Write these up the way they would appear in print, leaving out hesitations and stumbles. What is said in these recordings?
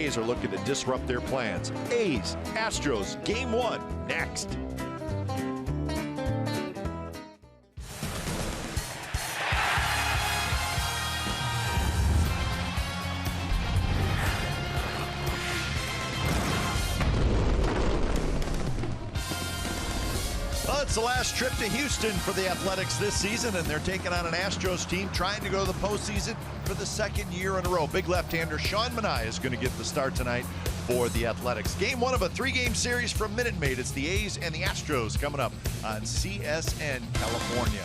A's are looking to disrupt their plans. A's, Astros, Game 1, next. Well, it's the last trip to Houston for the Athletics this season, and they're taking on an Astros team trying to go to the postseason for the second year in a row. Big left-hander Sean Manaea is going to get the start tonight for the Athletics. Game 1 of a 3-game series from Minute Maid. It's the A's and the Astros coming up on CSN California.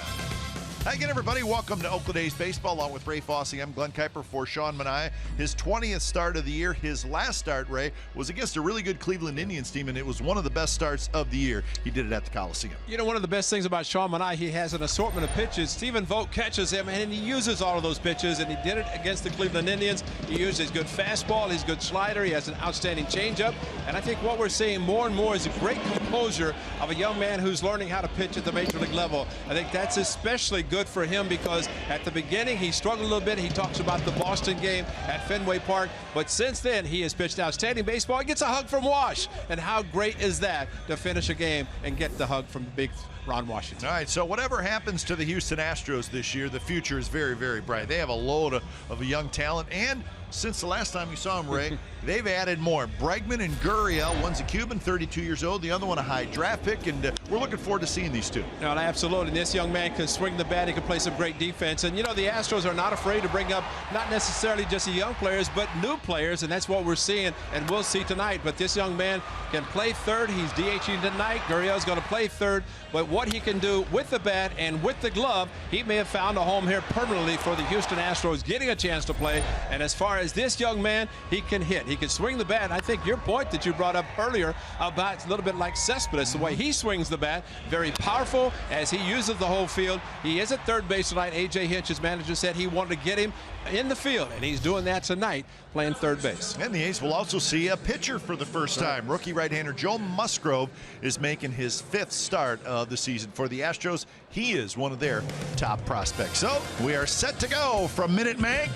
Hi again, everybody. Welcome to Oakland A's Baseball, along with Ray Fosse. I'm Glenn Kuiper for Sean Manaea. His 20th start of the year. His last start, Ray, was against a really good Cleveland Indians team, and it was one of the best starts of the year. He did it at the Coliseum. You know, one of the best things about Sean Manaea, he has an assortment of pitches. Stephen Vogt catches him, and he uses all of those pitches, and he did it against the Cleveland Indians. He used his good fastball, his good slider. He has an outstanding changeup, and I think what we're seeing more and more is a great composure of a young man who's learning how to pitch at the major league level. I think that's especially good for him because at the beginning he struggled a little bit. He talks about the Boston game at Fenway Park, but since then he has pitched outstanding baseball. He gets a hug from Wash, and how great is that to finish a game and get the hug from the big Ron Washington. All right, so whatever happens to the Houston Astros this year, the future is very, very bright. They have a load of a young talent, and since the last time you saw him, Ray, they've added more. Bregman and Gurriel, one's a Cuban, 32 years old, the other one a high draft pick, and we're looking forward to seeing these two. No, absolutely. This young man can swing the bat. He can play some great defense. And, you know, the Astros are not afraid to bring up not necessarily just the young players, but new players, and that's what we're seeing and we'll see tonight. But this young man can play third. He's DHing tonight. Gurriel's going to play third. But what he can do with the bat and with the glove, he may have found a home here permanently for the Houston Astros, getting a chance to play. And as far as this young man, he can hit. He can swing the bat. I think your point that you brought up earlier about a little bit like Cespedes, the way he swings the bat, very powerful as he uses the whole field. He is at third base tonight. A.J. Hinch, his manager, said he wanted to get him in the field, and he's doing that tonight, playing third base. And the A's will also see a pitcher for the first time. Rookie right-hander Joe Musgrove is making his 5th start of the season for the Astros. He is one of their top prospects. So we are set to go from Minute Maid.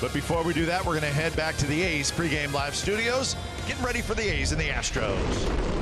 But before we do that, we're going to head back to the A's pregame live studios, getting ready for the A's and the Astros.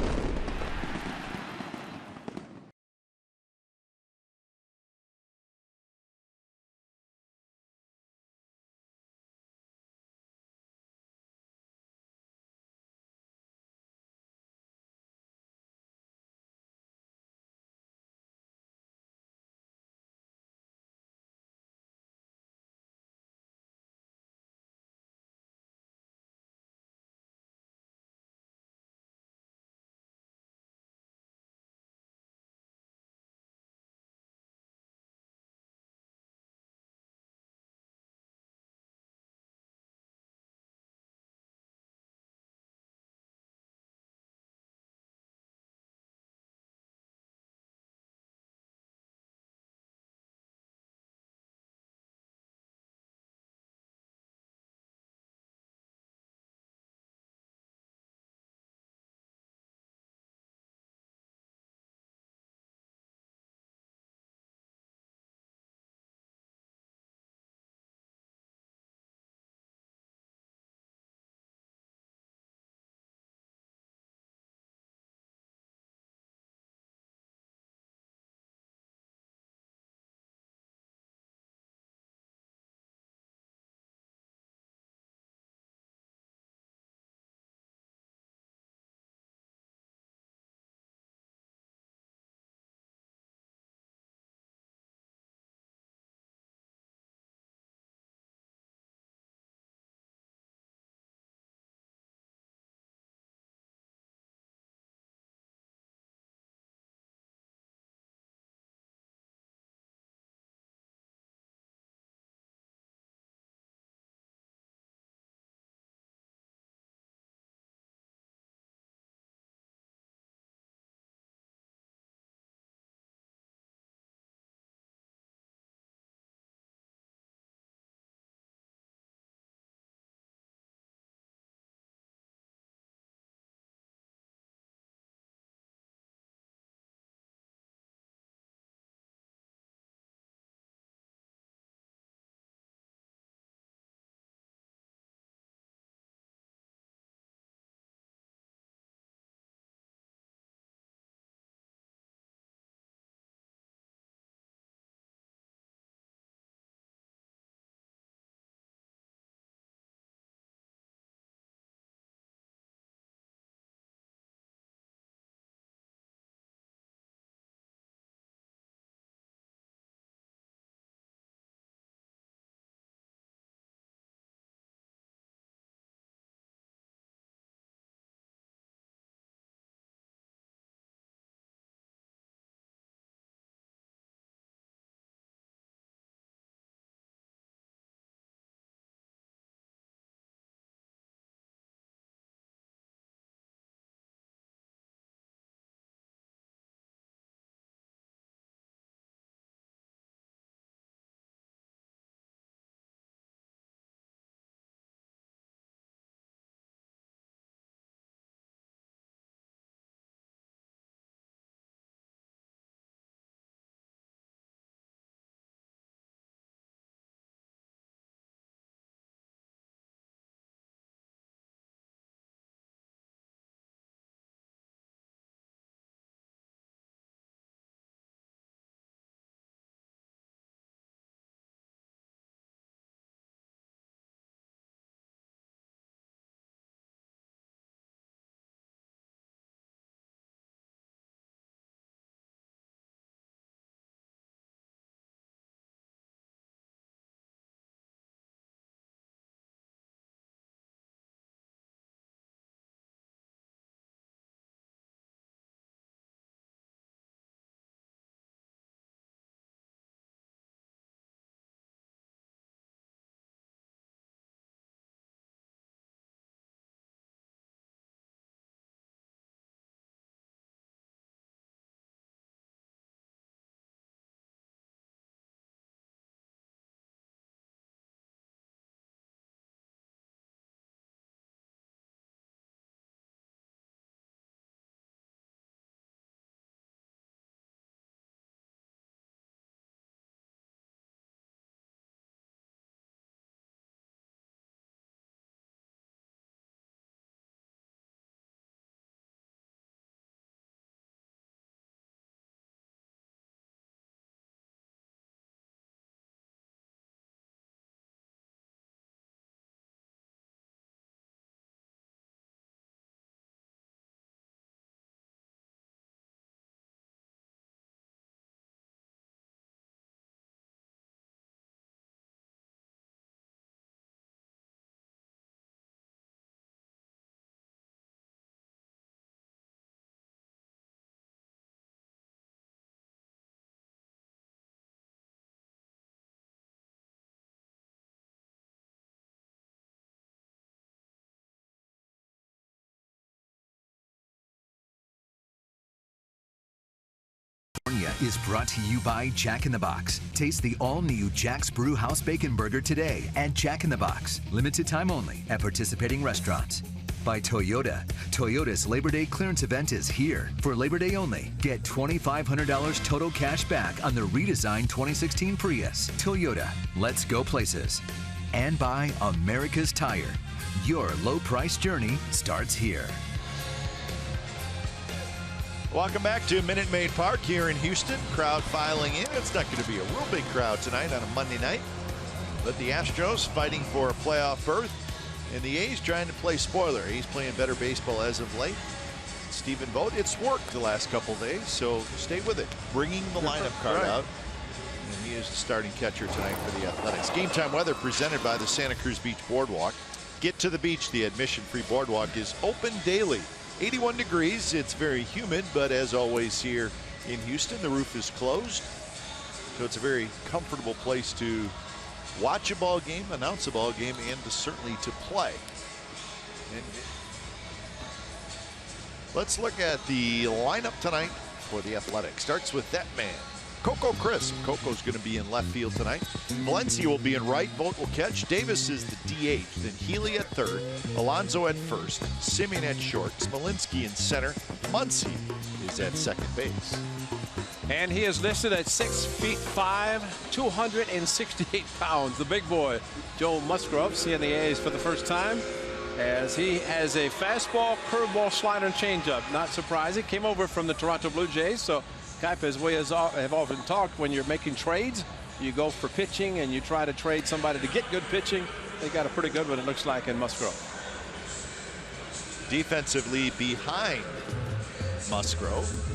is brought to you by Jack in the Box. Taste the all-new Jack's Brewhouse Bacon Burger today at Jack in the Box. Limited time only at participating restaurants. By Toyota. Toyota's Labor Day clearance event is here. For Labor Day only, get $2,500 total cash back on the redesigned 2016 Prius. Toyota, let's go places. And by America's Tire. Your low-price journey starts here. Welcome back to Minute Maid Park here in Houston. Crowd filing in. It's not going to be a real big crowd tonight on a Monday night. But the Astros fighting for a playoff berth. And the A's trying to play spoiler. A's playing better baseball as of late. Stephen Vogt, it's worked the last couple days, so stay with it. Bringing the lineup card out. And he is the starting catcher tonight for the Athletics. Game time weather presented by the Santa Cruz Beach Boardwalk. Get to the beach. The admission-free boardwalk is open daily. 81 degrees. It's very humid, but as always here in Houston, the roof is closed. So it's a very comfortable place to watch a ball game, announce a ball game, and certainly to play. And let's look at the lineup tonight for the Athletics. Starts with that man, Coco Crisp. Coco's going to be in left field tonight. Valencia will be in right. Vogt will catch. Davis is the DH. Then Healy at third. Alonso at first. Simeon at short. Smolinski in center. Muncy is at second base. And he is listed at 6'5", 268 pounds. The big boy, Joe Musgrove, seeing the A's for the first time, as he has a fastball, curveball, slider, and changeup. Not surprising. Came over from the Toronto Blue Jays, so Kaipa, as we have often talked, when you're making trades, you go for pitching and you try to trade somebody to get good pitching. They got a pretty good one, it looks like, in Musgrove. Defensively behind Musgrove,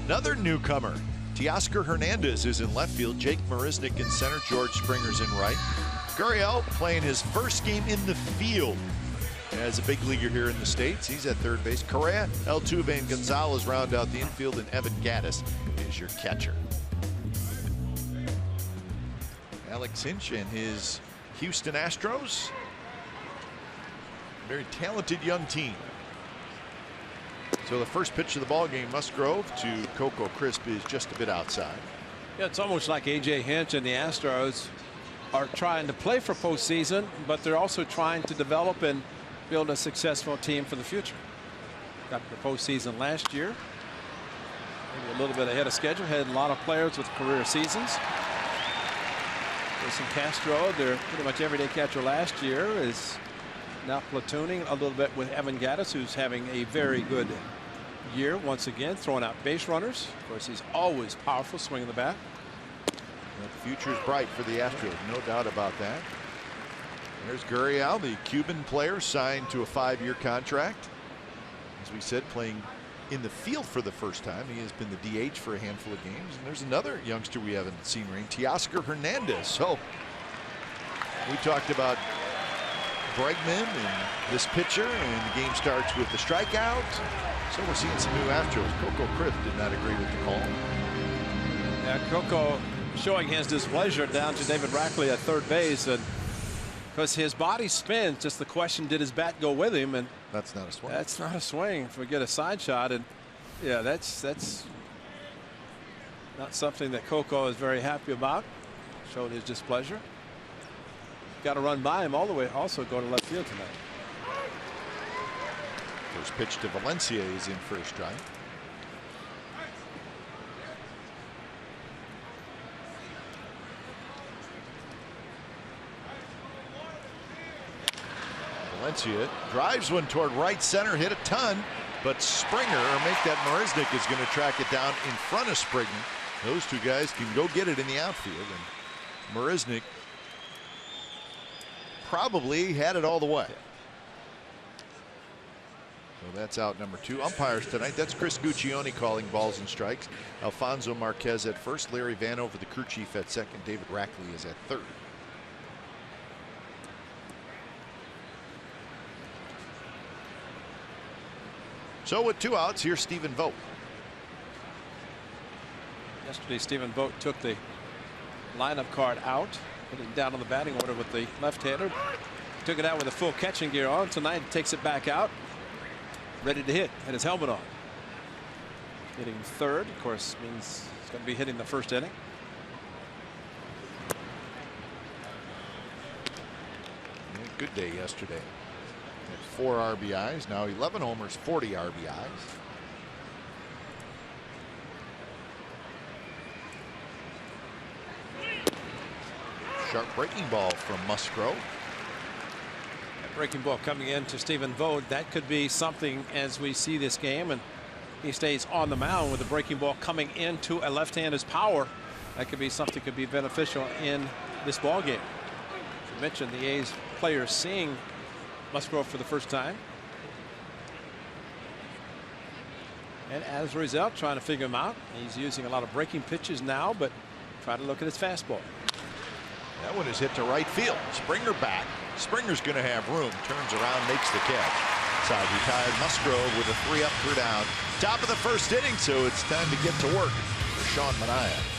another newcomer, Teoscar Hernandez, is in left field. Jake Marisnick in center. George Springer's in right. Gurriel playing his first game in the field as a big leaguer here in the States. He's at third base. Correa, Altuve, and Gonzalez round out the infield, and Evan Gattis is your catcher. Alex Hinch and his Houston Astros. Very talented young team. So the first pitch of the ball game, Musgrove to Coco Crisp, is just a bit outside. Yeah, it's almost like A.J. Hinch and the Astros are trying to play for postseason, but they're also trying to develop and build a successful team for the future. Got the postseason last year, maybe a little bit ahead of schedule. Had a lot of players with career seasons. Jason Castro, their pretty much everyday catcher last year, is now platooning a little bit with Evan Gattis, who's having a very good year once again, throwing out base runners. Of course, he's always powerful swinging the bat. Well, the future is bright for the Astros, no doubt about that. There's Gurriel, the Cuban player, signed to a 5-year contract. As we said, playing in the field for the first time. He has been the DH for a handful of games. And there's another youngster we haven't seen ring, Teoscar Hernandez. So we talked about Bregman and this pitcher, and the game starts with the strikeout. So we're seeing some new Astros. Coco Crisp did not agree with the call. Yeah, Coco showing his displeasure down to David Rackley at third base, and because his body spins, just the question, did his bat go with him? And that's not a swing. That's not a swing. If we get a side shot, and yeah, that's not something that Coco is very happy about. Showed his displeasure. Got to run by him all the way. Also go to left field tonight. First pitch to Valencia is in for a strike. Valencia drives one toward right center, hit a ton, but Springer, or make that Marisnick, is going to track it down in front of Springer. Those two guys can go get it in the outfield, and Marisnick probably had it all the way. So that's out number 2. Umpires tonight, that's Chris Guccione calling balls and strikes. Alfonso Marquez at first, Larry Vanover, the crew chief, at second. David Rackley is at third. So with 2 outs, here's Stephen Vogt. Yesterday, Stephen Vogt took the lineup card out, put it down on the batting order with the left-hander. Took it out with a full catching gear on. Tonight, takes it back out, ready to hit, and his helmet on. Hitting third, of course, means he's going to be hitting the first inning. Yeah, good day yesterday. Had 4 RBIs, now 11 homers, 40 RBIs. Sharp breaking ball from Musgrove. That breaking ball coming in to Stephen Vogt. That could be something as we see this game, and he stays on the mound with the breaking ball coming into a left-hander's power. That could be something could be beneficial in this ball game. As you mentioned, the A's players seeing Musgrove for the first time, and as a result, trying to figure him out. He's using a lot of breaking pitches now, but try to look at his fastball. That one is hit to right field. Springer back. Springer's going to have room. Turns around, makes the catch. Side retired Musgrove with a 3-up, 3-down. Top of the first inning, so it's time to get to work for Sean Manaea.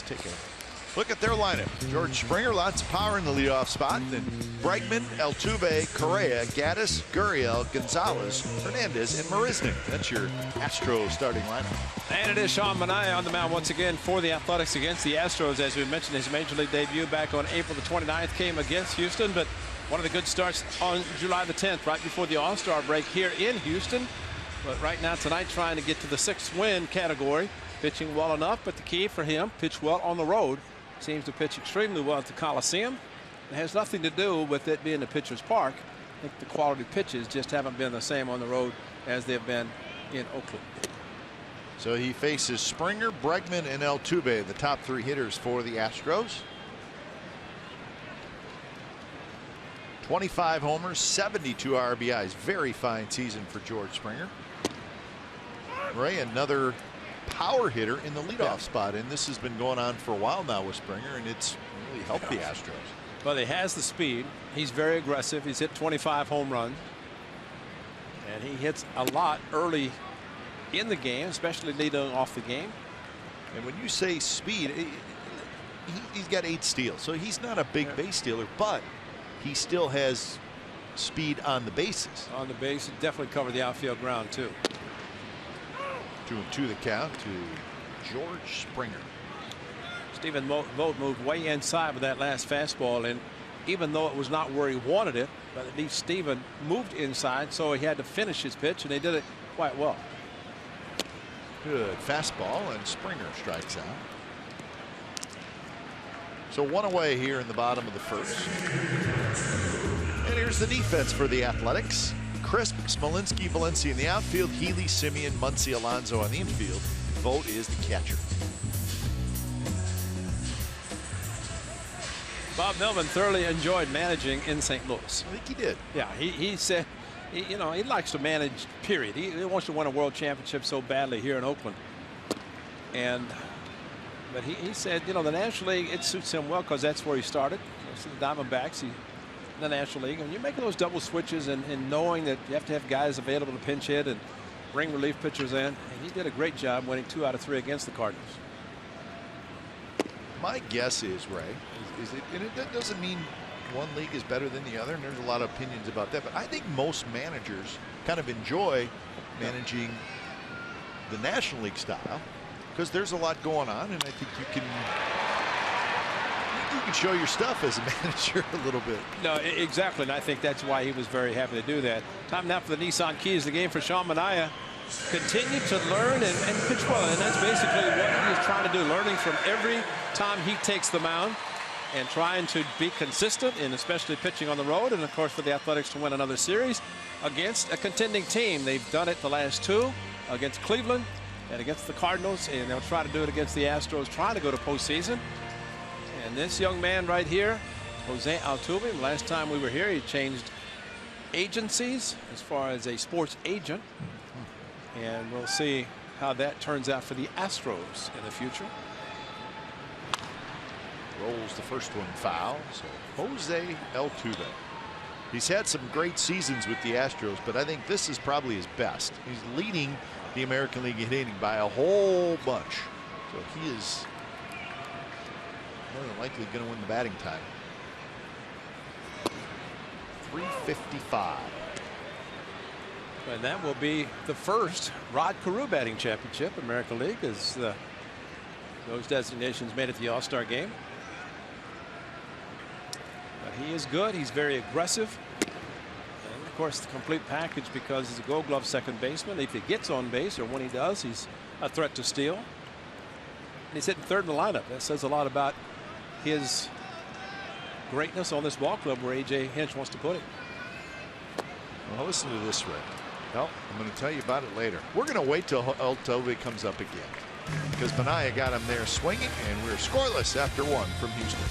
Take a look at their lineup. George Springer, lots of power in the leadoff spot. Then Bregman, Altuve, Correa, Gaddis, Gurriel, Gonzalez, Hernandez, and Marisnik. That's your Astros starting lineup. And it is Sean Manaea on the mound once again for the Athletics against the Astros. As we mentioned, his major league debut back on April the 29th came against Houston, but one of the good starts on July the 10th, right before the All-Star break here in Houston. But right now tonight, trying to get to the 6th win category. Pitching well enough, but the key for him, pitch well on the road. Seems to pitch extremely well at the Coliseum. It has nothing to do with it being the pitcher's park. I think the quality pitches just haven't been the same on the road as they've been in Oakland. So he faces Springer, Bregman, and Altuve, the top 3 hitters for the Astros. 25 homers, 72 RBIs. Very fine season for George Springer. Ray, another power hitter in the leadoff spot, and this has been going on for a while now with Springer, and it's really helped the Astros. Well, he has the speed. He's very aggressive. He's hit 25 home runs, and he hits a lot early in the game, especially leading off the game. And when you say speed, he's got 8 steals, so he's not a big base stealer, but he still has speed on the bases. On the base, definitely covered the outfield ground too. 2-2 the count to George Springer. Stephen Vogt moved way inside with that last fastball, and even though it was not where he wanted it, but at least Stephen moved inside, so he had to finish his pitch, and they did it quite well. Good fastball, and Springer strikes out. So 1 away here in the bottom of the first. And here's the defense for the Athletics. Crisp, Smolinski, Valencia in the outfield, Healy, Simeon, Muncy, Alonso on the infield. Vogt is the catcher. Bob Melvin thoroughly enjoyed managing in St. Louis. I think he did. Yeah, he said, you know, he likes to manage, period. He wants to win a world championship so badly here in Oakland. But he said, you know, the National League, it suits him well because that's where he started. The Diamondbacks, he in the National League. And you're making those double switches and knowing that you have to have guys available to pinch hit and bring relief pitchers in. And he did a great job winning 2 out of 3 against the Cardinals. My guess is, Ray, and it doesn't mean one league is better than the other, and there's a lot of opinions about that, but I think most managers kind of enjoy managing the National League style because there's a lot going on, and I think you can show your stuff as a manager a little bit. No, exactly, and I think that's why he was very happy to do that. Time now for the Nissan Keys, the game for Sean Manaea. Continue to learn and pitch well, and that's basically what he's trying to do, learning from every time he takes the mound and trying to be consistent, and especially pitching on the road, and of course for the Athletics to win another series against a contending team. They've done it the last 2 against Cleveland and against the Cardinals, and they'll try to do it against the Astros, trying to go to postseason. And this young man right here, Jose Altuve, last time we were here, he changed agencies as far as a sports agent. And we'll see how that turns out for the Astros in the future. Rolls the first one foul. So Jose Altuve. He's had some great seasons with the Astros, but I think this is probably his best. He's leading the American League in hitting by a whole bunch. So he is more than likely going to win the batting title. 355. And that will be the first Rod Carew batting championship, American League, as those designations made at the All-Star game. But he is good. He's very aggressive. And of course, the complete package because he's a Gold Glove second baseman. If he gets on base, or when he does, he's a threat to steal. And he's hitting third in the lineup. That says a lot about his greatness on this ball club where A.J. Hinch wants to put it. Well, listen to this, Ray. Well, I'm going to tell you about it later. We're going to wait till Altuve comes up again because Manaea got him there swinging, and we're scoreless after 1 from Houston.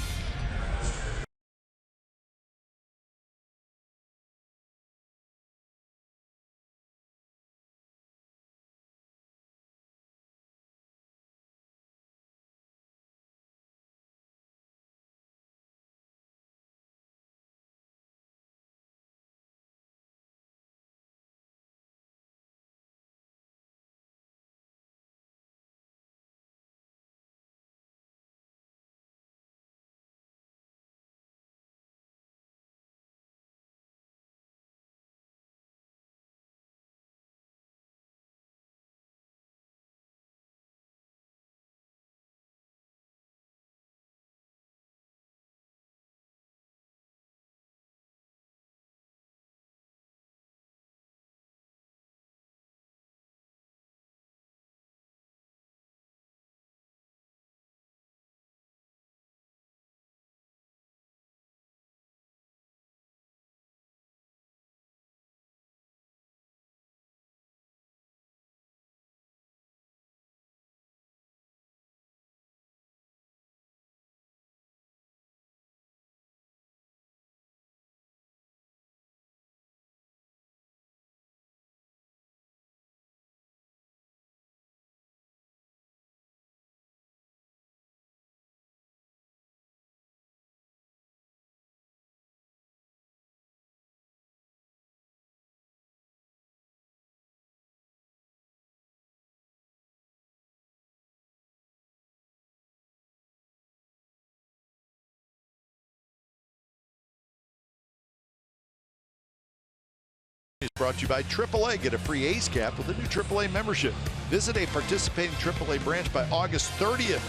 Is brought to you by AAA. Get a free A's cap with a new AAA membership. Visit a participating AAA branch by August 30th.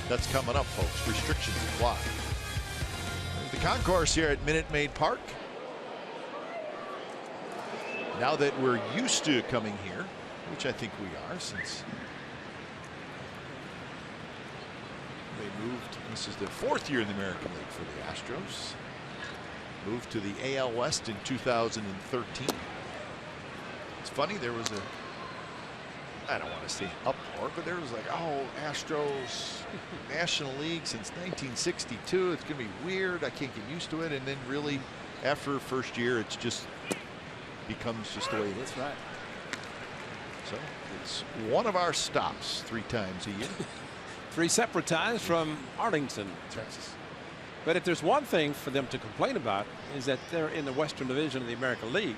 That's coming up, folks. Restrictions apply. There's the concourse here at Minute Maid Park. Now that we're used to coming here, which I think we are since they moved. This is their 4th year in the American League for the Astros. Moved to the AL West in 2013. It's funny, there was I don't want to say uproar, but there was like, oh, Astros, National League since 1962. It's going to be weird. I can't get used to it. And then really, after first year, it's just becomes just the way it is. That's right. So it's one of our stops 3 times a year. 3 separate times from Arlington, Texas. But if there's one thing for them to complain about is that they're in the Western Division of the American League,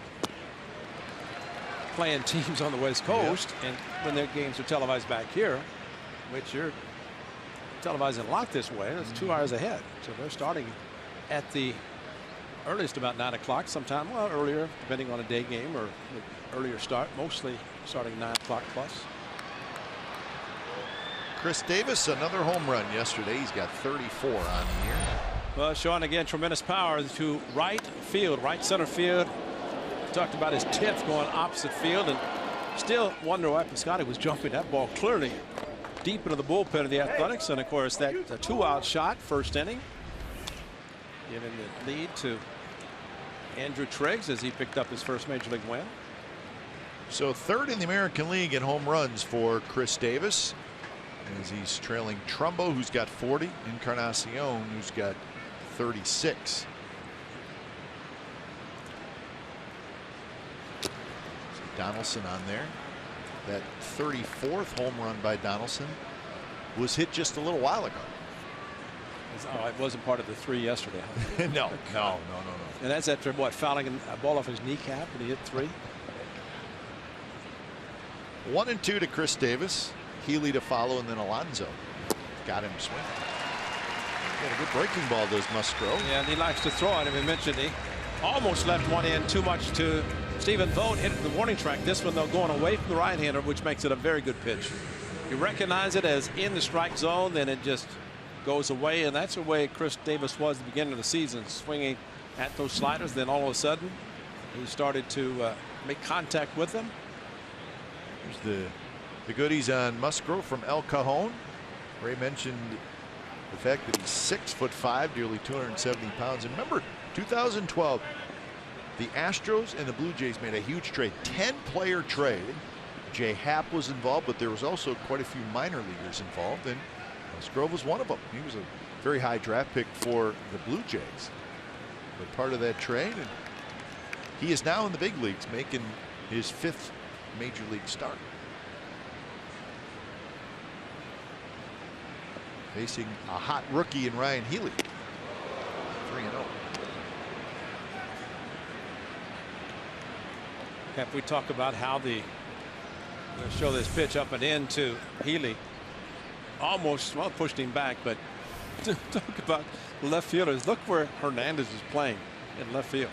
playing teams on the West Coast, and when their games are televised back here, which you're televising a lot this way, it's 2 hours ahead. So they're starting at the earliest about 9 o'clock, sometime well earlier, depending on a day game or earlier start, mostly starting 9 o'clock plus. Chris Davis, another home run yesterday. He's got 34 on the year. Well, showing again tremendous power to right field, right center field. Talked about his 10th going opposite field, and still wonder why Piscotty was jumping that ball clearly deep into the bullpen of the Athletics. And of course, that 2-out shot, first inning, giving the lead to Andrew Triggs as he picked up his first major league win. So 3rd in the American League in home runs for Chris Davis, as he's trailing Trumbo, who's got 40, Encarnacion, who's got 36. So Donaldson on there. That 34th home run by Donaldson was hit just a little while ago. Oh, it wasn't part of the 3 yesterday. Huh? No. And that's after what, fouling a ball off his kneecap and he hit 3. 1-2 to Chris Davis. Healy to follow, and then Alonso got him swinging. Got a good breaking ball, does Musgrove. Yeah, and he likes to throw on him. He mentioned he almost left one in too much to Stephen Vogt, hit the warning track. This one, though, going away from the right-hander, which makes it a very good pitch. You recognize it as in the strike zone, then it just goes away, and that's the way Chris Davis was at the beginning of the season, swinging at those sliders. Then all of a sudden, he started to make contact with them. Here's the goodies on Musgrove from El Cajon. Ray mentioned the fact that he's 6'5", nearly 270 pounds. And remember, 2012, the Astros and the Blue Jays made a huge trade, 10-player trade. Jay Happ was involved, but there was also quite a few minor leaguers involved, and Musgrove was one of them. He was a very high draft pick for the Blue Jays. But part of that trade, and he is now in the big leagues, making his 5th major league start. Facing a hot rookie in Ryan Healy. 3-0. If we talk about how we'll show this pitch up and in to Healy, almost, well, pushed him back, but to talk about left fielders, look where Hernandez is playing in left field,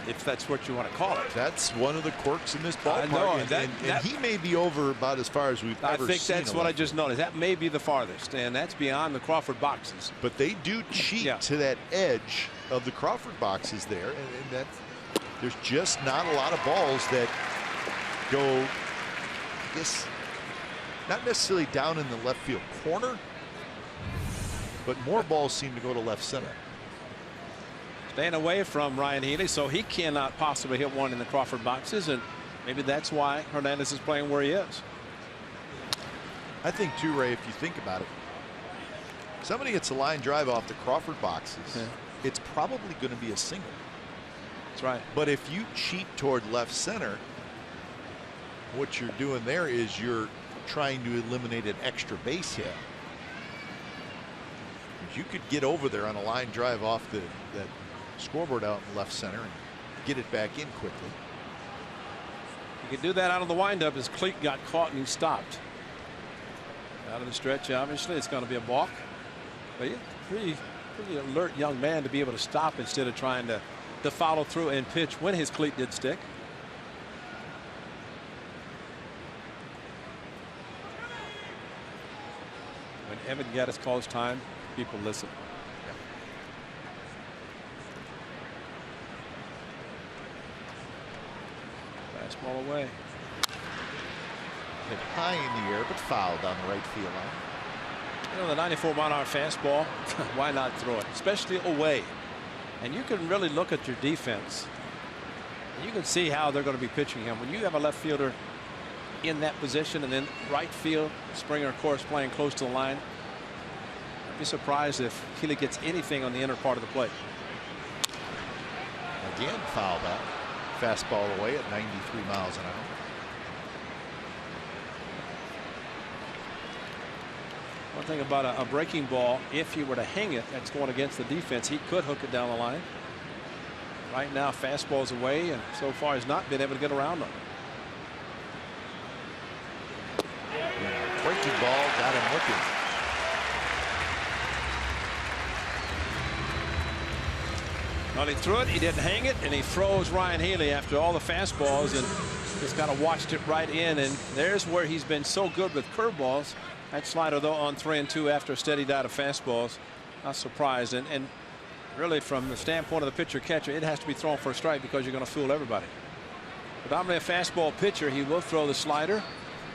if that's what you want to call it. That's one of the quirks in this ballpark. I know, and he may be over about as far as we've ever seen. I think that's what I just noticed. That may be the farthest, and that's beyond the Crawford boxes. But they do cheat to that edge of the Crawford boxes there, and that there's just not a lot of balls that go, I guess, not necessarily down in the left field corner, but more balls seem to go to left center. Staying away from Ryan Healy, so he cannot possibly hit one in the Crawford boxes, and maybe that's why Hernandez is playing where he is. I think too, Ray, if you think about it, somebody gets a line drive off the Crawford boxes, it's probably going to be a single. That's right. But if you cheat toward left center, what you're doing there is you're trying to eliminate an extra base hit. You could get over there on a line drive off that scoreboard out in left center and get it back in quickly. You could do that out of the windup as Cleat got caught and he stopped. Out of the stretch, obviously, it's going to be a balk. But yeah, pretty alert young man to be able to stop instead of trying to follow through and pitch when his cleat did stick. When Evan Gattis calls time, people listen. Fastball away. Hit high in the air, but fouled on the right field line. You know, the 94-mile-an-hour fastball, why not throw it, especially away? And you can really look at your defense. You can see how they're going to be pitching him. When you have a left fielder in that position, and then right field, Springer, of course, playing close to the line, I'd be surprised if Healy gets anything on the inner part of the plate. Again, fouled out. Fastball away at 93 miles an hour. One thing about a breaking ball, if he were to hang it, that's going against the defense, he could hook it down the line. Right now, fastball's away, and so far has not been able to get around them. Breaking ball got him looking. Well, he threw it, he didn't hang it, and he throws Ryan Healy after all the fastballs, and he's kind of watched it right in, and there's where he's been so good with curveballs. That slider, though, on 3-2 after a steady diet of fastballs. Not surprised, and really from the standpoint of the pitcher catcher, it has to be thrown for a strike because you're going to fool everybody. Predominantly a fastball pitcher, he will throw the slider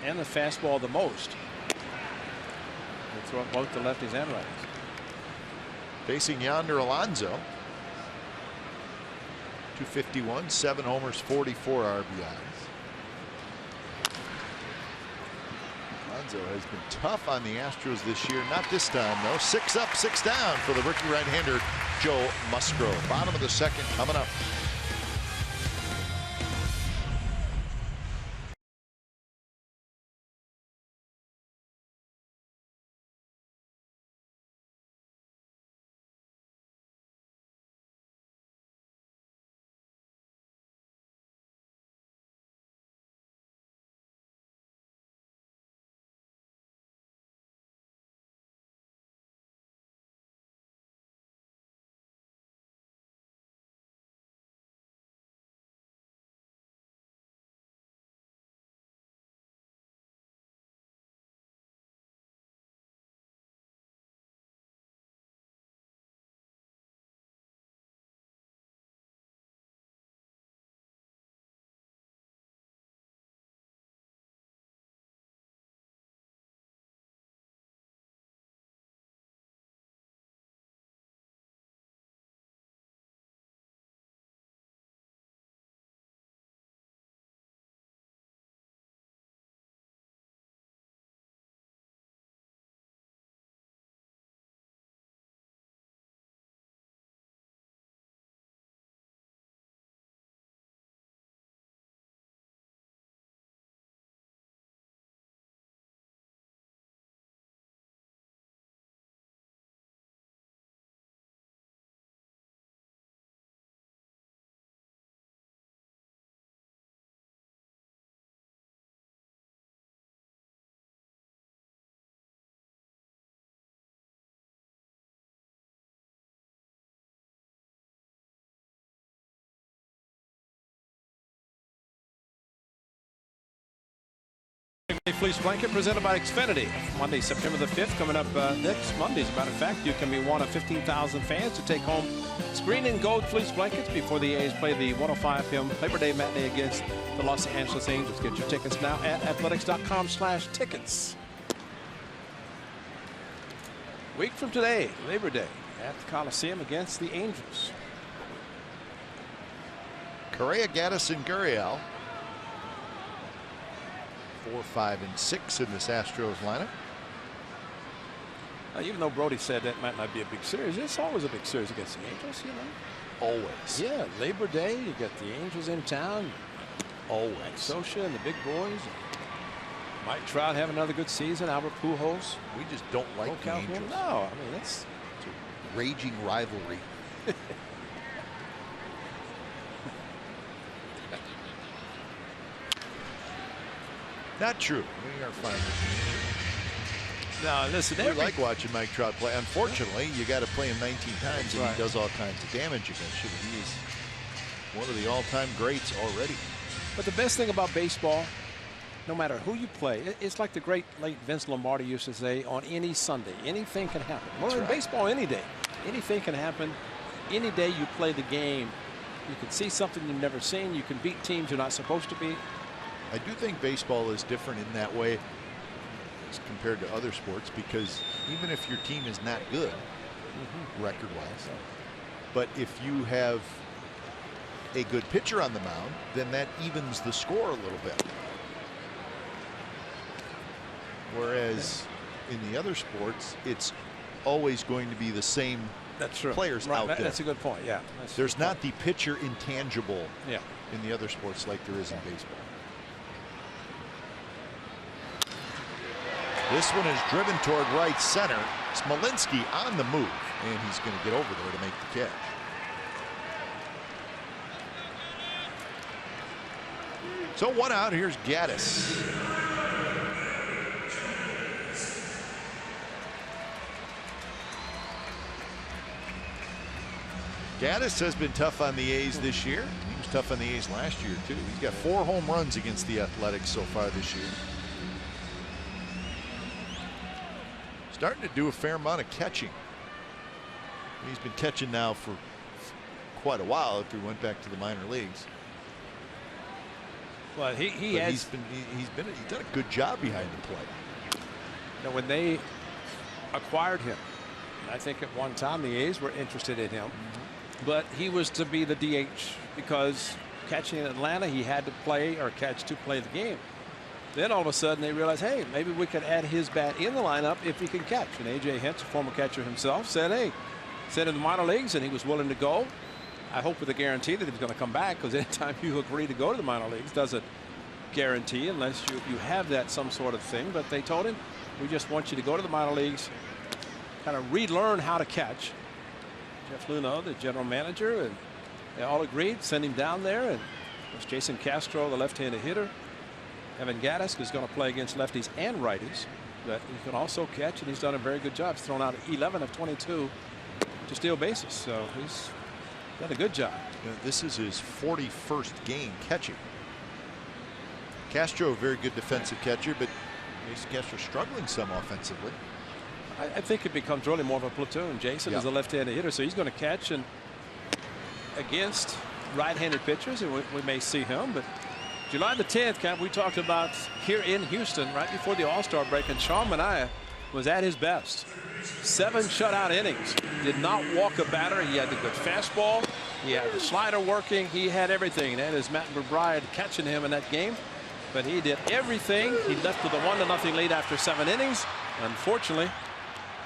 and the fastball the most. He'll throw it both to lefties and righties. Facing Yonder Alonso. 251, 7 homers, 44 RBIs. Alonso has been tough on the Astros this year. Not this time, though. 6 up, 6 down for the rookie right-hander Joe Musgrove. Bottom of the second coming up. Fleece blanket presented by Xfinity. Monday, September the 5th, coming up next Monday. As a matter of fact, you can be one of 15,000 fans to take home green and gold fleece blankets before the A's play the 1:05 p.m. Labor Day matinee against the Los Angeles Angels. Get your tickets now at athletics.com/tickets. Week from today, Labor Day at the Coliseum against the Angels. Correa, Gaddis, and Gurriel. 4, 5, and 6 in this Astros lineup. Even though Brody said that might not be a big series, it's always a big series against the Angels, you know. Always. Yeah, Labor Day, you got the Angels in town. Always. Socha and the big boys. Mike Trout have another good season. Albert Pujols. We just don't like the Angels. No, I mean, it's a raging rivalry. Not true. We are fine with No, listen, we like watching Mike Trout play. Unfortunately, you got to play him 19 times, and he does all kinds of damage against you. He is one of the all-time greats already. But the best thing about baseball, no matter who you play, it's like the great late Vince Lombardi used to say, on any Sunday, anything can happen. Well, in baseball, any day, anything can happen. Any day you play the game, you can see something you've never seen. You can beat teams you're not supposed to beat. I do think baseball is different in that way as compared to other sports, because even if your team is not good record-wise, but if you have a good pitcher on the mound, then that evens the score a little bit. Whereas in the other sports, it's always going to be the same players out there. That's a good point. Yeah. There's not the pitcher intangible in the other sports like there is in baseball. This one is driven toward right center. Smolinski on the move, and he's going to get over there to make the catch. So 1 out. Here's Gaddis. Gaddis has been tough on the A's this year. He was tough on the A's last year too. He's got 4 home runs against the Athletics so far this year. Starting to do a fair amount of catching. He's been catching now for quite a while if we went back to the minor leagues. Well, he's done a good job behind the plate. You know, when they acquired him, I think at one time the A's were interested in him, but he was to be the DH because catching in Atlanta he had to play or catch to play the game. Then all of a sudden they realized, hey, maybe we could add his bat in the lineup if he can catch. And A.J. Hinch, a former catcher himself, said, hey, sent him to the minor leagues, and he was willing to go. I hope with a guarantee that he was going to come back, because anytime you agree to go to the minor leagues doesn't guarantee unless you have that some sort of thing. But they told him, we just want you to go to the minor leagues, kind of relearn how to catch. Jeff Luhnow, the general manager, and they all agreed, send him down there. And it was Jason Castro, the left-handed hitter. Evan Gaddis is going to play against lefties and righties, but he can also catch, and he's done a very good job. He's thrown out 11 of 22 to steal bases, so he's done a good job. You know, this is his 41st game catching. Castro, a very good defensive catcher, but Castro struggling some offensively. I think it becomes really more of a platoon. Jason is a left-handed hitter, so he's going to catch and against right-handed pitchers, and we may see him, but July the 10th, Cap, we talked about here in Houston right before the All-Star break, and Sean Manaea was at his best. 7 shutout innings. Did not walk a batter. He had the good fastball. He had the slider working. He had everything. That is Matt McBride catching him in that game. But he did everything. He left with a 1-0 lead after 7 innings. Unfortunately,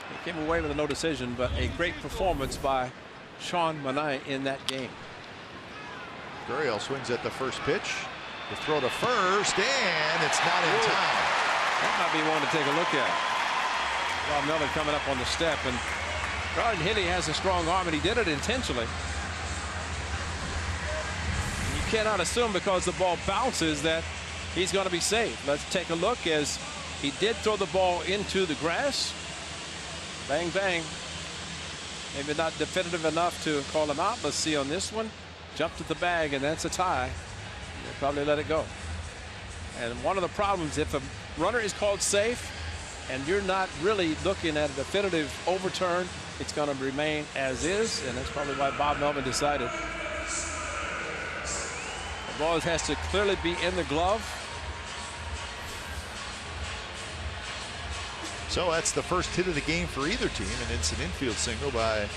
he came away with a no decision, but a great performance by Sean Manaea in that game. Gurriel swings at the first pitch. The throw to first, and it's not in time. That might be one to take a look at. Rob Miller coming up on the step, and Garden Hinney has a strong arm, and he did it intentionally. You cannot assume because the ball bounces that he's going to be safe. Let's take a look as he did throw the ball into the grass. Bang, bang. Maybe not definitive enough to call him out. Let's see on this one. Jumped at the bag, and that's a tie. They'll probably let it go. And one of the problems, if a runner is called safe and you're not really looking at a definitive overturn, it's going to remain as is, and that's probably why Bob Melvin decided the ball has to clearly be in the glove. So that's the first hit of the game for either team, and it's an infield single by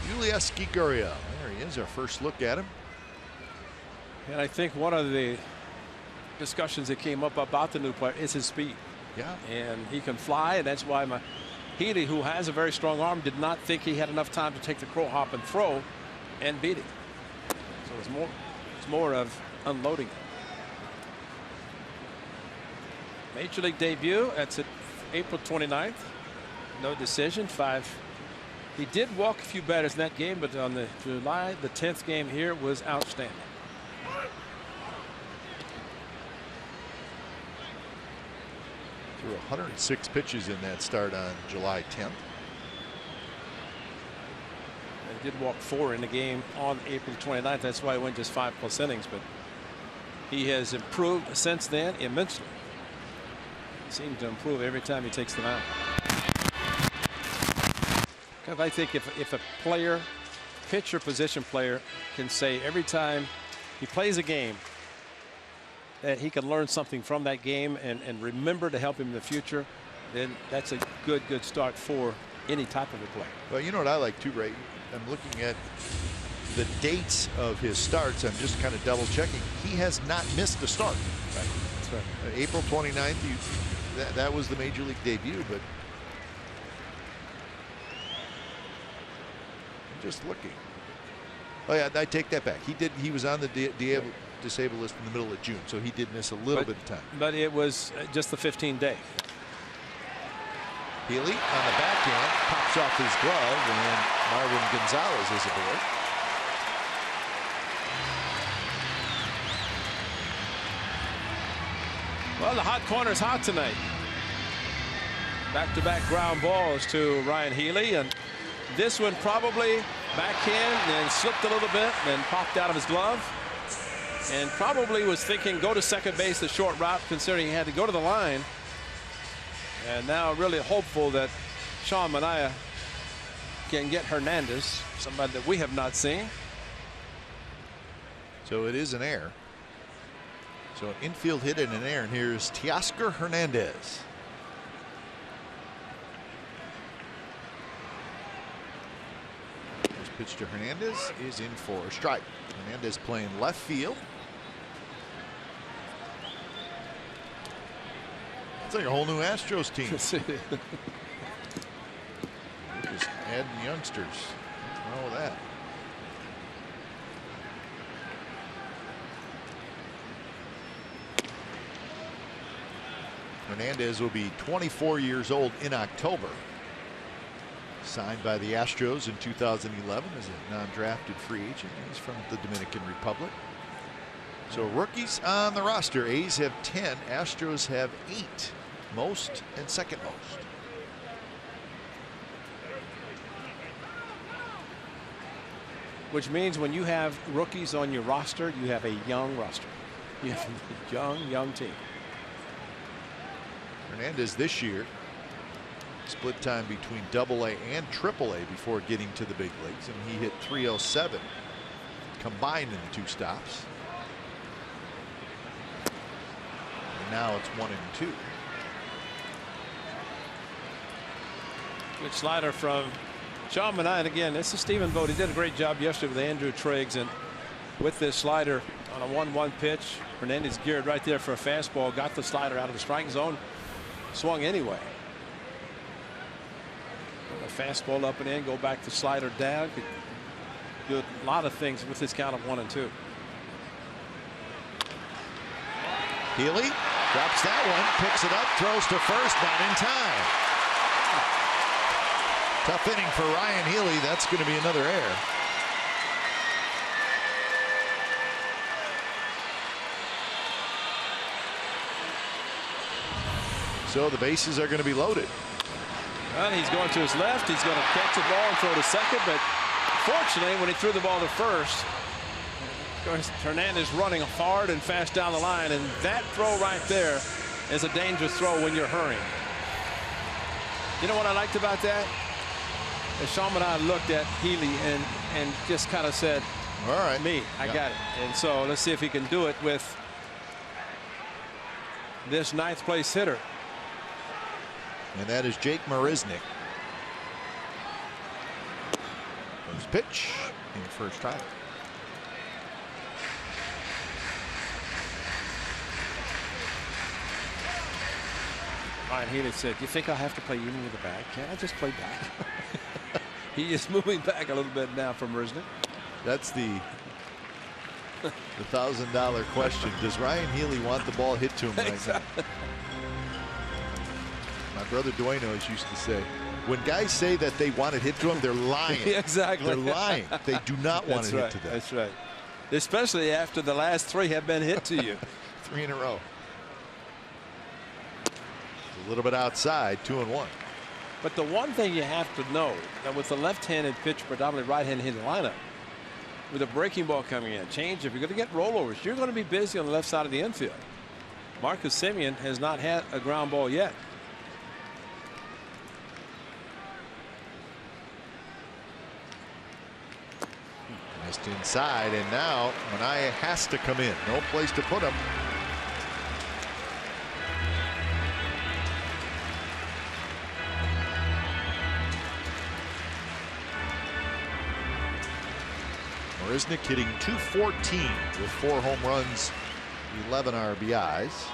Yulieski Gurriel. There he is, our first look at him. And I think one of the discussions that came up about the new player is his speed. Yeah. And he can fly, and that's why Healy, who has a very strong arm, did not think he had enough time to take the crow hop and throw and beat it. So it's more of unloading it. Major League debut. That's it, April 29th. No decision. 5. He did walk a few batters in that game, but on the July the 10th game here was outstanding. Threw 106 pitches in that start on July 10th. He did walk 4 in the game on April 29th. That's why he went just 5+ innings, but he has improved since then immensely. Seems to improve every time he takes the mound. Because I think if a player, pitcher, position player, can say every time he plays a game that he can learn something from that game and remember to help him in the future, then that's a good start for any type of a play. Well, you know what I like too, Ray? I'm looking at the dates of his starts. I'm just kind of double checking. He has not missed a start. Right. That's right. April 29th, that was the Major League debut, but I'm just looking. Oh yeah, I take that back. He was on the disabled list in the middle of June, so he did miss a little bit of time. But it was just the 15-day. Healy on the backhand, pops off his glove, and Marwin Gonzalez is aboard. Well, the hot corner's hot tonight. Back-to-back ground balls to Ryan Healy, and this one probably backhand and slipped a little bit and popped out of his glove, and probably was thinking go to second base, the short route, considering he had to go to the line. And now really hopeful that Sean Manaea can get Hernandez, somebody that we have not seen. So it is an error. So an infield hit and an error, and here's Teoscar Hernandez. First pitch to Hernandez is in for a strike. Hernandez playing left field. It's like a whole new Astros team. Just adding youngsters. What's wrong with that? Hernandez will be 24 years old in October. Signed by the Astros in 2011 as a non-drafted free agent. He's from the Dominican Republic. So rookies on the roster. A's have 10. Astros have 8. Most and second most. Which means when you have rookies on your roster, you have a young roster. You have a young team. Hernandez this year split time between AA and AAA before getting to the big leagues, and he hit .307 combined in the 2 stops. And now it's 1 and 2. Good slider from Sean Manaea. And again, this is Stephen Vogt. He did a great job yesterday with Andrew Triggs, and with this slider on a 1-1 pitch, Hernandez geared right there for a fastball, got the slider out of the strike zone, swung anyway. A fastball up and in, go back to slider down. Could do a lot of things with this count of 1 and 2. Healy drops that one, picks it up, throws to first, not in time. Tough inning for Ryan Healy. That's going to be another error. So the bases are going to be loaded. Well, he's going to his left. He's going to catch the ball and throw to second, but fortunately, when he threw the ball to first, Hernandez running hard and fast down the line, and that throw right there is a dangerous throw when you're hurrying. You know what I liked about that? As Sean Manaea looked at Healy and just kind of said, all right, I got it. And so let's see if he can do it with this 9th place hitter. And that is Jake Marisnick. First pitch in first strike. Ryan Healy said, "Do you think I'll have to play even with the bag? Can't I just play back?" He is moving back a little bit now from Marisnick. That's the $1,000 question. Does Ryan Healy want the ball hit to him right now? My brother Dwayne always used to say, when guys say that they want it hit to them, they're lying. Exactly. They're lying. They do not want it hit to them. That's right. Especially after the last 3 have been hit to you. 3 in a row. A little bit outside, 2-1. But the one thing you have to know, that with the left-handed pitch, predominantly right-handed hitting lineup, with a breaking ball coming in, change, if you're going to get rollovers, you're going to be busy on the left side of the infield. Marcus Semien has not had a ground ball yet. Missed inside, and now Manaea has to come in. No place to put him. Marisnick hitting .214 with 4 home runs, 11 RBIs.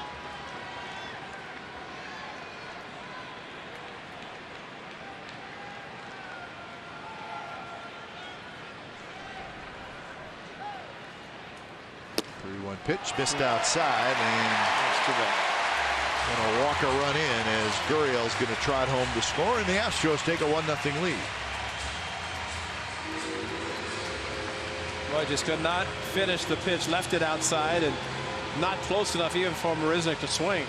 Pitch missed outside, and And a Walker run in as Gurriel's going to trot home to score, and the Astros take a 1-0 lead. Boy, just could not finish the pitch, left it outside, and not close enough even for Marisnick to swing.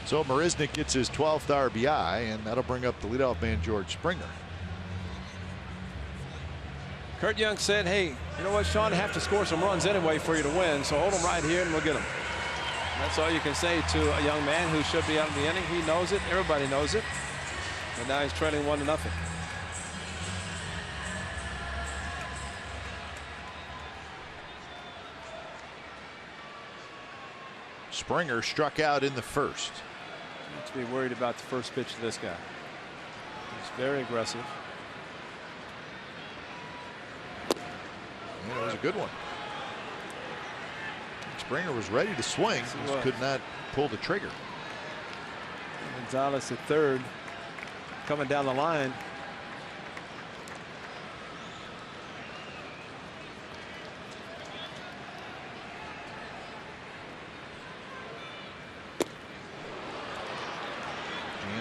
So Marisnick gets his 12th RBI, and that'll bring up the leadoff man, George Springer. Kurt Young said, hey, you know what, Sean, I have to score some runs anyway for you to win, so hold them right here and we'll get them. That's all you can say to a young man who should be out in the inning. He knows it. Everybody knows it. But now he's trailing 1-0. Springer struck out in the first. Need to be worried about the first pitch of this guy. He's very aggressive. Yeah, it was a good one. Springer was ready to swing, just could not pull the trigger. Gonzalez at third, coming down the line.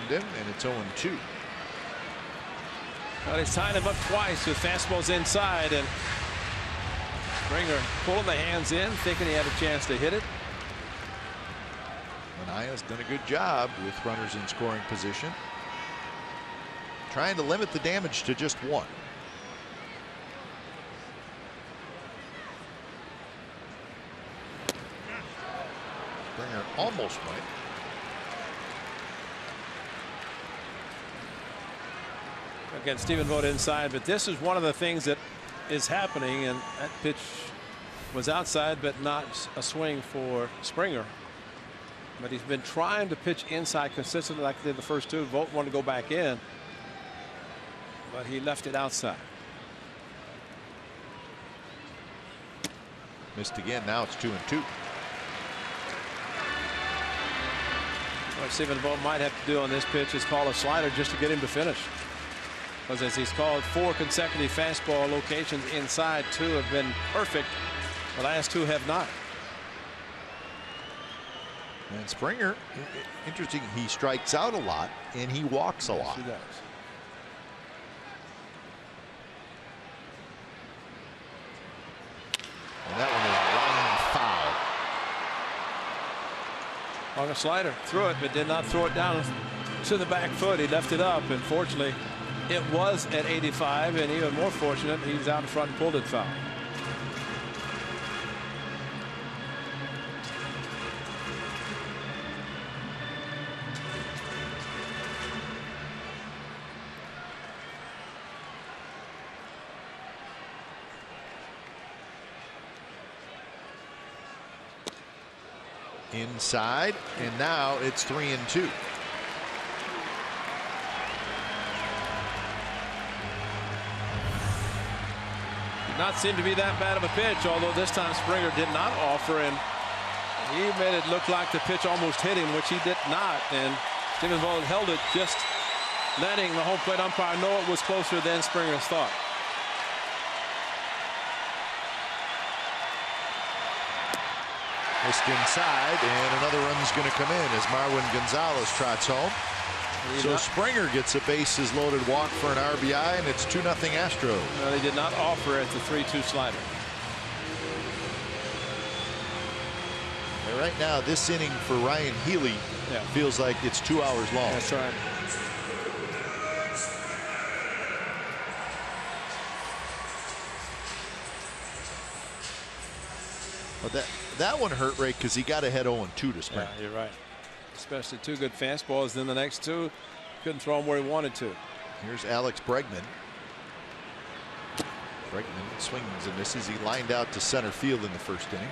Jammed him, and it's 0-2. Well, he's tied him up twice with fastballs inside, and Springer pulling the hands in, thinking he had a chance to hit it. Manaya's done a good job with runners in scoring position, trying to limit the damage to just one. Springer almost went. Again, Stephen Vogt inside, but this is one of the things that is happening, and that pitch was outside, but not a swing for Springer. But he's been trying to pitch inside consistently like he did the first two. Vogt wanted to go back in, but he left it outside. Missed again. Now it's 2-2. What Stephen Vogt might have to do on this pitch is call a slider just to get him to finish. Because as he's called 4 consecutive fastball locations inside, 2 have been perfect. The last 2 have not. And Springer, interesting, he strikes out a lot and he walks a lot. Yes, he does. And that one is line foul. On a slider, threw it, but did not throw it down to the back foot. He left it up, and fortunately, it was at 85, and even more fortunate, he was out in front and pulled it foul. Inside, and now it's 3-2. Did not seem to be that bad of a pitch, although this time Springer did not offer, and he made it look like the pitch almost hit him, which he did not. And Stephen Vogt held it, just letting the home plate umpire know it was closer than Springer thought. Missed inside, and another run's going to come in as Marwin Gonzalez trots home. So Springer gets a bases loaded walk for an RBI, and it's 2-0 Astros. No, they did not offer at the 3-2 slider. And right now, this inning for Ryan Healy feels like it's 2 hours long. That's right. But that one hurt, Ray, because he got ahead 0-2 to Springer. Yeah, you're right. Especially 2 good fastballs. Then the next 2 couldn't throw them where he wanted to. Here's Alex Bregman. Bregman swings and misses. He lined out to center field in the first inning.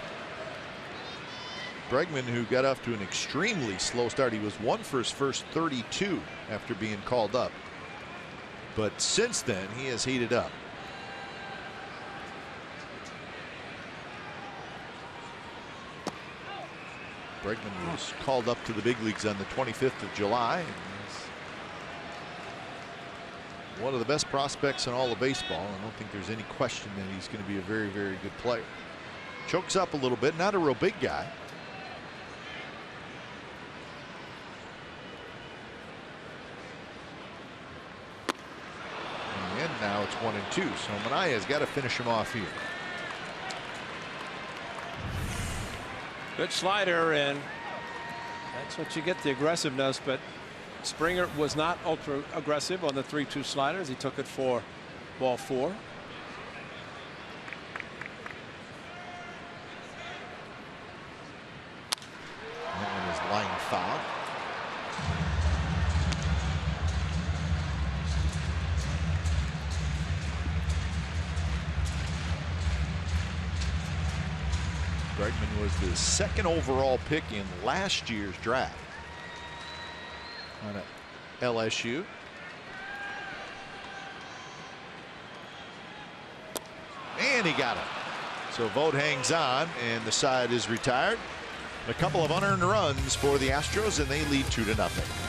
Bregman, who got off to an extremely slow start. He was 1 for his first 32 after being called up. But since then, he has heated up. Bregman was called up to the big leagues on the 25th of July. one of the best prospects in all of baseball. I don't think there's any question that he's going to be a very, very good player. Chokes up a little bit, not a real big guy. And now it's 1-2. So Manaea's got to finish him off here. Good slider, and that's what you get, the aggressiveness. But Springer was not ultra aggressive on the 3-2 sliders. He took it for ball 4. That one is line foul. Bregman was the second overall pick in last year's draft on LSU. And he got it. So Vogt hangs on, and the side is retired. A couple of unearned runs for the Astros, and they lead 2-0.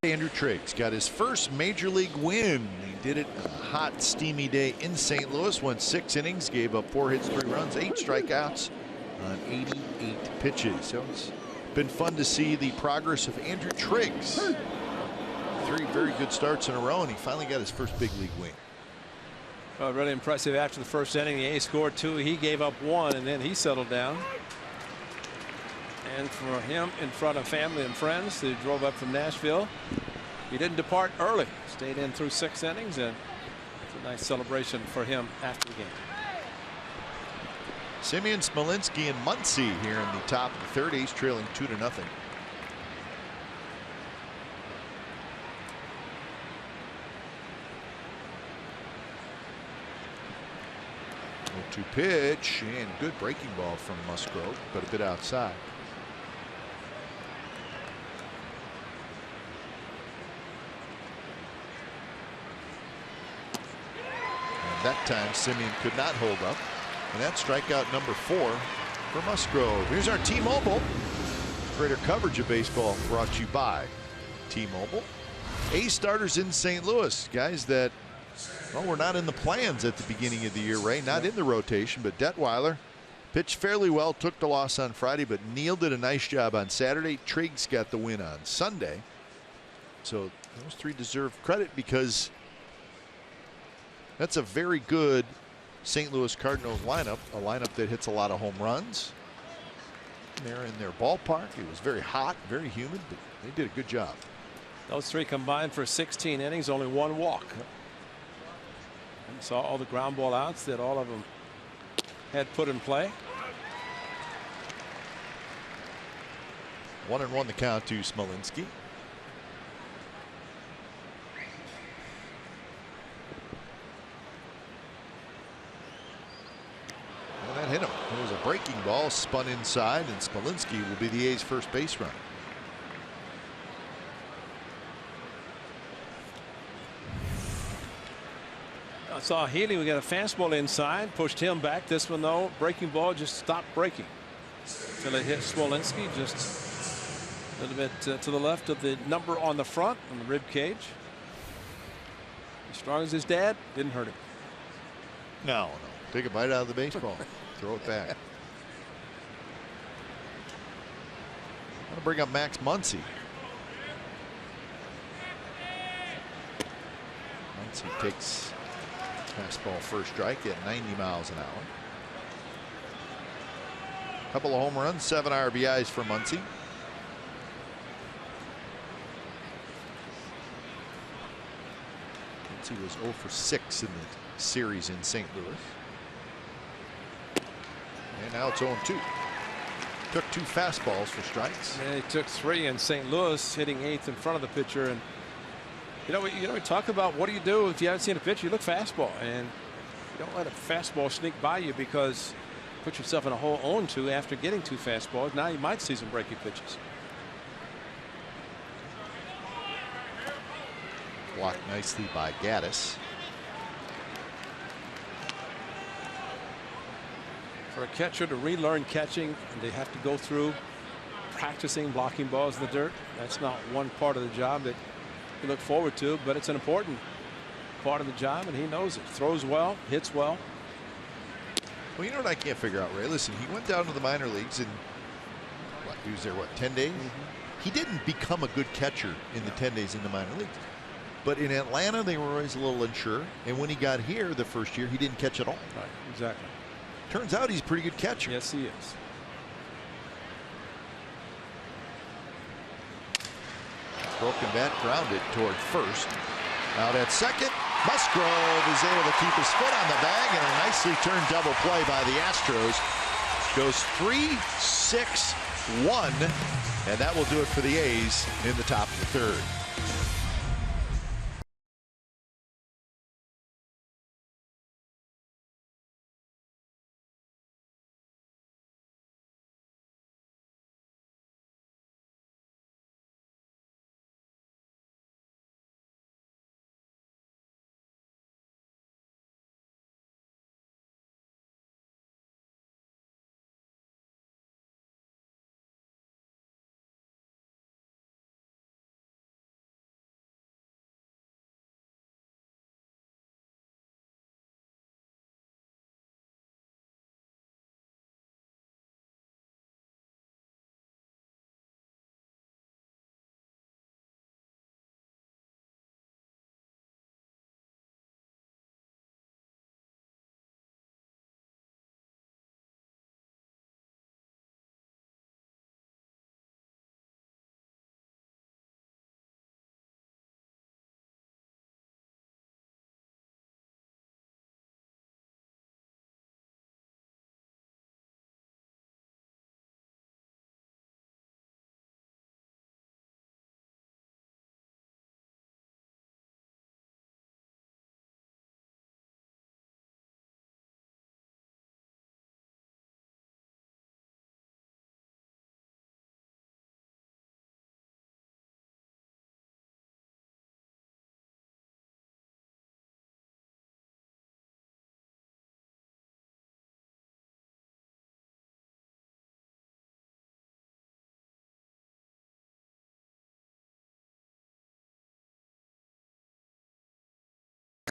Andrew Triggs got his first major league win. He did it on a hot, steamy day in St. Louis. Went 6 innings, gave up 4 hits, 3 runs, 8 strikeouts on 88 pitches. So it's been fun to see the progress of Andrew Triggs. 3 very good starts in a row, and he finally got his first big league win. Well, really impressive. After the first inning, the A's scored 2. He gave up 1, and then he settled down. And for him, in front of family and friends who drove up from Nashville, he didn't depart early. Stayed in through 6 innings, and it's a nice celebration for him after the game. Simeon, Smolinski, and Muncy here in the top of the 3rd. A's trailing 2-0. 0-2 pitch, and good breaking ball from Musgrove, but a bit outside. That time Simeon could not hold up, and that's strikeout number 4 for Musgrove. Here's our T-Mobile. Greater coverage of baseball brought to you by T-Mobile. A's starters in St. Louis, guys that, well, were not in the plans at the beginning of the year, Ray, not in the rotation, but Detweiler pitched fairly well, took the loss on Friday, but Neal did a nice job on Saturday. Triggs got the win on Sunday. So those 3 deserve credit, because that's a very good St. Louis Cardinals lineup, a lineup that hits a lot of home runs. They're in their ballpark. It was very hot, very humid, but they did a good job. Those 3 combined for 16 innings, only 1 walk. And saw all the ground ball outs that all of them had put in play. 1-1 the count to Smolinski. And that hit him. It was a breaking ball, spun inside, and Smolinski will be the A's first base runner. I saw Healy. We got a fastball inside, pushed him back. This one, though, breaking ball just stopped breaking until it hit Smolinski just a little bit to the left of the number on the front on the rib cage. As strong as his dad, didn't hurt him. No. Take a bite out of the baseball. Throw it back. I'm going to bring up Max Muncy. Muncy takes fastball first strike at 90 miles an hour. Couple of home runs, 7 RBIs for Muncy. Muncy was 0 for 6 in the series in St. Louis. And now it's 0-2. Took 2 fastballs for strikes. And he took 3 in St. Louis, hitting 8th in front of the pitcher. And we talk about what do you do if you haven't seen a pitch? You look fastball, and you don't let a fastball sneak by you because you put yourself in a hole 0-2 after getting 2 fastballs. Now you might see some breaking pitches. Blocked nicely by Gaddis. For a catcher to relearn catching, and they have to go through practicing blocking balls in the dirt. That's not one part of the job that you look forward to, but it's an important part of the job, and he knows it. Throws well, hits well. Well, you know what I can't figure out, Ray? Listen, he went down to the minor leagues and he was there, 10 days? He didn't become a good catcher in the 10 days in the minor leagues. But in Atlanta, they were always a little unsure. And when he got here the first year, he didn't catch at all. Right, exactly. Turns out he's a pretty good catcher. Yes, he is. Broken bat grounded toward first. Out at second, Musgrove is able to keep his foot on the bag, and a nicely turned double play by the Astros. Goes 3-6-1, and that will do it for the A's in the top of the third.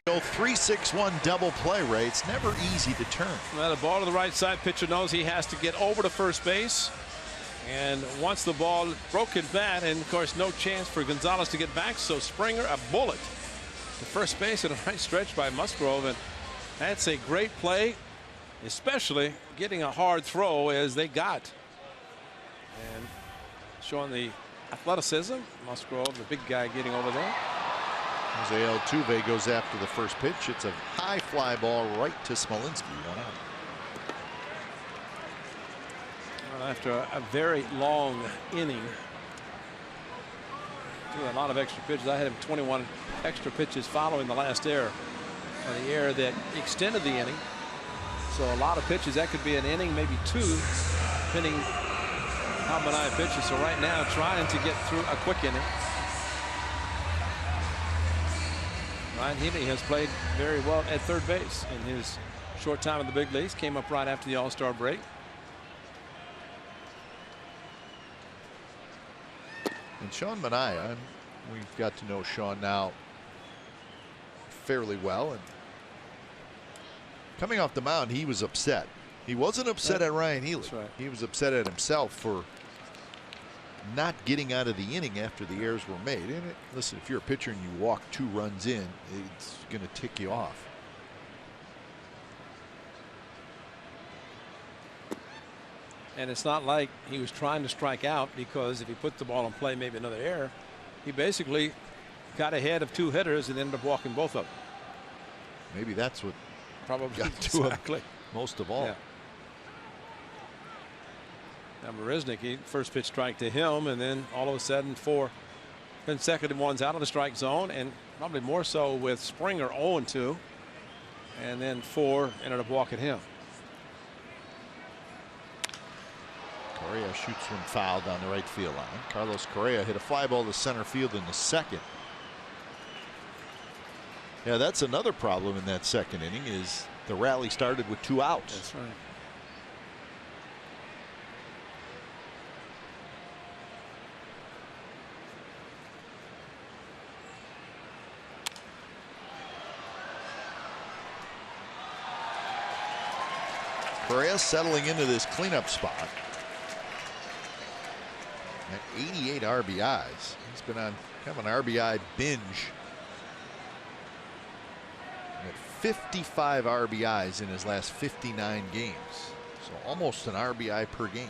Go 3-6-1 double play, Ray. It's never easy to turn. Well, the ball to the right side, pitcher knows he has to get over to first base. And once the ball broken bat, and of course no chance for Gonzalez to get back, so Springer a bullet to first base, and a nice stretch by Musgrove, and that's a great play, especially getting a hard throw as they got, and showing the athleticism. Musgrove, the big guy, getting over there. Jose Altuve goes after the first pitch. It's a high fly ball right to Smolinski. 1 out. Well, after a very long inning threw a lot of extra pitches. I had him 21 extra pitches following the last error, the error that extended the inning. So a lot of pitches. That could be an inning, maybe two, depending how Manaea pitches. So right now, trying to get through a quick inning. Ryan Healy has played very well at third base in his short time in the big leagues. Came up right after the All-Star break. And Sean Manaea, we've got to know Sean now fairly well, and coming off the mound, he was upset. He wasn't upset at Ryan Healy. That's right. He was upset at himself for not getting out of the inning after the errors were made. And listen, if you're a pitcher and you walk 2 runs in, it's going to tick you off. And it's not like he was trying to strike out, because if he put the ball in play, maybe another error. He basically got ahead of 2 hitters and ended up walking both of them. Maybe that's what Probably got to exactly. him most of all. Yeah. Now Marisnick, first pitch strike to him, and then all of a sudden 4 consecutive ones out of the strike zone, and probably more so with Springer 0-2, and then 4 ended up walking him. Correa shoots one foul down the right field line. Carlos Correa hit a fly ball to center field in the second. Yeah, that's another problem in that second inning, is the rally started with 2 outs. That's right. Correa settling into this cleanup spot. At 88 RBIs. He's been on kind of an RBI binge. At 55 RBIs in his last 59 games. So almost an RBI per game.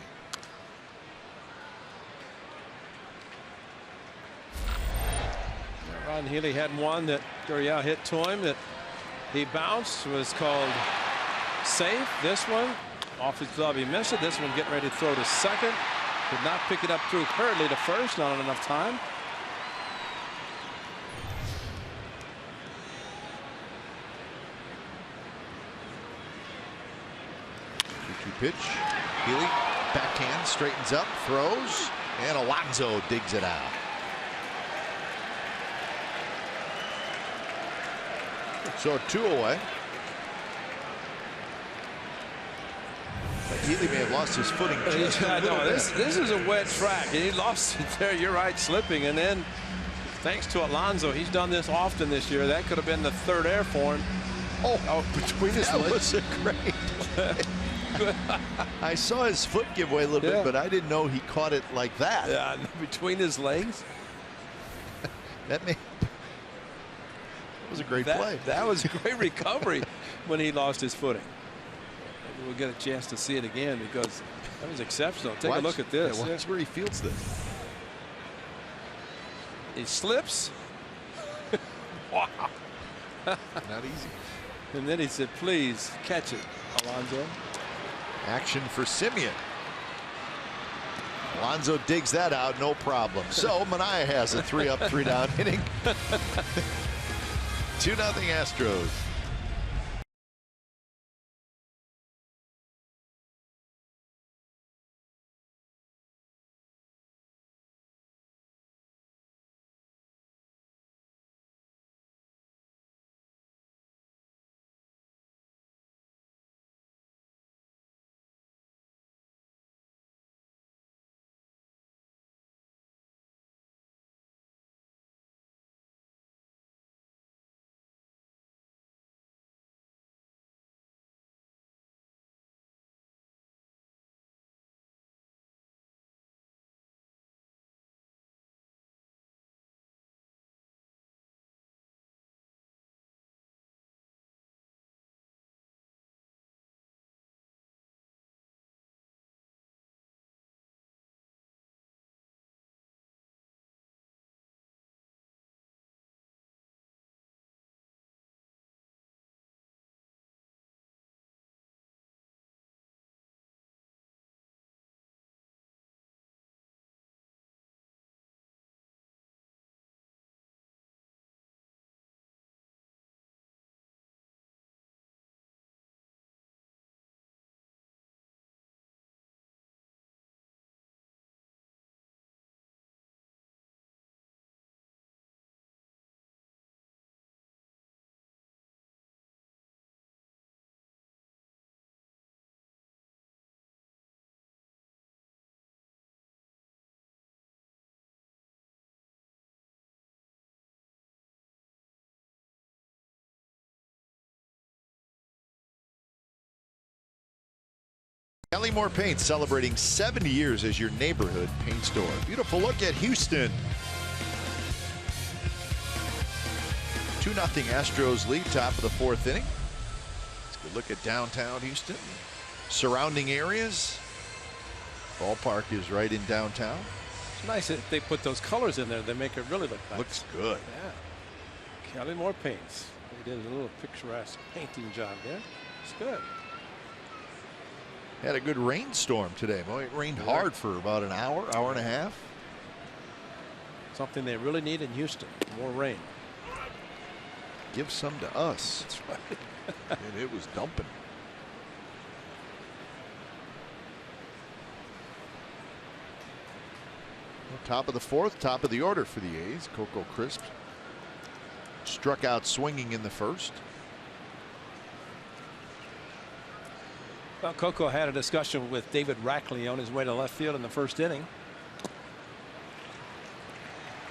Ron Healy had one that Gurriel hit to him that he bounced, was called safe. This one off his glove, he missed it. This one getting ready to throw to second. Could not pick it up through hurriedly to first, not enough time. Two pitch. Healy backhand, straightens up, throws, and Alonso digs it out. So 2 away. But Healy may have lost his footing just a little bit. This is a wet track, and he lost it there. You're right, slipping, and then thanks to Alonso, he's done this often this year. That could have been the 3rd air for him. Oh, between his legs. That was a great play. I saw his foot give way a little bit, but I didn't know he caught it like that. Yeah, between his legs. That was a great play. That was a great recovery when he lost his footing. Maybe we'll get a chance to see it again, because that was exceptional. Take a look at this. Yeah, watch where he fields this. He slips. Wow. Not easy. And then he said, please catch it, Alonso. Action for Simeon. Alonso digs that out, no problem. So Manaea has a 3-up, 3-down inning. 2-0 Astros. Kellymore Paint celebrating 70 years as your neighborhood paint store. Beautiful look at Houston. 2-0 Astros lead, top of the 4th inning. Let's go look at downtown Houston. Surrounding areas. Ballpark is right in downtown. It's nice that they put those colors in there. They make it really look nice. Looks good. Yeah. Kellymore Paints. They did a little picturesque painting job there. It's good. Had a good rainstorm today. Boy, it rained hard for about an hour, hour and a half. Something they really need in Houston. More rain. Give some to us. That's right. And it was dumping. Well, top of the 4th, top of the order for the A's. Coco Crisp struck out swinging in the 1st. Well, Coco had a discussion with David Rackley on his way to left field in the 1st inning.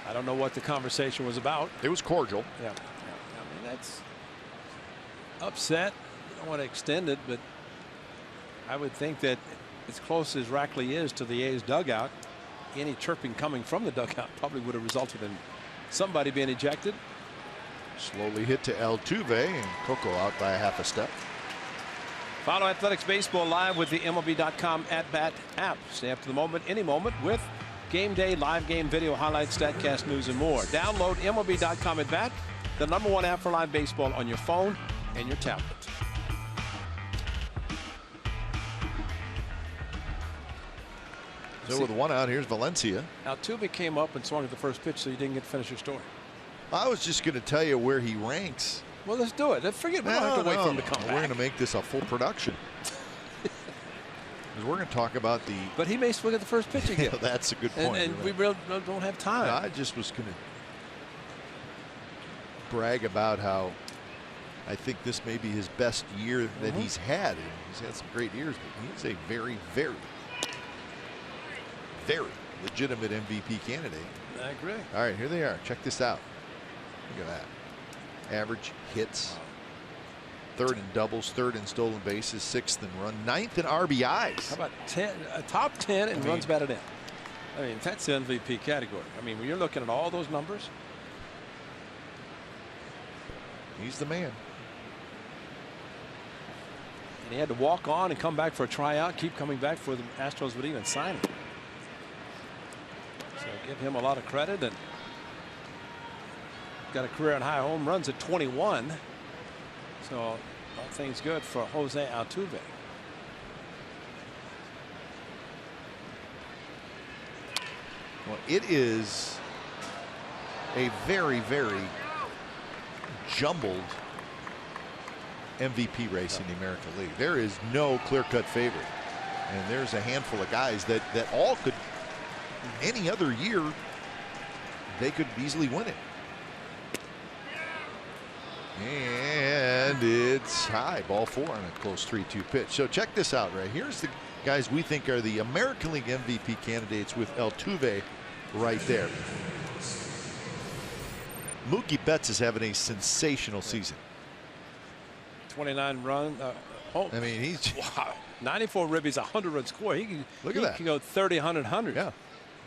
I don't know what the conversation was about. It was cordial. Yeah. I mean, that's upset. I don't want to extend it, but I would think that as close as Rackley is to the A's dugout, any chirping coming from the dugout probably would have resulted in somebody being ejected. Slowly hit to Altuve, and Coco out by a half a step. Follow Athletics Baseball live with the MLB.com at-bat app. Stay up to the moment, any moment, with game day, live game video, highlights, StatCast, news, and more. Download MLB.com at-bat, the #1 app for live baseball on your phone and your tablet. So with 1 out, here's Valencia. Altuve came up and swung at the first pitch, so you didn't get to finish your story. I was just going to tell you where he ranks. Well, let's do it. Forget we don't have to wait for him to come back. We're going to make this a full production. Because we're going to talk about the. But he may swing at the first pitch again. Yeah, that's a good point. And we really don't have time. I just was going to brag about how I think this may be his best year that he's had. And he's had some great years, but he's a very, very, very legitimate MVP candidate. I agree. All right, here they are. Check this out. Look at that. Average hits, 3rd in doubles, 3rd in stolen bases, 6th in run, 9th in RBIs. How about 10, top 10 and runs batted in? I mean, that's the MVP category. I mean, when you're looking at all those numbers, he's the man. And he had to walk on and come back for a tryout, keep coming back for the Astros would even sign him. So give him a lot of credit. And got a career on high home runs at 21. So all things good for Jose Altuve. Well, it is a very, very jumbled MVP race in the American League. There is no clear-cut favorite. And there's a handful of guys that all could, any other year, they could easily win it. And it's high, ball 4 on a close 3-2 pitch. So check this out right here's the guys we think are the American League MVP candidates with Altuve right there. Mookie Betts is having a sensational season. 29 run. I mean, he's wow. 94 ribbies, 100 run score. He can look at that. He can go 30, 100, 100. Yeah.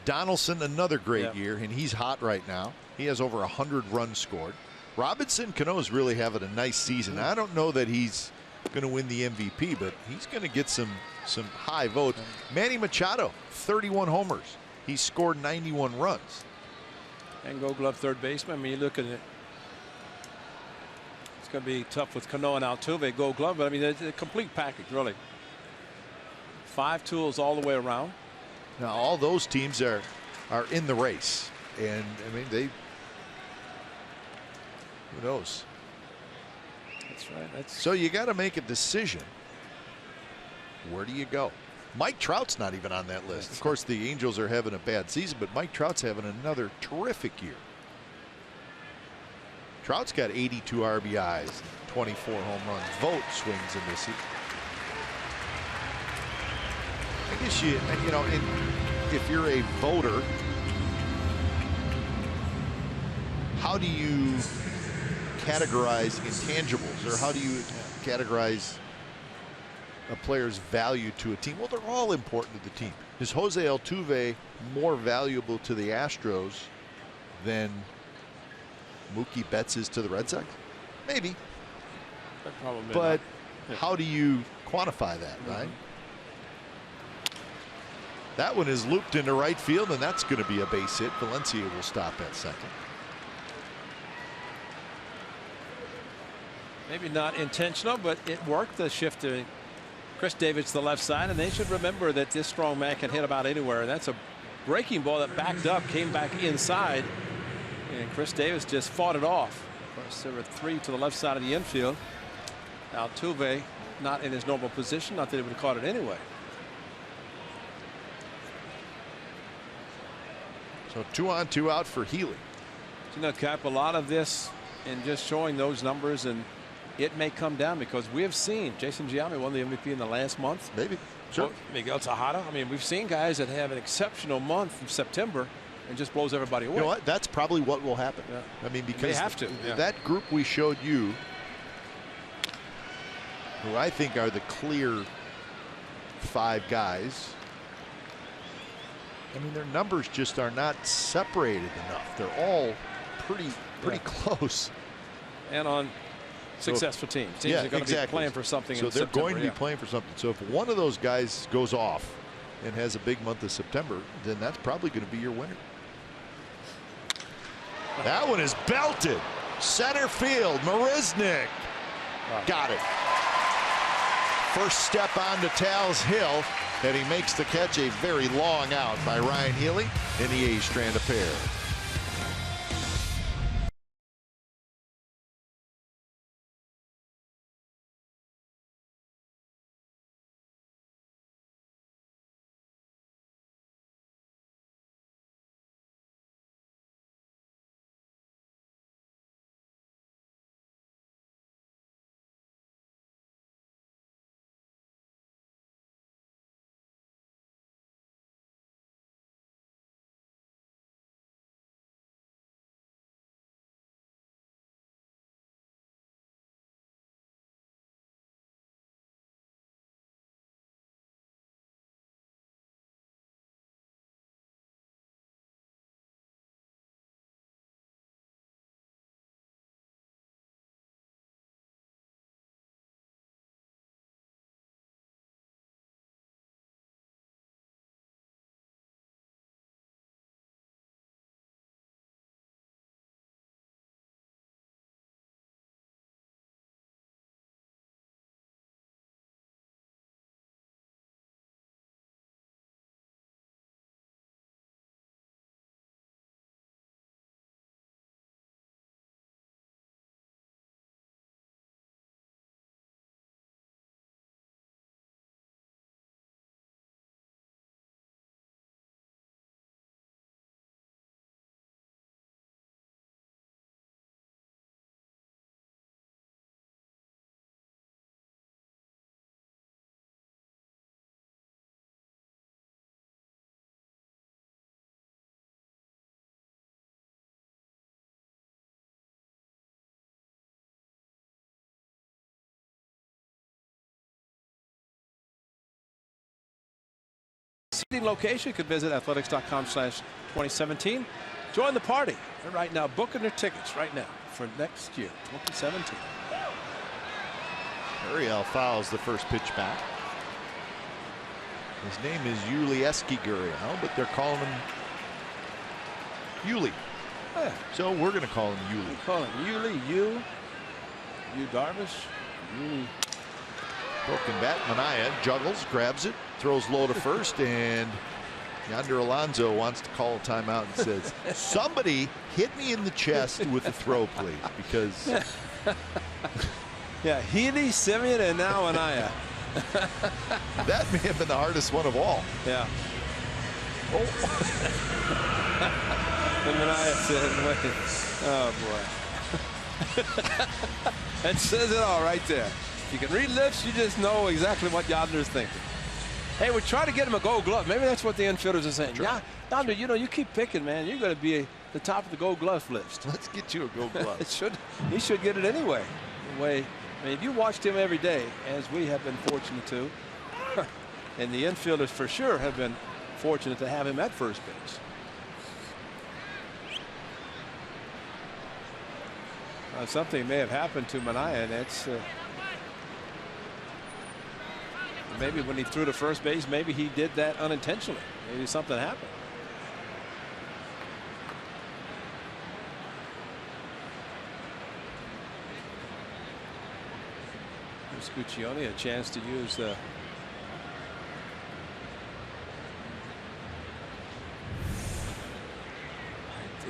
Donaldson, another great year, and he's hot right now. He has over 100 runs scored. Robinson Cano's really having a nice season. I don't know that he's going to win the MVP, but he's going to get some high votes. Manny Machado, 31 homers. He scored 91 runs. And Gold Glove third baseman. I mean, you look at it. It's going to be tough with Cano and Altuve, Gold Glove, but I mean, it's a complete package, really. 5 tools all the way around. Now, all those teams are in the race, and I mean, they. Who knows? That's right. So you got to make a decision. Where do you go? Mike Trout's not even on that list. Of course, the Angels are having a bad season, but Mike Trout's having another terrific year. Trout's got 82 RBIs, 24 home runs. Vogt swings in this season. I guess you know, if you're a voter, how do you categorize intangibles, or how do you categorize a player's value to a team? Well, they're all important to the team. Is Jose Altuve more valuable to the Astros than Mookie Betts is to the Red Sox? Maybe. But how do you quantify that, right? That one is looped into right field, and that's going to be a base hit. Valencia will stop at second. Maybe not intentional, but it worked. The shift to Chris Davis to the left side, and they should remember that this strong man can hit about anywhere. And that's a breaking ball that backed up, came back inside, and Chris Davis just fought it off. Of course, there were 3 to the left side of the infield. Altuve not in his normal position. Not that he would have caught it anyway. So 2 on 2 out for Healy. You know, Cap, a lot of this and just showing those numbers, and it may come down because we have seen Jason Giambi won the MVP in the last month. Maybe. Sure. Miguel Tejada. I mean, we've seen guys that have an exceptional month in September and just blows everybody away. You know what? That's probably what will happen. Yeah. I mean, because they have to. That group we showed you, who I think are the clear 5 guys, I mean, their numbers just are not separated enough. They're all pretty close. And on successful teams. Teams are going to be playing for something. So in they're September, going to be playing for something. So if one of those guys goes off and has a big month of September, then that's probably going to be your winner. That one is belted. Center field. Marisnik. Got it. First step onto Tal's Hill, and he makes the catch. A very long out by Ryan Healy, and the A's strand a pair. Seating location, you could visit athletics.com/2017. Join the party. They're right now booking their tickets right now for next year, 2017. Gurriel fouls the first pitch back. His name is Yuli Gurriel, but they're calling him Yuli. Yeah. So we're going to call him Yuli. We call him Yuli, you Darvish, Yuli. Broken bat. Manaea juggles, grabs it, throws low to first, and Yonder Alonso wants to call a timeout and says, somebody hit me in the chest with a throw, please, because yeah, Healy, Simeon, and now Manaea. that may have been the hardest one of all. Yeah. Oh. And Manaea said, wait. Oh boy. That says it all right there. You can read lips, you just know exactly what Yonder's thinking. Hey, we're trying to get him a gold glove. Maybe that's what the infielders are saying. Yeah, Yonder, you know, you keep picking, man. You're going to be the top of the gold glove list. Let's get you a gold glove. He should get it anyway, the way I mean, if you watched him every day, as we have been fortunate to, and the infielders for sure have been fortunate to have him at first base. Something may have happened to Manaea, and that's maybe when he threw to first base, maybe he did that unintentionally. Maybe something happened. Scuccioni a chance to use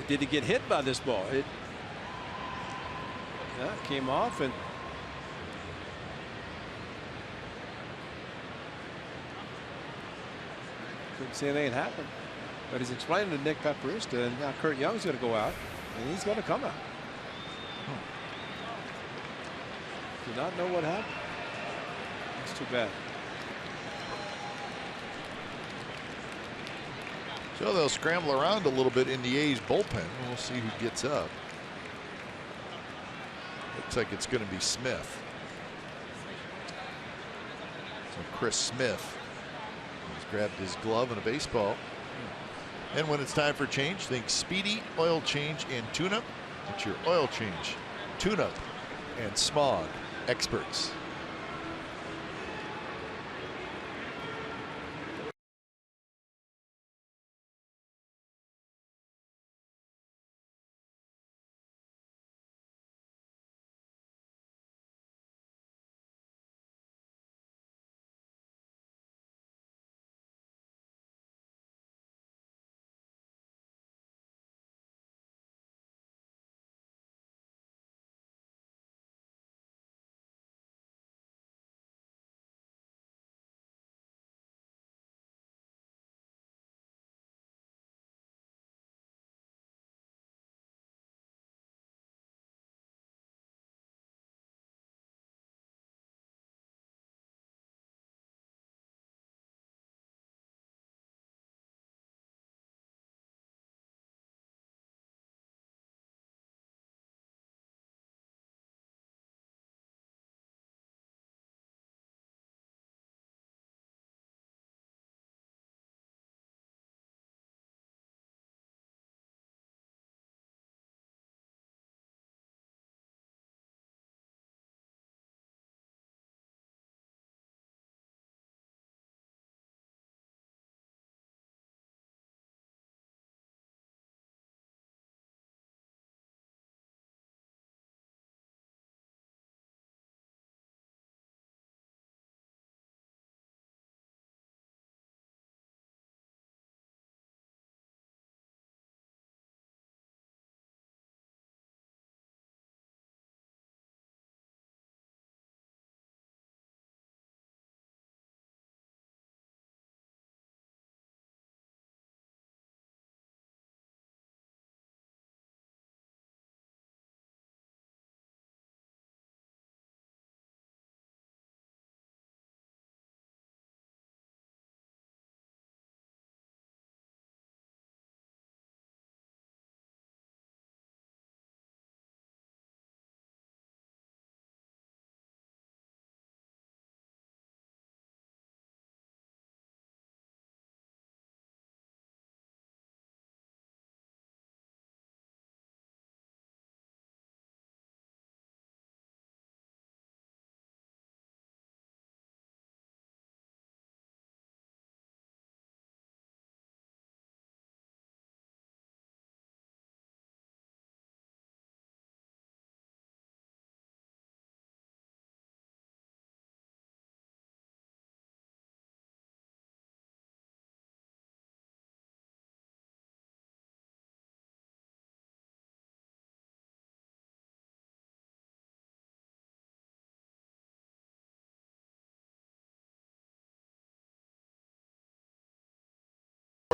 did he get hit by this ball? It came off and couldn't see anything happen. But he's explaining to Nick Pepperista, and now Kurt Young's going to go out, and he's going to come out. Do not know what happened. That's too bad. So they'll scramble around a little bit in the A's bullpen. We'll see who gets up. Looks like it's going to be Smith. So Chris Smith has grabbed his glove and a baseball. And when it's time for change, think Speedy, oil change, and tune-up. It's your oil change, tune-up, and smog experts.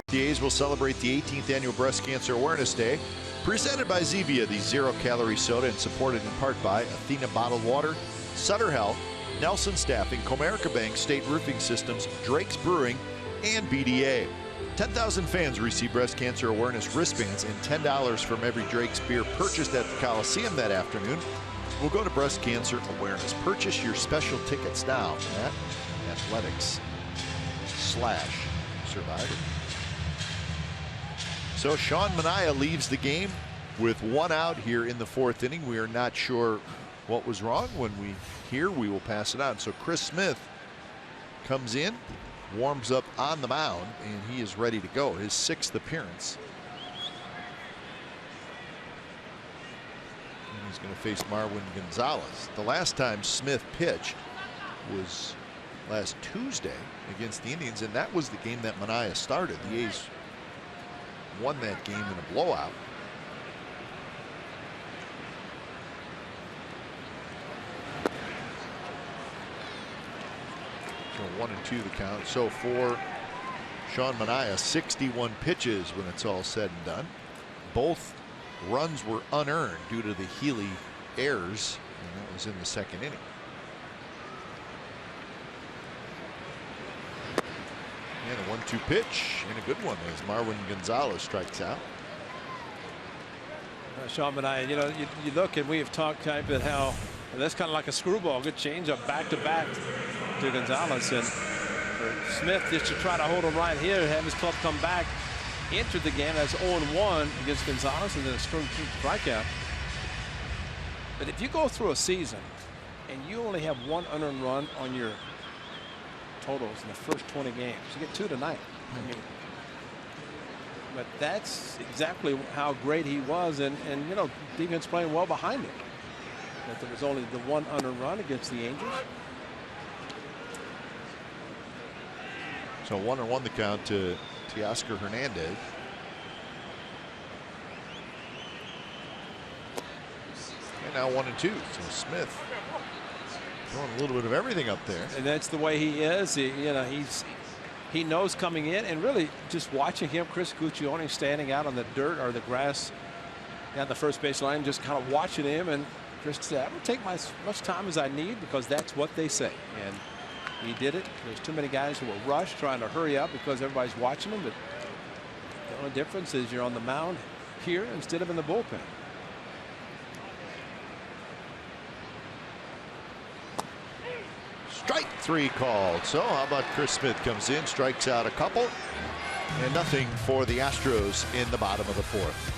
The A's will celebrate the 18th annual Breast Cancer Awareness Day, presented by Zevia, the zero-calorie soda, and supported in part by Athena Bottled Water, Sutter Health, Nelson Staffing, Comerica Bank, State Roofing Systems, Drake's Brewing, and BDA. 10,000 fans receive breast cancer awareness wristbands and $10 from every Drake's beer purchased at the Coliseum that afternoon. We'll go to breast cancer awareness. Purchase your special tickets now at athletics/survivor. So Sean Manaea leaves the game with 1 out here in the 4th inning. We are not sure what was wrong. When we hear, we will pass it on. So Chris Smith comes in, warms up on the mound, and he is ready to go. His 6th appearance. And he's going to face Marwin Gonzalez. The last time Smith pitched was last Tuesday against the Indians, and that was the game that Manaea started. The A's won that game in a blowout. So 1-2 the count. So for Sean Manaea, 61 pitches when it's all said and done. Both runs were unearned due to the Healy errors, and that was in the 2nd inning. And a 1-2 pitch, and a good one as Marwin Gonzalez strikes out. Sean Manaea, you look, and we have talked kind of how that's kind of like a screwball. Good changeup back-to-back to Gonzalez, and for Smith just to try to hold him right here, have his club come back, entered the game as 0-1 against Gonzalez, and then a strikeout. But if you go through a season and you only have 1 unearned run on your totals in the first 20 games, you get 2 tonight. I mean, but that's exactly how great he was, and defense playing well behind him. That there was only the 1 unearned run against the Angels. So 1-1 the count to Teoscar Hernandez. And now 1-2. So Smith throwing a little bit of everything up there. And that's the way he is. He knows coming in, and really just watching him, Chris Guccione standing out on the dirt or the grass down the first base line, just kind of watching him, and Chris said, "I will take as much time as I need because that's what they say." And he did it. There's too many guys who will rush trying to hurry up because everybody's watching them. But the only difference is you're on the mound here instead of in the bullpen. Strike 3 called. So how about Chris Smith comes in, strikes out a couple, and nothing for the Astros in the bottom of the 4th.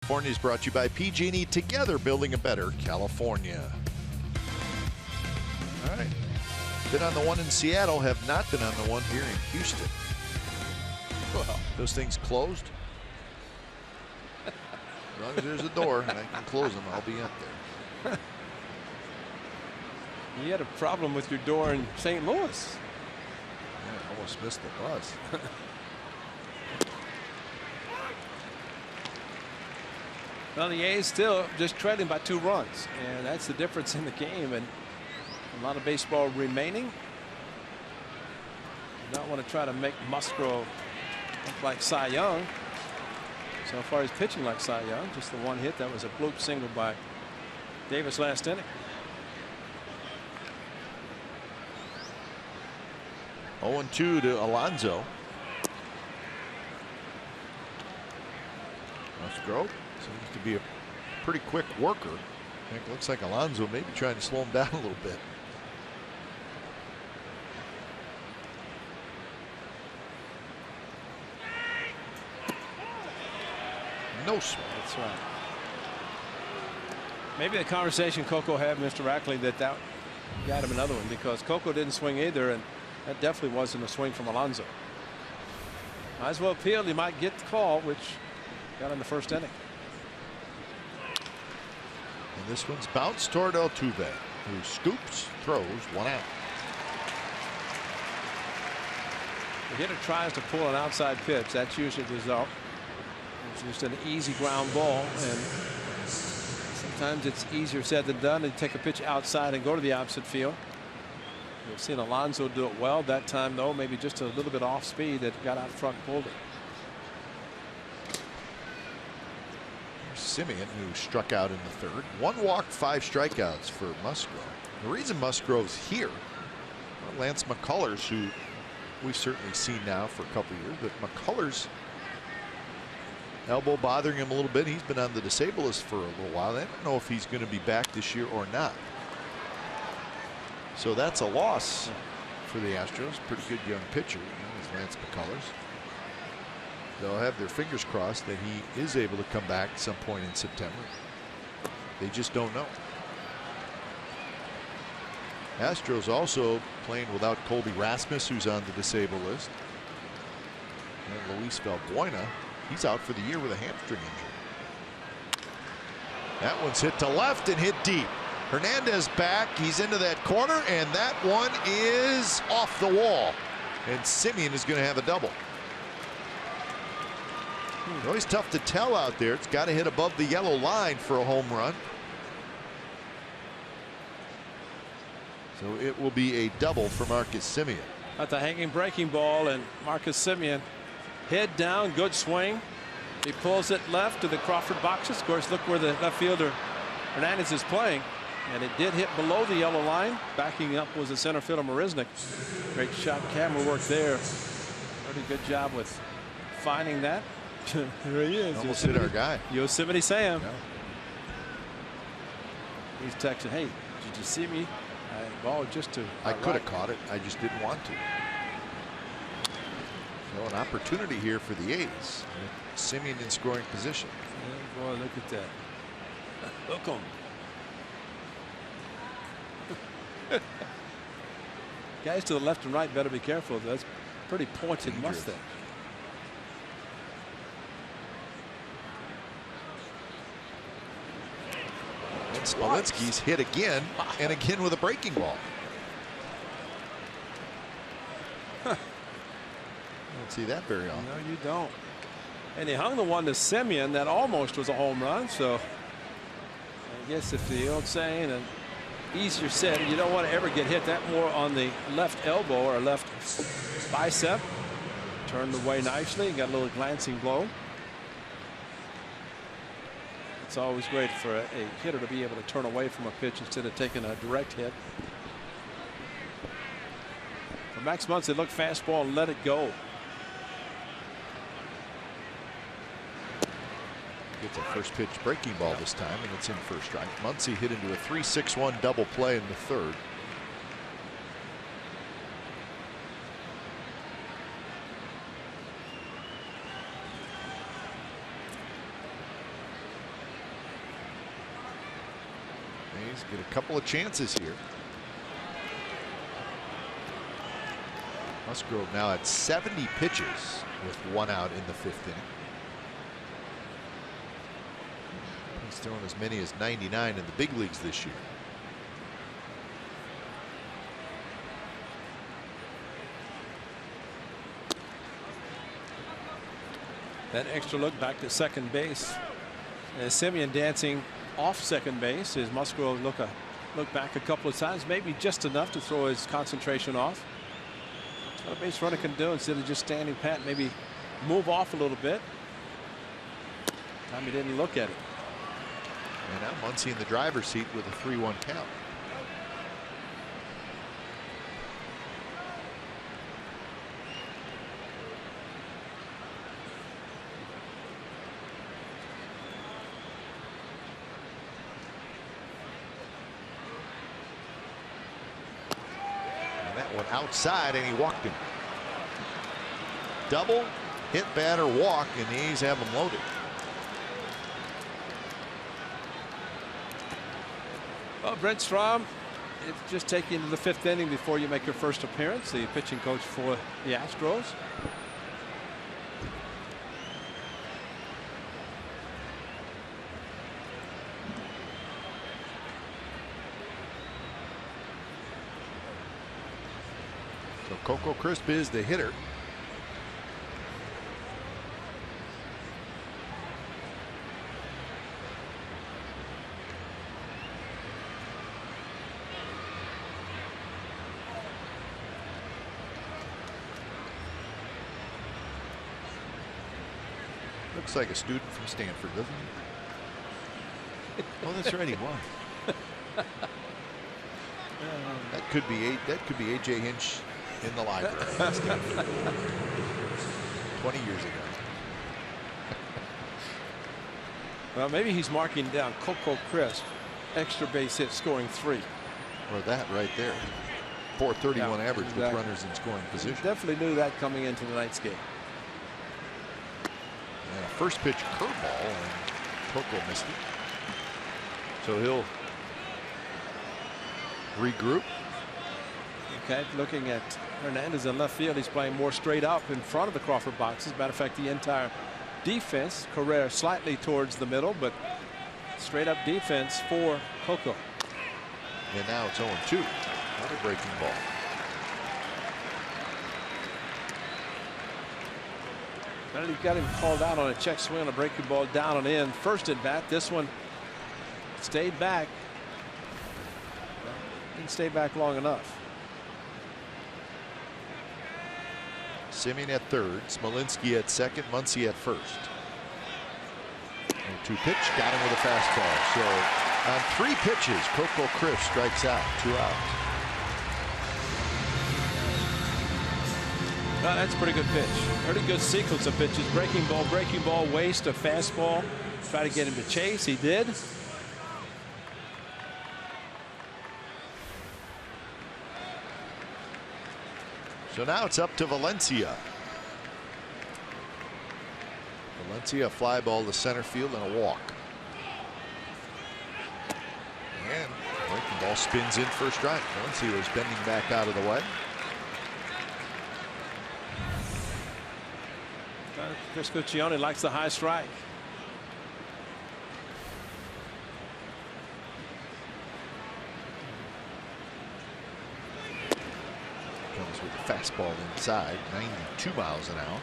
California is brought to you by PG&E, together building a better California. All right. Been on the one in Seattle, have not been on the one here in Houston. Well, those things closed. As long as there's a door and I can close them, I'll be up there. You had a problem with your door in St. Louis. Yeah, I almost missed the bus. Well, the A's still just trailing by 2 runs, and that's the difference in the game. And a lot of baseball remaining. You don't want to try to make Musgrove look like Cy Young. So far, he's pitching like Cy Young. Just the 1 hit. That was a bloop single by Davis last inning. 0-2 to Alonso. Musgrove seems to be a pretty quick worker. It looks like Alonso may be trying to slow him down a little bit. No swing. That's right. Maybe the conversation Coco had, Mr. Rackley, that got him another one, because Coco didn't swing either, and that definitely wasn't a swing from Alonso. Might as well appeal. He might get the call, which got in the first inning. And this one's bounced toward Altuve, who scoops, throws, 1 out. The hitter tries to pull an outside pitch. That's usually the result. It's just an easy ground ball, and sometimes it's easier said than done to take a pitch outside and go to the opposite field. We've seen Alonso do it well that time, though, maybe just a little bit off speed that got out front, pulled it. Simeon, who struck out in the 3rd. 1 walk, 5 strikeouts for Musgrove. The reason Musgrove's here, well, Lance McCullers, who we've certainly seen now for a couple years, but McCullers' elbow bothering him a little bit. He's been on the disabled list for a little while. They don't know if he's going to be back this year or not. So that's a loss for the Astros. Pretty good young pitcher, Lance McCullers. They'll have their fingers crossed that he is able to come back at some point in September. They just don't know. Astros also playing without Colby Rasmus, who's on the disabled list. And Luis Valbuena, he's out for the year with a hamstring injury. That one's hit to left and hit deep. Hernandez back. He's into that corner, and that one is off the wall. And Simeon is going to have a double. It's always tough to tell out there. It's got to hit above the yellow line for a home run. So it will be a double for Marcus Simeon. At the hanging breaking ball, and Marcus Simeon, head down, good swing. He pulls it left to the Crawford boxes. Of course, look where the left fielder Hernandez is playing, and it did hit below the yellow line. Backing up was the center fielder Marisnik. Great shot, camera work there. Pretty good job with finding that. Here he is. Almost hit our guy. Yosemite Sam. Yeah. He's texting, hey, did you see me? Ball just to. I could have caught it. I just didn't want to. So an opportunity here for the A's. Simeon in scoring position. Yeah, boy, look at that. Hook him. Guys to the left and right better be careful. That's pretty pointed mustache. Smolensky's hit again and again with a breaking ball. Don't see that very often. No, you don't. And he hung the one to Simeon that almost was a home run. So I guess if the old saying, and easier said, you don't want to ever get hit that more on the left elbow or left bicep. Turned away nicely, got a little glancing blow. It's always great for a hitter to be able to turn away from a pitch instead of taking a direct hit. For Max Muncy, look fastball and let it go. Gets a first pitch breaking ball this time, and it's in first strike. Muncy hit into a 3-6-1 double play in the 3rd. Get a couple of chances here. Musgrove now at 70 pitches with 1 out in the 5th inning. He's thrown as many as 99 in the big leagues this year. That extra look back to second base Simeon dancing off second base. His Musgrove look back a couple of times, maybe just enough to throw his concentration off. That's what a base runner can do instead of just standing pat. Maybe move off a little bit. Time he didn't look at it. And now Muncy in the driver's seat with a 3-1 count. And that one outside, and he walked him. Double, hit, batter, walk, and the A's have him loaded. Well, Brent Strom, it's just taking you to the 5th inning before you make your first appearance. The pitching coach for the Astros. So Coco Crisp is the hitter. Looks like a student from Stanford, doesn't he? Oh, that's right, he was. That could be A.J. Hinch in the library. 20 years ago. Well, maybe he's marking down Coco Crisp, extra base hit, scoring 3. Or that right there. 431 average with runners in scoring position. Definitely knew that coming into tonight's game. And a first pitch curveball, and Coco missed it. So he'll regroup. Okay, looking at Hernandez in left field, he's playing more straight up in front of the Crawford boxes. Matter of fact, the entire defense, Correa slightly towards the middle, but straight up defense for Coco. And now it's 0-2. Another breaking ball. Well, he got him called out on a check swing on a breaking ball down and in. First at bat, this one stayed back. Didn't stay back long enough. Simeon at third, Smolinski at second, Muncy at first. 0-2 pitch, got him with a fastball. So on 3 pitches, Coco Crisp strikes out, 2 outs. Well, that's a pretty good pitch. Pretty good sequence of pitches. Breaking ball, waste, a fastball. Try to get him to chase. He did. So now it's up to Valencia. Valencia, a fly ball to center field and a walk. And breaking ball spins in for a strike. Valencia was bending back out of the way. Chris Cuccione likes the high strike. Comes with a fastball inside, 92 miles an hour.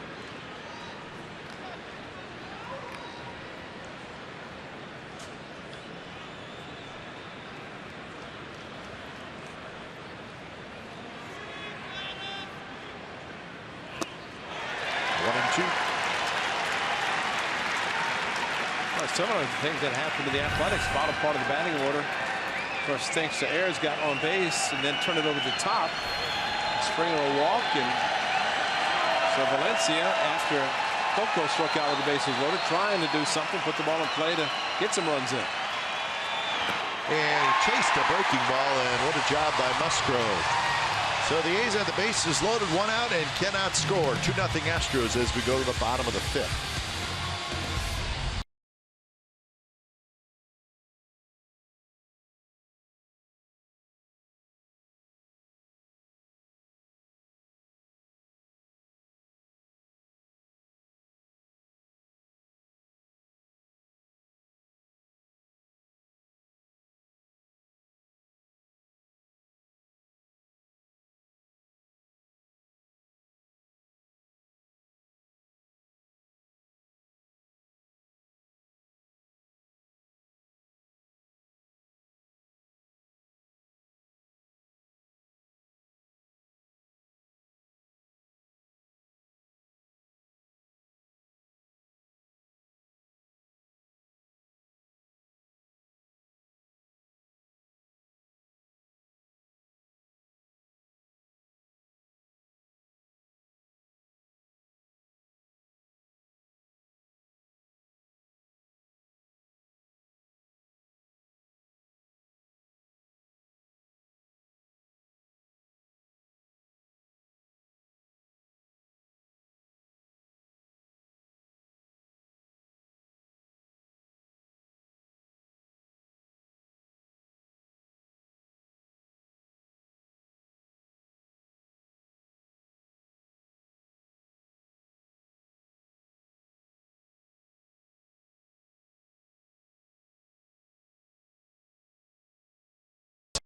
Similar to things that happened to the Athletics, bottom part of the batting order. Of course, thanks to Ayers, got on base and then turn it over the top. Springer a walk, and so Valencia, after Coco struck out with the bases loaded, trying to do something, put the ball in play to get some runs in. And he chased a breaking ball, and what a job by Musgrove. So the A's have the bases loaded, 1 out, and cannot score. 2-0 Astros as we go to the bottom of the 5th.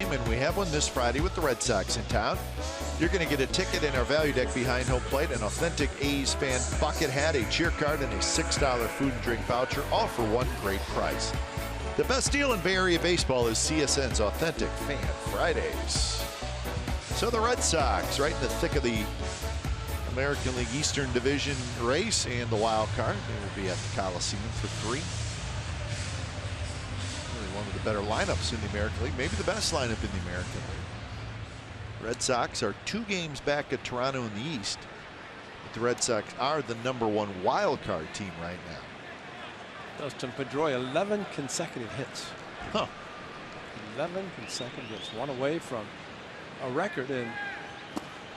game, and we have one this Friday with the Red Sox in town. You're going to get a ticket in our value deck behind home plate, an authentic A's fan bucket hat, a cheer card, and a $6 food and drink voucher, all for one great price. The best deal in Bay Area baseball is CSN's Authentic Fan Fridays. So the Red Sox, right in the thick of the American League Eastern Division race and the wild card. They will be at the Coliseum for 3. Really one of the better lineups in the American League, maybe the best lineup in the American League. Red Sox are 2 games back at Toronto in the East, but the Red Sox are the #1 wild card team right now. Dustin Pedroia, 11 consecutive hits. Huh. 11 consecutive hits, one away from a record. And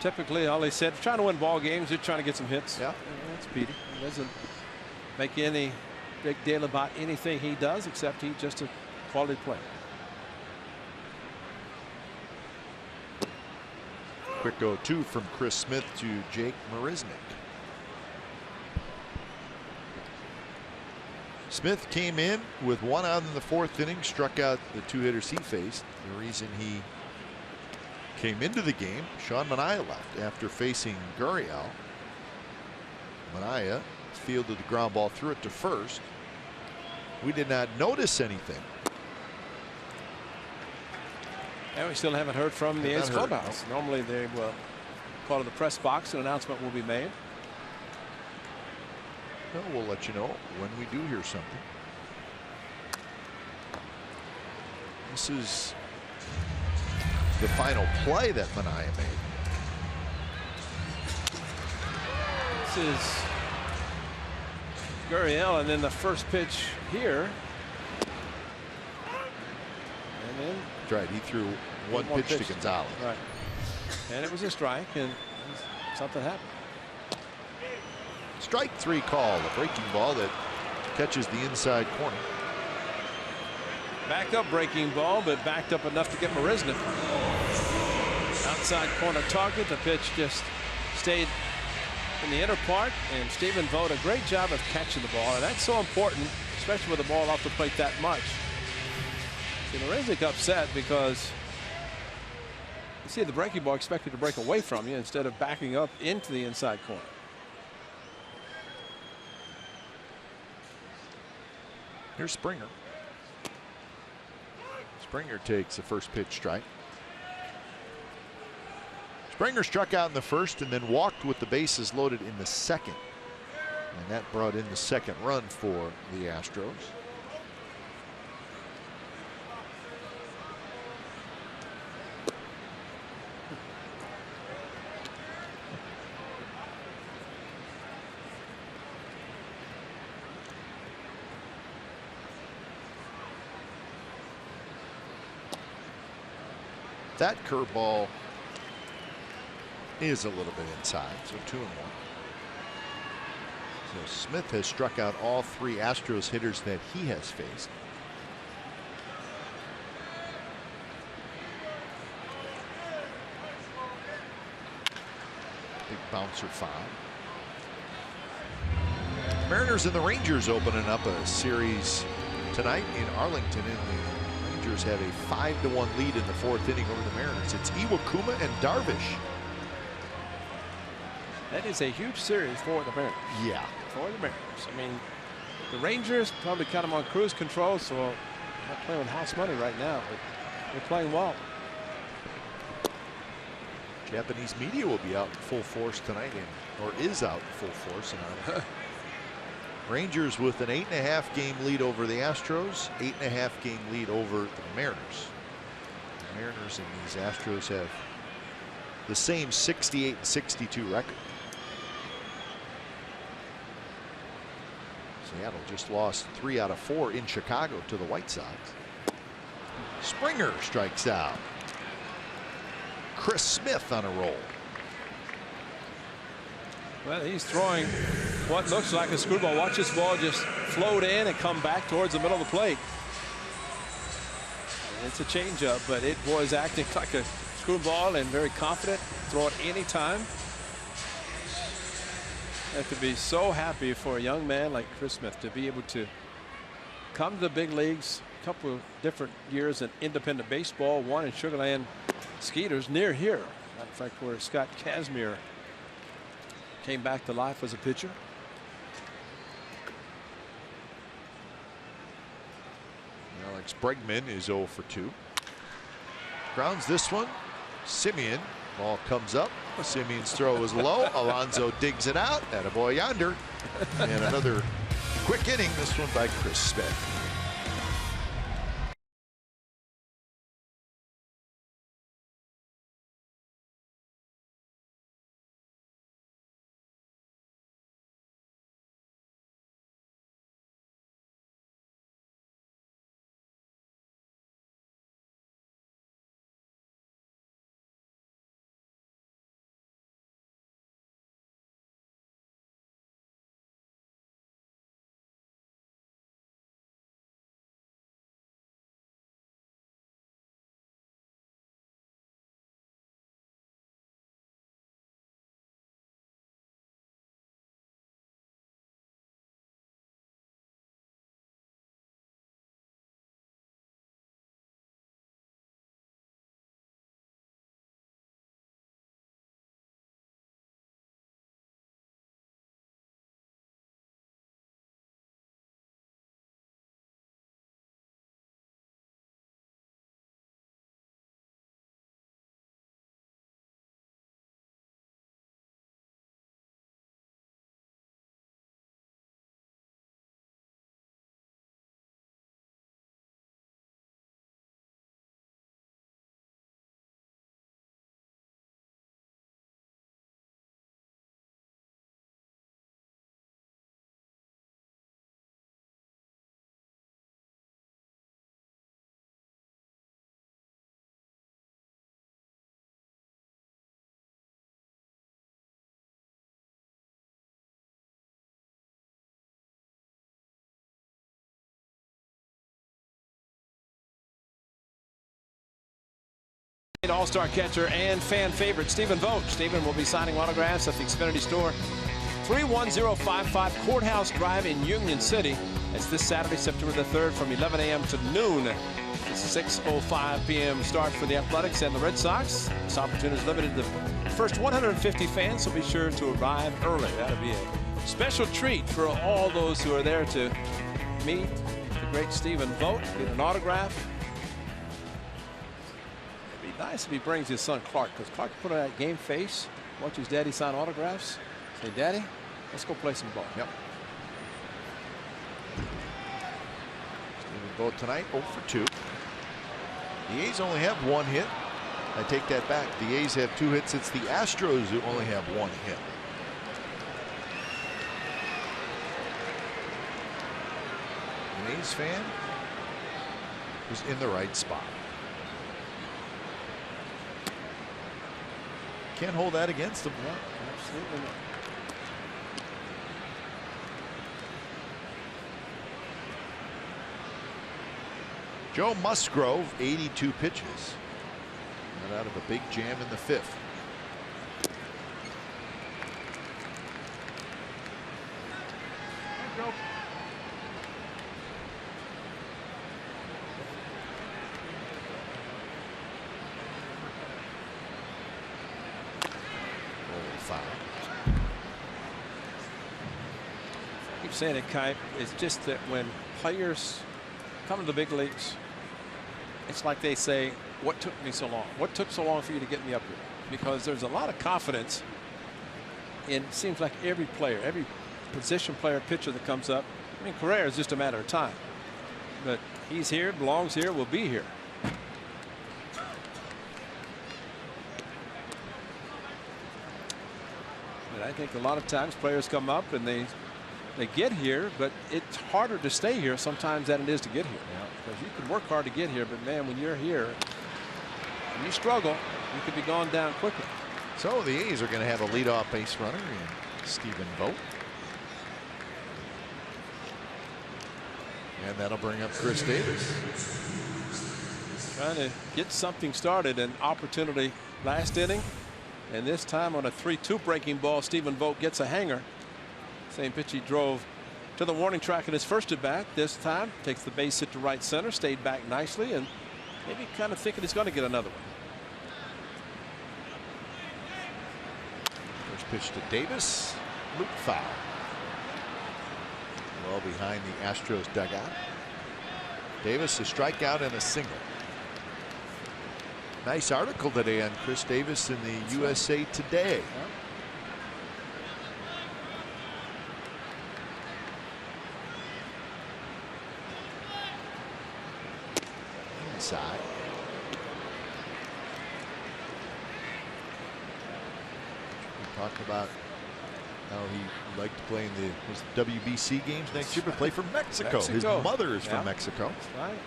typically, all they said, trying to win ball games, they're trying to get some hits. Yeah. That's Petey. He doesn't make any big deal about anything he does, except he's just a quality player. Quick 0-2 from Chris Smith to Jake Marisnick. Smith came in with 1 out in the 4th inning, struck out the 2 hitters he faced. The reason he came into the game, Sean Manaea left after facing Gurriel. Manaea fielded the ground ball, threw it to first. We did not notice anything. And we still haven't heard from the A's clubhouse. Normally they will call to the press box, an announcement will be made. Well, we'll let you know when we do hear something. This is the final play that Manaea made. This is Gurriel, and then the first pitch here. And then That's right. He threw one pitch to Gonzalez. Right. And it was a strike, and something happened. Strike 3 call, a breaking ball that catches the inside corner. Backed up breaking ball, but backed up enough to get Marisnick. Outside corner target. The pitch just stayed in the inner part, and Stephen Vogt, a great job of catching the ball, and that's so important, especially with the ball off the plate that much. See, Marisnick upset because you see the breaking ball expected to break away from you instead of backing up into the inside corner. Here's Springer. Springer takes the first pitch strike. Springer struck out in the 1st and then walked with the bases loaded in the 2nd. And that brought in the 2nd run for the Astros. That curveball is a little bit inside, so 2-1. So Smith has struck out all 3 Astros hitters that he has faced. Big bouncer foul. Mariners and the Rangers opening up a series tonight in Arlington, and the Rangers have a 5-1 lead in the 4th inning over the Mariners. It's Iwakuma and Darvish. That is a huge series for the Mariners. Yeah. For the Mariners. I mean, the Rangers probably kind of on cruise control, so not playing with house money right now, but they're playing well. Japanese media will be out in full force tonight, or is out in full force. Rangers with an 8.5 game lead over the Astros, 8.5 game lead over the Mariners. The Mariners and these Astros have the same 68-62 record. Seattle just lost 3 out of 4 in Chicago to the White Sox. Springer strikes out. Chris Smith on a roll. Well, he's throwing what looks like a screwball. Watch this ball just float in and come back towards the middle of the plate. It's a changeup, but it was acting like a screwball and very confident. Throw it anytime. Have to be so happy for a young man like Chris Smith to be able to come to the big leagues a couple of different years in independent baseball, one in Sugar Land Skeeters near here. Matter of fact, where Scott Kazmir came back to life as a pitcher. Alex Bregman is 0 for 2. Grounds this one. Simeon. Ball comes up. Simeon's throw is low. Alonso digs it out. Attaboy yonder. And another quick inning. This one by Chris Smith. All-star catcher and fan favorite Stephen Vogt. Stephen will be signing autographs at the Xfinity store, 31055 Courthouse Drive in Union City. It's this Saturday, September the 3rd, from 11 a.m. to noon. It's a 6:05 p.m. start for the Athletics and the Red Sox. This opportunity is limited to the first 150 fans, so be sure to arrive early. That'll be a special treat for all those who are there to meet the great Stephen Vogt, get an autograph. Nice if he brings his son Clark, because Clark put on that game face, watch his daddy sign autographs. Say, Daddy, let's go play some ball. Yep. Stephen Vogt tonight 0 for 2. The A's only have 1 hit. I take that back. The A's have 2 hits. It's the Astros who only have 1 hit. An A's fan who's in the right spot. Can't hold that against them. No, absolutely not. Joe Musgrove, 82 pitches. Got out of a big jam in the 5th. I keep saying it, Kai. It's just that when players come to the big leagues, it's like they say, what took me so long? What took so long for you to get me up here? Because there's a lot of confidence in, it seems like every player, every position player, pitcher that comes up. I mean, Correa is just a matter of time. But he's here, belongs here, will be here. But I think a lot of times players come up and they get here, but it's harder to stay here sometimes than it is to get here. Yeah. Because you can work hard to get here, but man, when you're here and you struggle, you could be gone down quickly. So the A's are going to have a leadoff base runner in Stephen Vogt. And that'll bring up Chris Davis. Trying to get something started, an opportunity last inning. And this time on a 3-2 breaking ball, Stephen Vogt gets a hanger. Same pitch he drove to the warning track in his first at bat. This time takes the base hit to right center, stayed back nicely, and maybe kind of thinking he's going to get another one. First pitch to Davis. Loop foul. Well behind the Astros dugout. Davis a strikeout and a single. Nice article today on Chris Davis in the USA Today. Inside. We talked about how he liked playing the WBC games next year, but play for Mexico. His mother is from Mexico. That's right.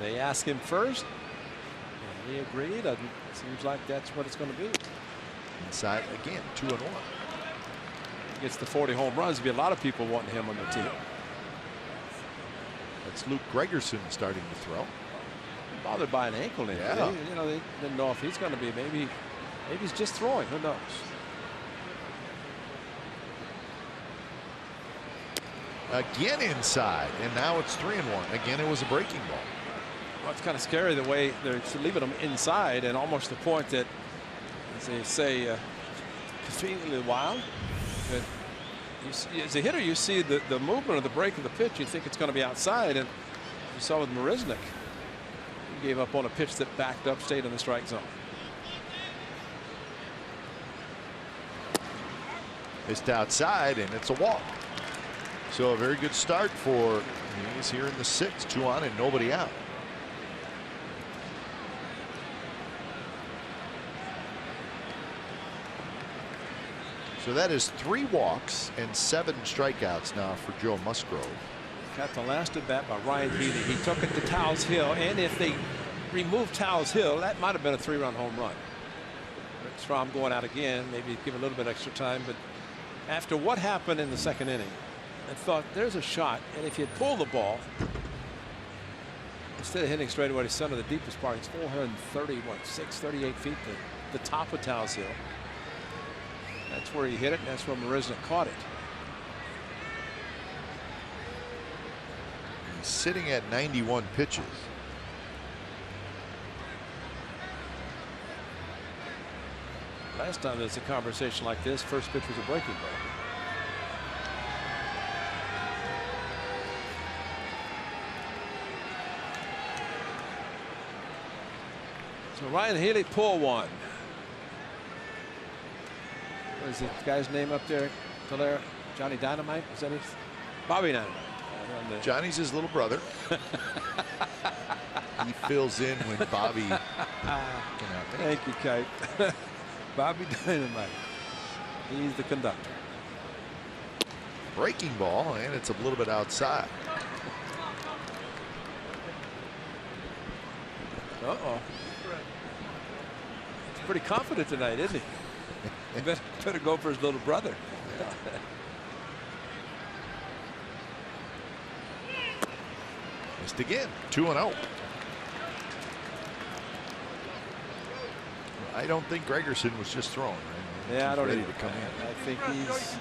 They asked him first, and he agreed. It seems like that's what it's going to be. Inside again, 2-1. Gets the 40 home runs. There'll be a lot of people wanting him on the team. That's Luke Gregerson starting to throw. Bothered by an ankle injury. Yeah. You know, they didn't know if he's going to be. Maybe he's just throwing. Who knows? Again inside, and now it's 3-1. Again, it was a breaking ball. Well, it's kind of scary the way they're leaving them inside, and almost the point that, as they say, conveniently wild. But you see, as a hitter, you see the movement of the break of the pitch. You think it's going to be outside, and you saw with Marisnick, he gave up on a pitch that backed up, stayed in the strike zone. It's outside, and it's a walk. So a very good start for He's here in the 6th, 2 on and nobody out. So that is 3 walks and 7 strikeouts now for Joe Musgrove. Got the last at bat by Ryan Healy. He took it to Towles Hill, and if they removed Towles Hill, that might have been a 3-run home run. Strom going out again, maybe give a little bit extra time, but after what happened in the 2nd inning, I thought there's a shot, and if you pull the ball, instead of hitting straight away to center, the deepest part, it's 438 feet to the top of Towles Hill. That's where he hit it, and that's where Marisnick caught it. He's sitting at 91 pitches. Last time there was a conversation like this, first pitch was a breaking ball. So Ryan Healy pull one. What is the guy's name up there? Johnny Dynamite? Is that it? Bobby Dynamite. Johnny's his little brother. He fills in when Bobby cannot make it. Thank you, Kite. Bobby Dynamite. He's the conductor. Breaking ball, and it's a little bit outside. Uh-oh. He's pretty confident tonight, isn't he? He better go for his little brother. Missed again. 2-0. I don't think Gregerson was just thrown. Right? Yeah, I don't ready either. to come in. I think he's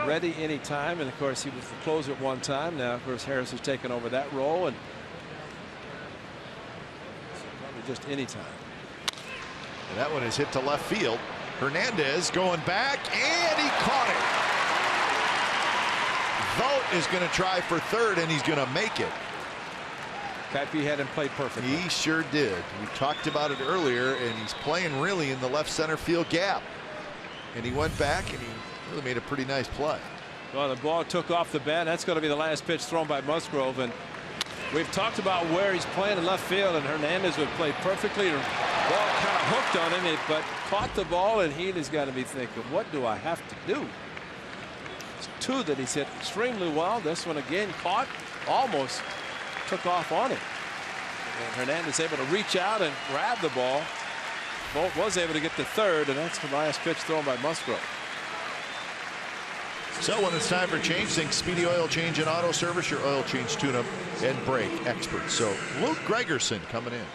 ready any time, and of course he was the closer at one time. Now, of course, Harris has taken over that role, and so probably just any time. And that one is hit to left field. Hernandez going back, and he caught it. Vogt is going to try for third, and he's going to make it. Keipe had him play perfectly. He sure did. We talked about it earlier, and he's playing really in the left center field gap. And he went back, and he really made a pretty nice play. Well, the ball took off the bat. That's going to be the last pitch thrown by Musgrove. And we've talked about where he's playing in left field, and Hernandez would play perfectly. The ball kind of hooked on him, but caught the ball, and Healy's got to be thinking, what do I have to do? It's 2 that he's hit extremely well. This one again caught, almost took off on him. And Hernandez able to reach out and grab the ball. Vogt was able to get to third, and that's the last pitch thrown by Musgrove. So when it's time for change, think Speedy Oil Change and Auto Service, your oil change, tune-up, and brake experts. So Luke Gregerson coming in.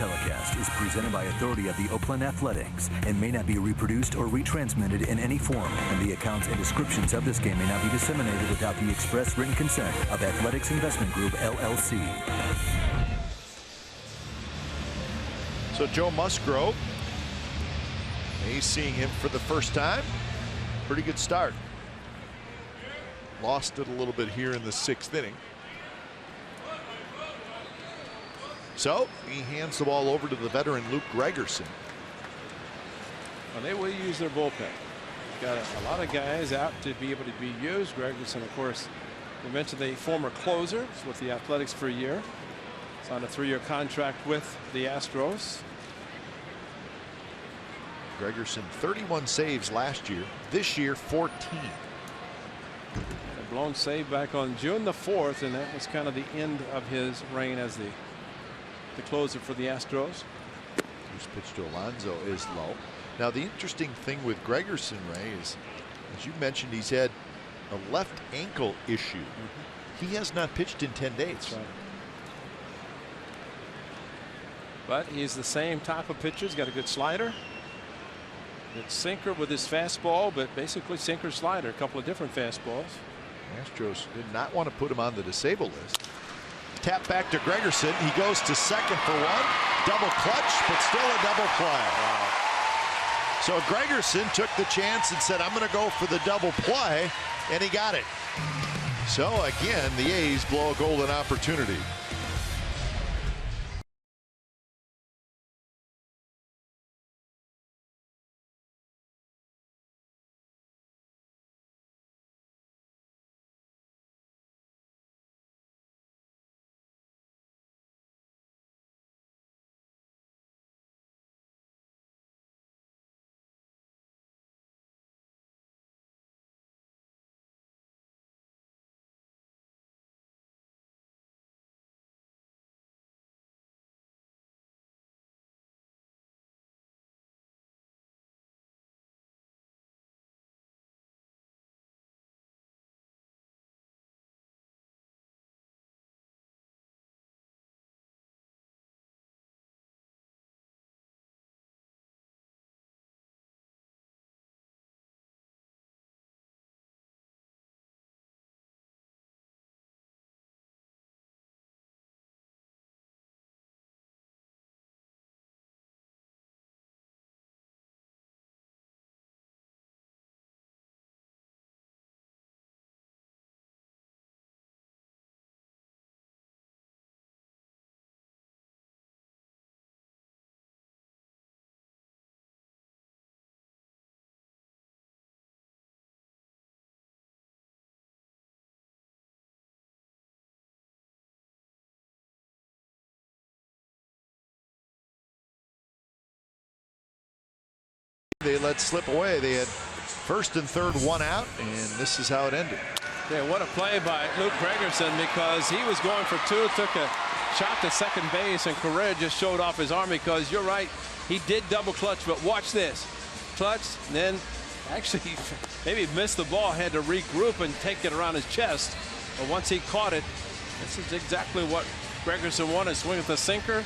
telecast is presented by authority of the Oakland Athletics and may not be reproduced or retransmitted in any form, and the accounts and descriptions of this game may not be disseminated without the express written consent of Athletics Investment Group, LLC. So Joe Musgrove, he's seeing him for the first time. Pretty good start. Lost it a little bit here in the 6th inning. So he hands the ball over to the veteran Luke Gregerson. Well, they will use their bullpen. Got a lot of guys out to be able to be used. Gregerson, of course, we mentioned the former closer. He's with the Athletics for a year. He's on a 3-year contract with the Astros. Gregerson 31 saves last year. This year 14. A blown save back on June the 4th, and that was kind of the end of his reign as the closer for the Astros. Whose pitch to Alonso is low. Now the interesting thing with Gregerson, Ray, is, as you mentioned, he's had a left ankle issue. He has not pitched in 10 days. Right. But he's the same type of pitcher. He's got a good slider. Good sinker with his fastball, but basically sinker slider. A couple of different fastballs. Astros did not want to put him on the disabled list. Tap back to Gregerson. He goes to second for one. Double clutch, but still a double play. Wow. So Gregerson took the chance and said, I'm going to go for the double play, and he got it. So again, the A's blow a golden opportunity. They let slip away. They had first and third, one out, and this is how it ended. Yeah, what a play by Luke Gregerson, because he was going for two, took a shot to second base, and Correa just showed off his arm, because you're right, he did double clutch, but watch this. Clutch, and then actually maybe missed the ball, had to regroup and take it around his chest. But once he caught it, this is exactly what Gregerson wanted, swing at the sinker.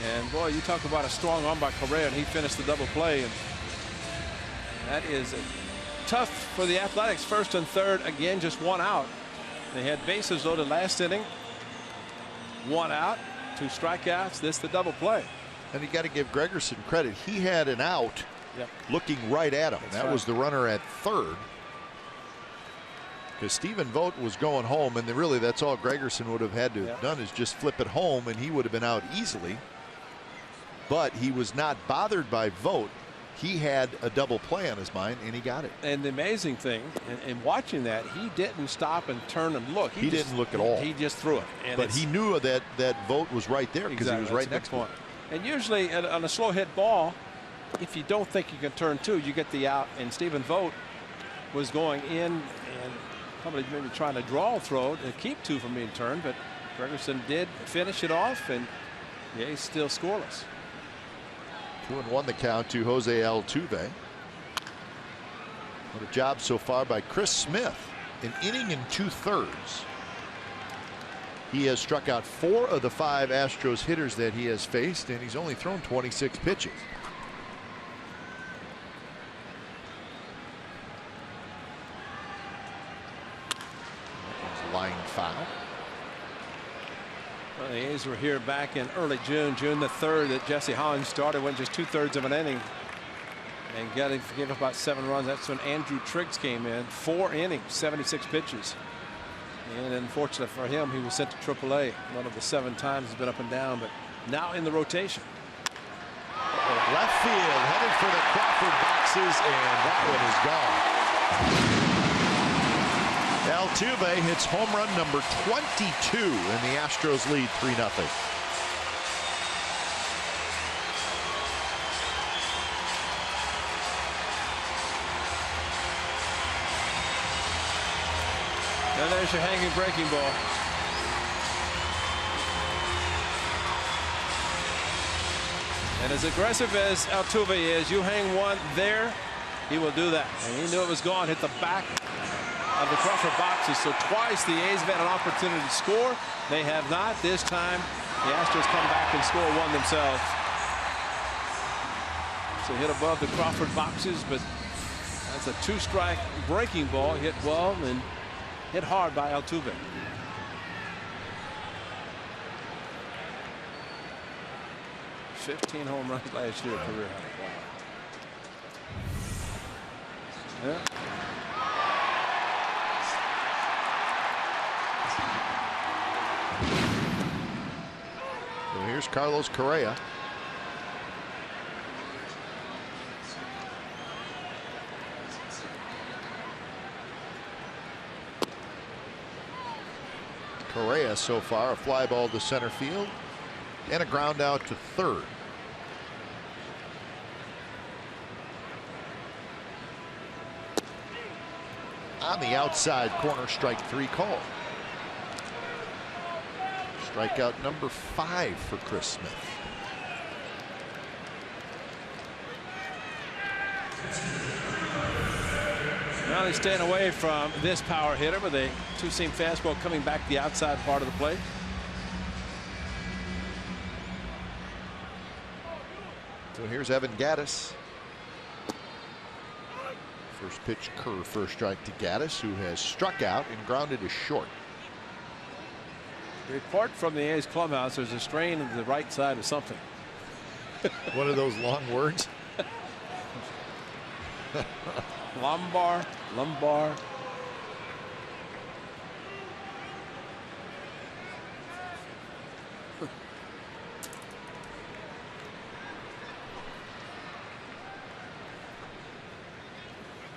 And boy, you talk about a strong arm by Correa, and he finished the double play. And that is tough for the Athletics. First and third, again, just one out. They had bases loaded last inning. One out, 2 strikeouts. This the double play. And you got to give Gregerson credit. He had an out looking right at him. That was the runner at third. Because Stephen Vogt was going home, and really that's all Gregerson would have had to have done is just flip it home, and he would have been out easily. But he was not bothered by Vogt. He had a double play on his mind, and he got it. And the amazing thing, and watching that, he didn't stop and turn and look. He didn't look at all. He just threw it. And but he knew that Vogt was right there, because he was right next to him. And usually on a slow hit ball, if you don't think you can turn two, you get the out. And Stephen Vogt was going in and probably maybe trying to draw a throw to keep two from being turned, but Gregerson did finish it off, and he's still scoreless. 2-1 the count to Jose Altuve. What a job so far by Chris Smith. An inning and 2/3. He has struck out 4 of the 5 Astros hitters that he has faced, and he's only thrown 26 pitches. Line foul. Well, the A's were here back in early June the 3rd, that Jesse Hollins started, went just 2/3 of an inning and gave up about 7 runs. That's when Andrew Triggs came in. 4 innings, 76 pitches. And unfortunately for him, he was sent to AAA. One of the 7 times he's been up and down, but now in the rotation. Left field, headed for the Crawford boxes, and that one is gone. Altuve hits home run number 22, and the Astros lead 3-0. And there's your hanging breaking ball. And as aggressive as Altuve is, you hang one there, he will do that. And he knew it was gone, hit the back of the Crawford boxes. So twice the A's have had an opportunity to score. They have not. This time the Astros come back and score one themselves. So hit above the Crawford boxes, but that's a 2-strike breaking ball, hit well and hit hard by Altuve. $15 home runs last year, career high. Wow. Yeah. So here's Carlos Correa. Correa so far, a fly ball to center field and a ground out to third. On the outside corner, strike 3 call. Strikeout number 5 for Chris Smith. Now they're staying away from this power hitter with a 2-seam fastball coming back the outside part of the plate. So here's Evan Gattis. First pitch curve, first strike to Gattis, who has struck out and grounded to short. Report from the A's clubhouse, there's a strain to the right side of something. One of those long words. Lumbar.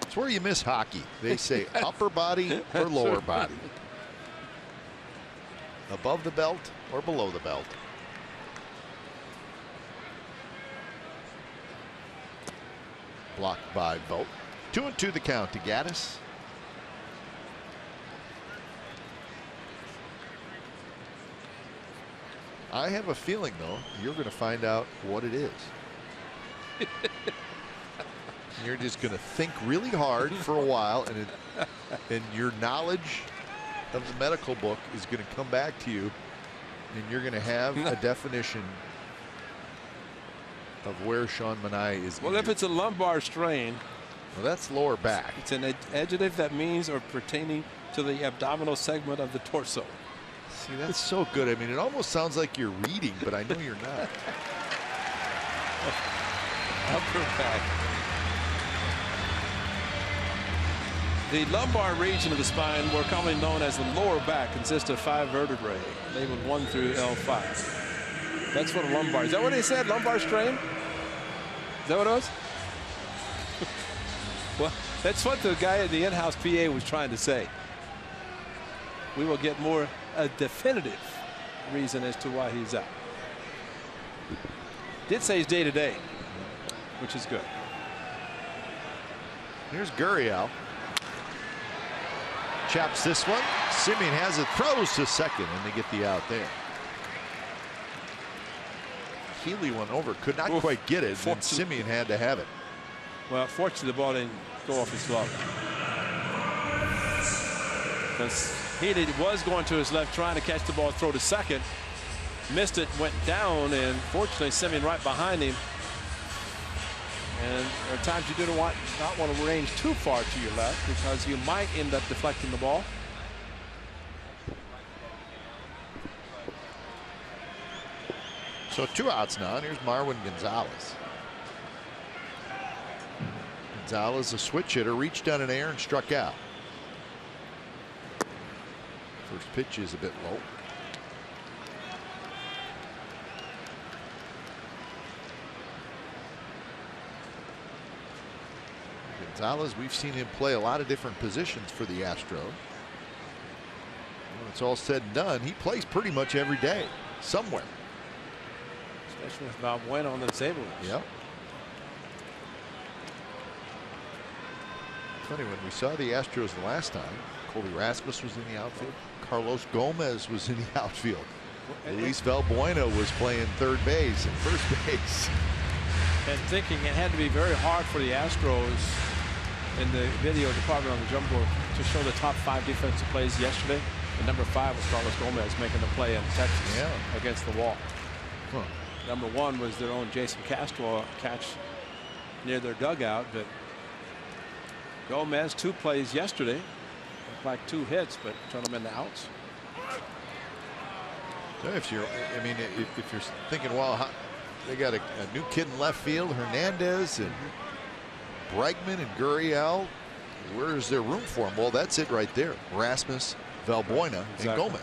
It's where you miss hockey. They say upper body or lower body. Above the belt or below the belt. Blocked by Vogt. 2-2 the count to Gattis. I have a feeling, though, you're going to find out what it is. You're just going to think really hard for a while, and your knowledge of the medical book is going to come back to you, and you're going to have a definition of where Sean Manaea is. Well, if it's a lumbar strain, well, that's lower back. It's an adjective that means or pertaining to the abdominal segment of the torso. See, that's so good. I mean, it almost sounds like you're reading, but I know you're not. Upper back. The lumbar region of the spine, more commonly known as the lower back, consists of 5 vertebrae, labeled 1 through L5. That's what a lumbar is. Is that what they said? Lumbar strain? Is that what it was? Well, that's what the guy at the in-house PA was trying to say. We will get more a definitive reason as to why he's out. Did say he's day-to-day, which is good. Here's Gurriel. Chaps this one. Simeon has it, throws to second, and they get the out there. Healy went over, could not quite get it, and Simeon had to have it. Well, fortunately, the ball didn't go off his glove. That's was going to his left, trying to catch the ball, throw to second. Missed it, went down, and fortunately Simeon right behind him. And there are times you do not want to range too far to your left because you might end up deflecting the ball. So 2 outs now, and here's Marwin Gonzalez. Gonzalez, a switch hitter, reached down in air and struck out. First pitch is a bit low. Gonzalez, we've seen him play a lot of different positions for the Astros. When it's all said and done, he plays pretty much every day, somewhere. Especially with Balbuena on the table. Yep. Funny, when we saw the Astros the last time, Colby Rasmus was in the outfield. Carlos Gomez was in the outfield. Luis Valbuena was playing third base and first base. And thinking it had to be very hard for the Astros in the video department on the jump board to show the top 5 defensive plays yesterday. And number 5 was Carlos Gomez making the play in Texas against the wall. Huh. Number 1 was their own Jason Castro catch near their dugout. But Gomez 2 plays yesterday, looked like 2 hits, but turned them into outs. So if you're, I mean, if you're thinking, well, they got a new kid in left field, Hernandez and Bregman and Gurriel. Where is there room for them? Well, that's it right there. Rasmus, Valbuena, and Gomez.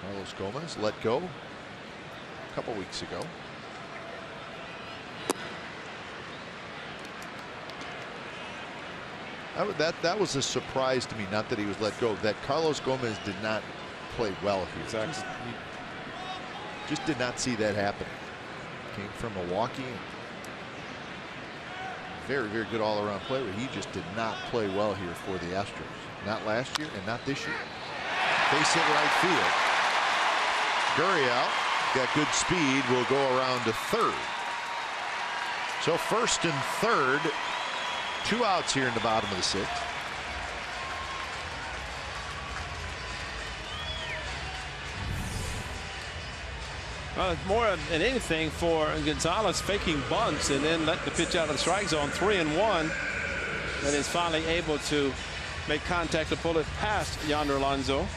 Carlos Gomez let go a couple weeks ago. That was a surprise to me. Not that he was let go. That Carlos Gomez did not play well here. Exactly. Just did not see that happen. Came from Milwaukee. Very, very good all-around player. He just did not play well here for the Astros. Not last year and not this year. Face hit right field. Gurriel got good speed. Will go around to third. So first and third. 2 outs here in the bottom of the 6th. Well, it's more than anything for Gonzalez faking bunts and then let the pitch out of the strike zone. 3-1. That is finally able to make contact to pull it past Yonder Alonso.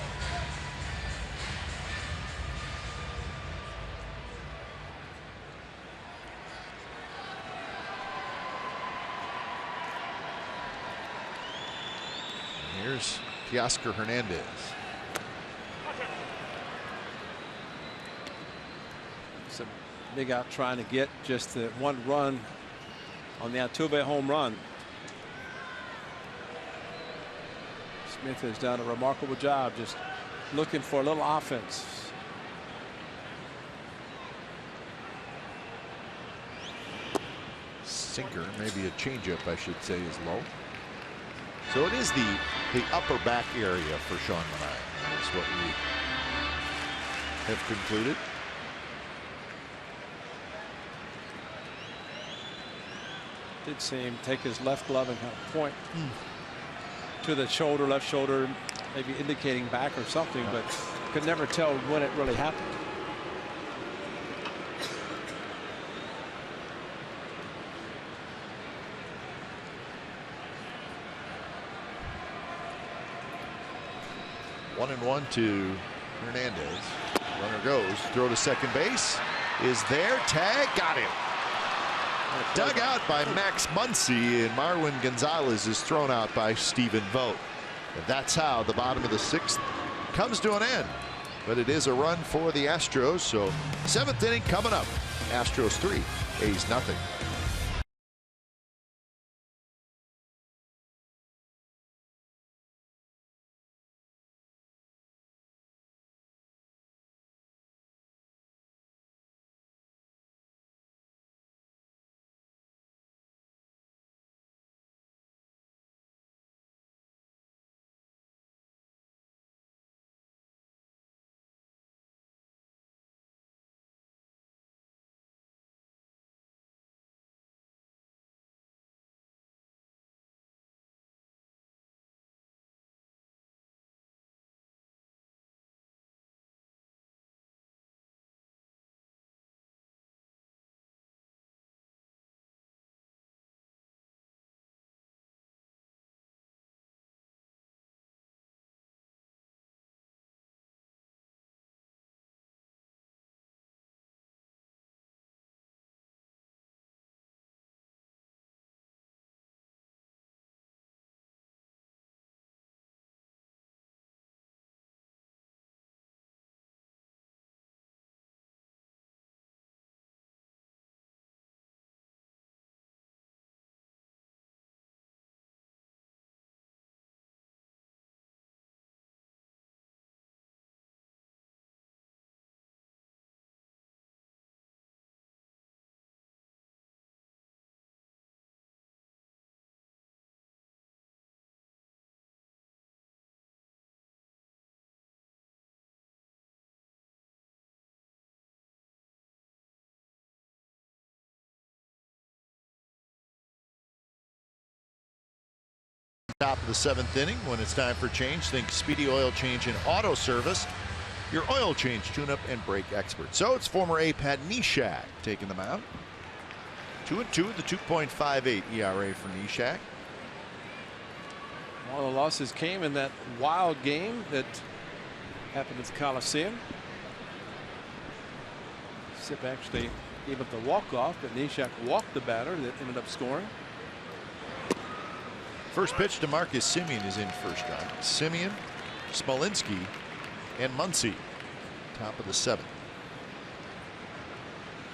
Here's Teoscar Hernandez. Some big out trying to get just the 1 run on the Altuve home run. Smith has done a remarkable job just looking for a little offense. Sinker, maybe a changeup, I should say, is low. So it is the upper back area for Sean Manaea. That's what we have concluded. Did see him take his left glove and kind of point to the shoulder, left shoulder, maybe indicating back or something, but could never tell when it really happened. One and one to Hernandez. Runner goes. Throw to second base. Is there. Tag. Got him. Dug out by Max Muncy, and Marwin Gonzalez is thrown out by Stephen Vogt. And that's how the bottom of the 6th comes to an end. But it is a run for the Astros. So 7th inning coming up. Astros 3, A's nothing. Top of the 7th inning. When it's time for change, think Speedy Oil Change and Auto Service, your oil change, tune-up, and brake expert. So it's former A. Pat Neshek taking the mound. 2-2 with the 2.58 ERA for Neshek. All the losses came in that wild game that happened at the Coliseum. Sip actually gave up the walk-off, but Neshek walked the batter that ended up scoring. First pitch to Marcus Semien is in first round. Semien, Smolinski, and Muncy. Top of the 7th.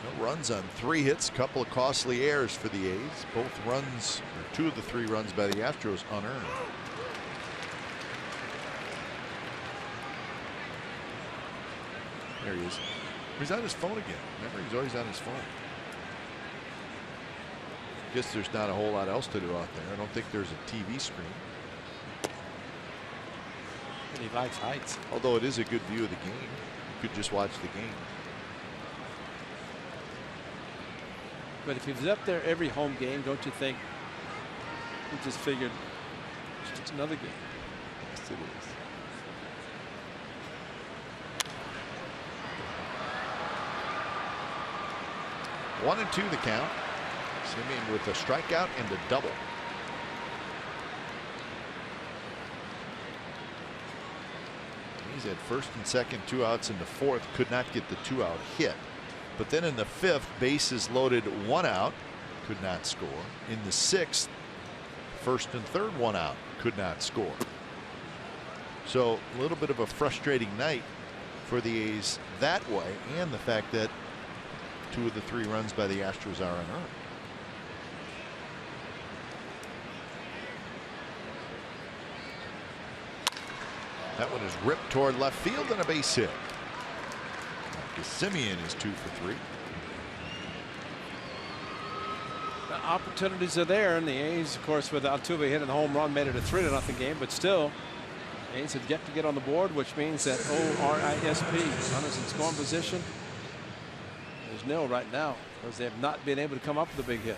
No runs on 3 hits, couple of costly errors for the A's. Both runs, or 2 of the 3 runs by the Astros, unearned. There he is. He's on his phone again. Remember, he's always on his phone. Guess there's not a whole lot else to do out there. I don't think there's a TV screen. And he likes heights. Although it is a good view of the game. You could just watch the game. But if he was up there every home game, don't you think he just figured it's just another game? Yes, it is. One and 2 the count. Semien with a strikeout and a double. He's at first and second, 2 outs in the 4th. Could not get the 2-out hit. But then in the 5th, bases loaded, 1 out. Could not score. In the 6th, first and third, 1 out. Could not score. So a little bit of a frustrating night for the A's that way, and the fact that 2 of the 3 runs by the Astros are unearned. That one is ripped toward left field and a base hit. Semien is 2 for 3. The opportunities are there, and the A's, of course, with Altuve hitting the home run, made it a 3-0 game. But still, A's have yet to get on the board, which means that ORISP, runners in scoring position, is nil right now because they have not been able to come up with a big hit.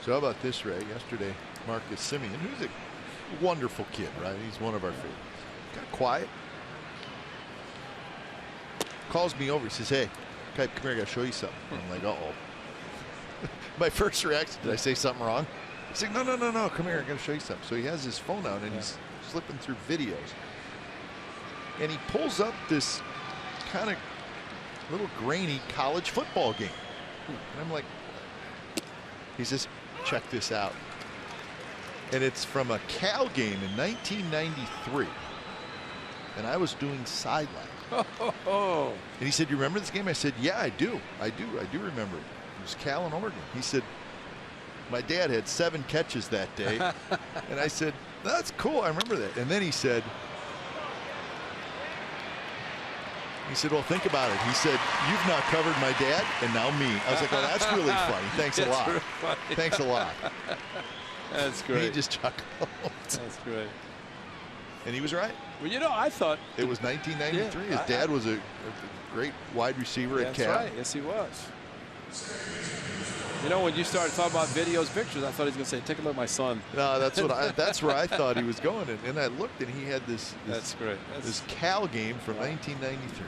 So how about this, Ray? Yesterday, Marcus Semien, who's a wonderful kid, right? He's one of our favorites. Got quiet. Calls me over. He says, "Hey, come here. I got to show you something." I'm like, "Uh-oh." My first reaction, did I say something wrong? He's like, "No, no, no, no. Come here. I got to show you something." So he has his phone out and he's flipping through videos. And he pulls up this kind of little grainy college football game. And I'm like, he says, "Check this out." And it's from a Cal game in 1993. And I was doing sideline. And he said, "You remember this game?" I said, "Yeah, I do. I do remember it. It was Cal and Oregon." He said, "My dad had 7 catches that day." And I said, "That's cool. I remember that." And then he said, "Well, think about it." He said, "You've now covered my dad and now me." I was like, "Oh, that's really funny. Thanks a lot. Really Thanks a lot." That's great. He just chuckled. That's great. And he was right. Well, you know, I thought it was 1993. His dad was a great wide receiver at Cal. That's right. Yes, he was. You know, when you started talking about videos, pictures, I thought he was going to say, "Take a look at my son." No, that's where I thought he was going. And I looked, and he had this that's great. This Cal game from 1993.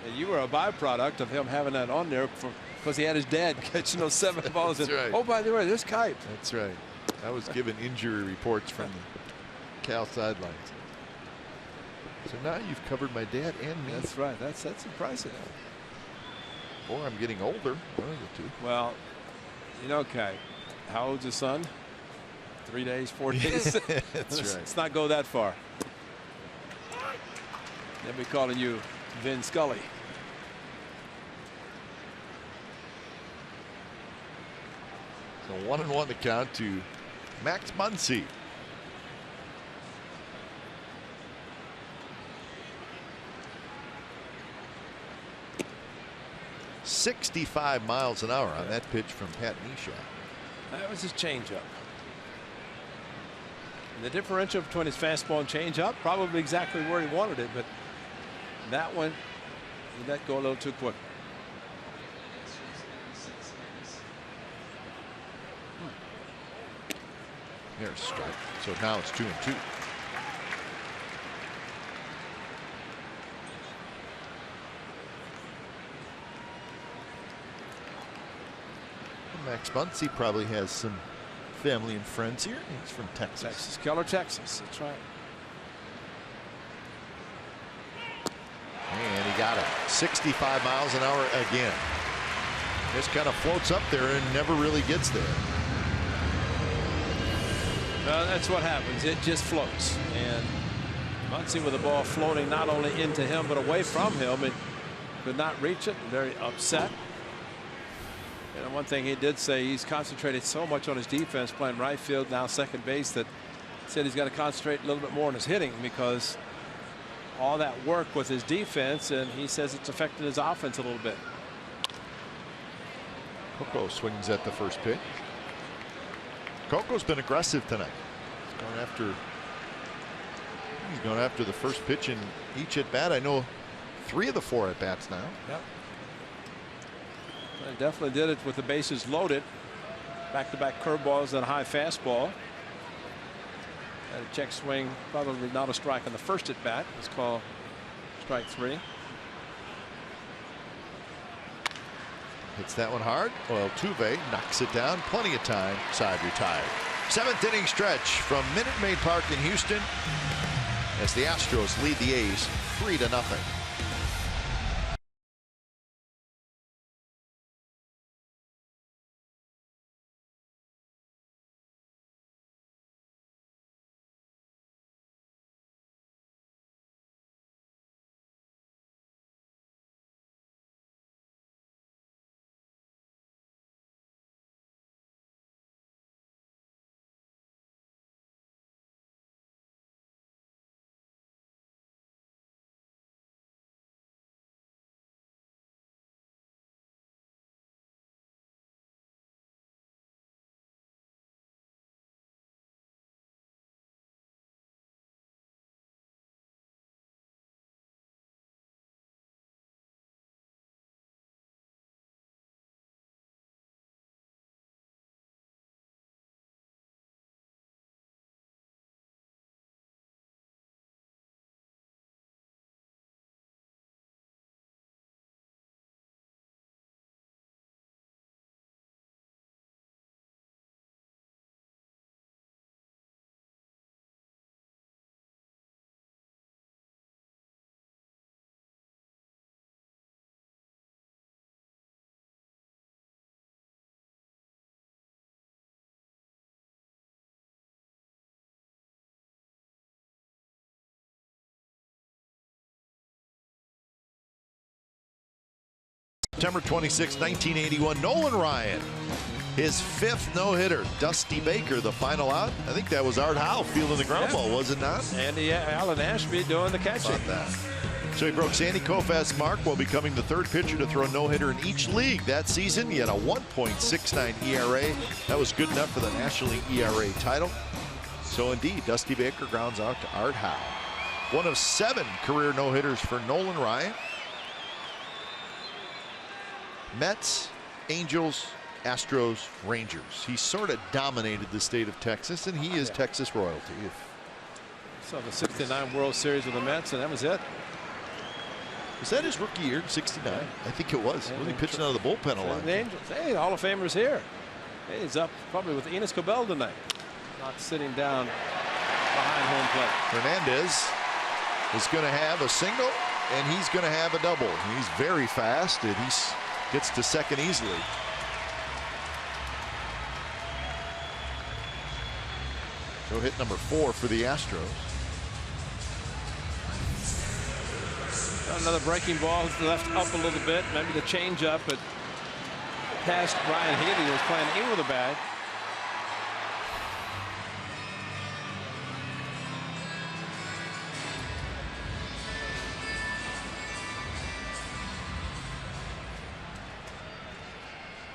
And you were a byproduct of him having that on there because he had his dad catching those 7 balls. That's right. Oh, by the way, there's Kite. That's right. I was given injury reports from the Cal sidelines. So now you've covered my dad and me. That's right. That's impressive. Or I'm getting older. One of the two. Well, you know, Kite, how old's your son? 3 days, 4 days? That's right. Let's not go that far. Then we calling you Vin Scully. So 1-1 the count to Max Muncy. .65 miles an hour on that pitch from Pat Neshek. That was his changeup. And the differential between his fastball and changeup, probably exactly where he wanted it, but that one, he let go a little too quick. There's a strike. So now it's 2-2. Max Muncy probably has some family and friends here. He's from Texas. Keller, Texas. That's right. And he got it. 65 miles an hour again. Just kind of floats up there and never really gets there. That's what happens. It just floats. And Muncy with the ball floating not only into him but away from him. It could not reach it. Very upset. And one thing he did say, he's concentrated so much on his defense playing right field, now second base, that he said he's got to concentrate a little bit more on his hitting because all that work with his defense, and he says it's affected his offense a little bit. Coco swings at the first pitch. Coco's been aggressive tonight. He's going after the first pitch in each at bat. I know 3 of the 4 at bats now. Yep. They definitely did it with the bases loaded. Back-to-back curveballs and a high fastball. And a check swing, probably not a strike on the first at bat. It's called strike 3. Hits that one hard. Well, Tuve knocks it down. Plenty of time. Side retired. 7th inning stretch from Minute Maid Park in Houston as the Astros lead the A's 3-0. September 26, 1981, Nolan Ryan, his 5th no-hitter. Dusty Baker, the final out. I think that was Art Howe fielding the ground ball, was it not? And Alan Ashby doing the catching. About that. So he broke Sandy Koufax's mark while becoming the 3rd pitcher to throw a no-hitter in each league that season. He had a 1.69 ERA. That was good enough for the National League ERA title. So indeed, Dusty Baker grounds out to Art Howe. One of 7 career no-hitters for Nolan Ryan. Mets, Angels, Astros, Rangers. He sort of dominated the state of Texas, and he is Texas royalty. So the 69 World Series with the Mets, and that was it. Was that his rookie year, 69? I think it was. Was he pitching out of the bullpen a lot? The Angels. Hey, Hall of Famers here. Hey, he's up probably with Enos Cabell tonight. Not sitting down behind home plate. Hernandez is going to have a single, and he's going to have a double. He's very fast, and he gets to second easily. So hit number 4 for the Astros. Another breaking ball left up a little bit. Maybe the changeup, but past Ryan Healy, who was playing in with the bag.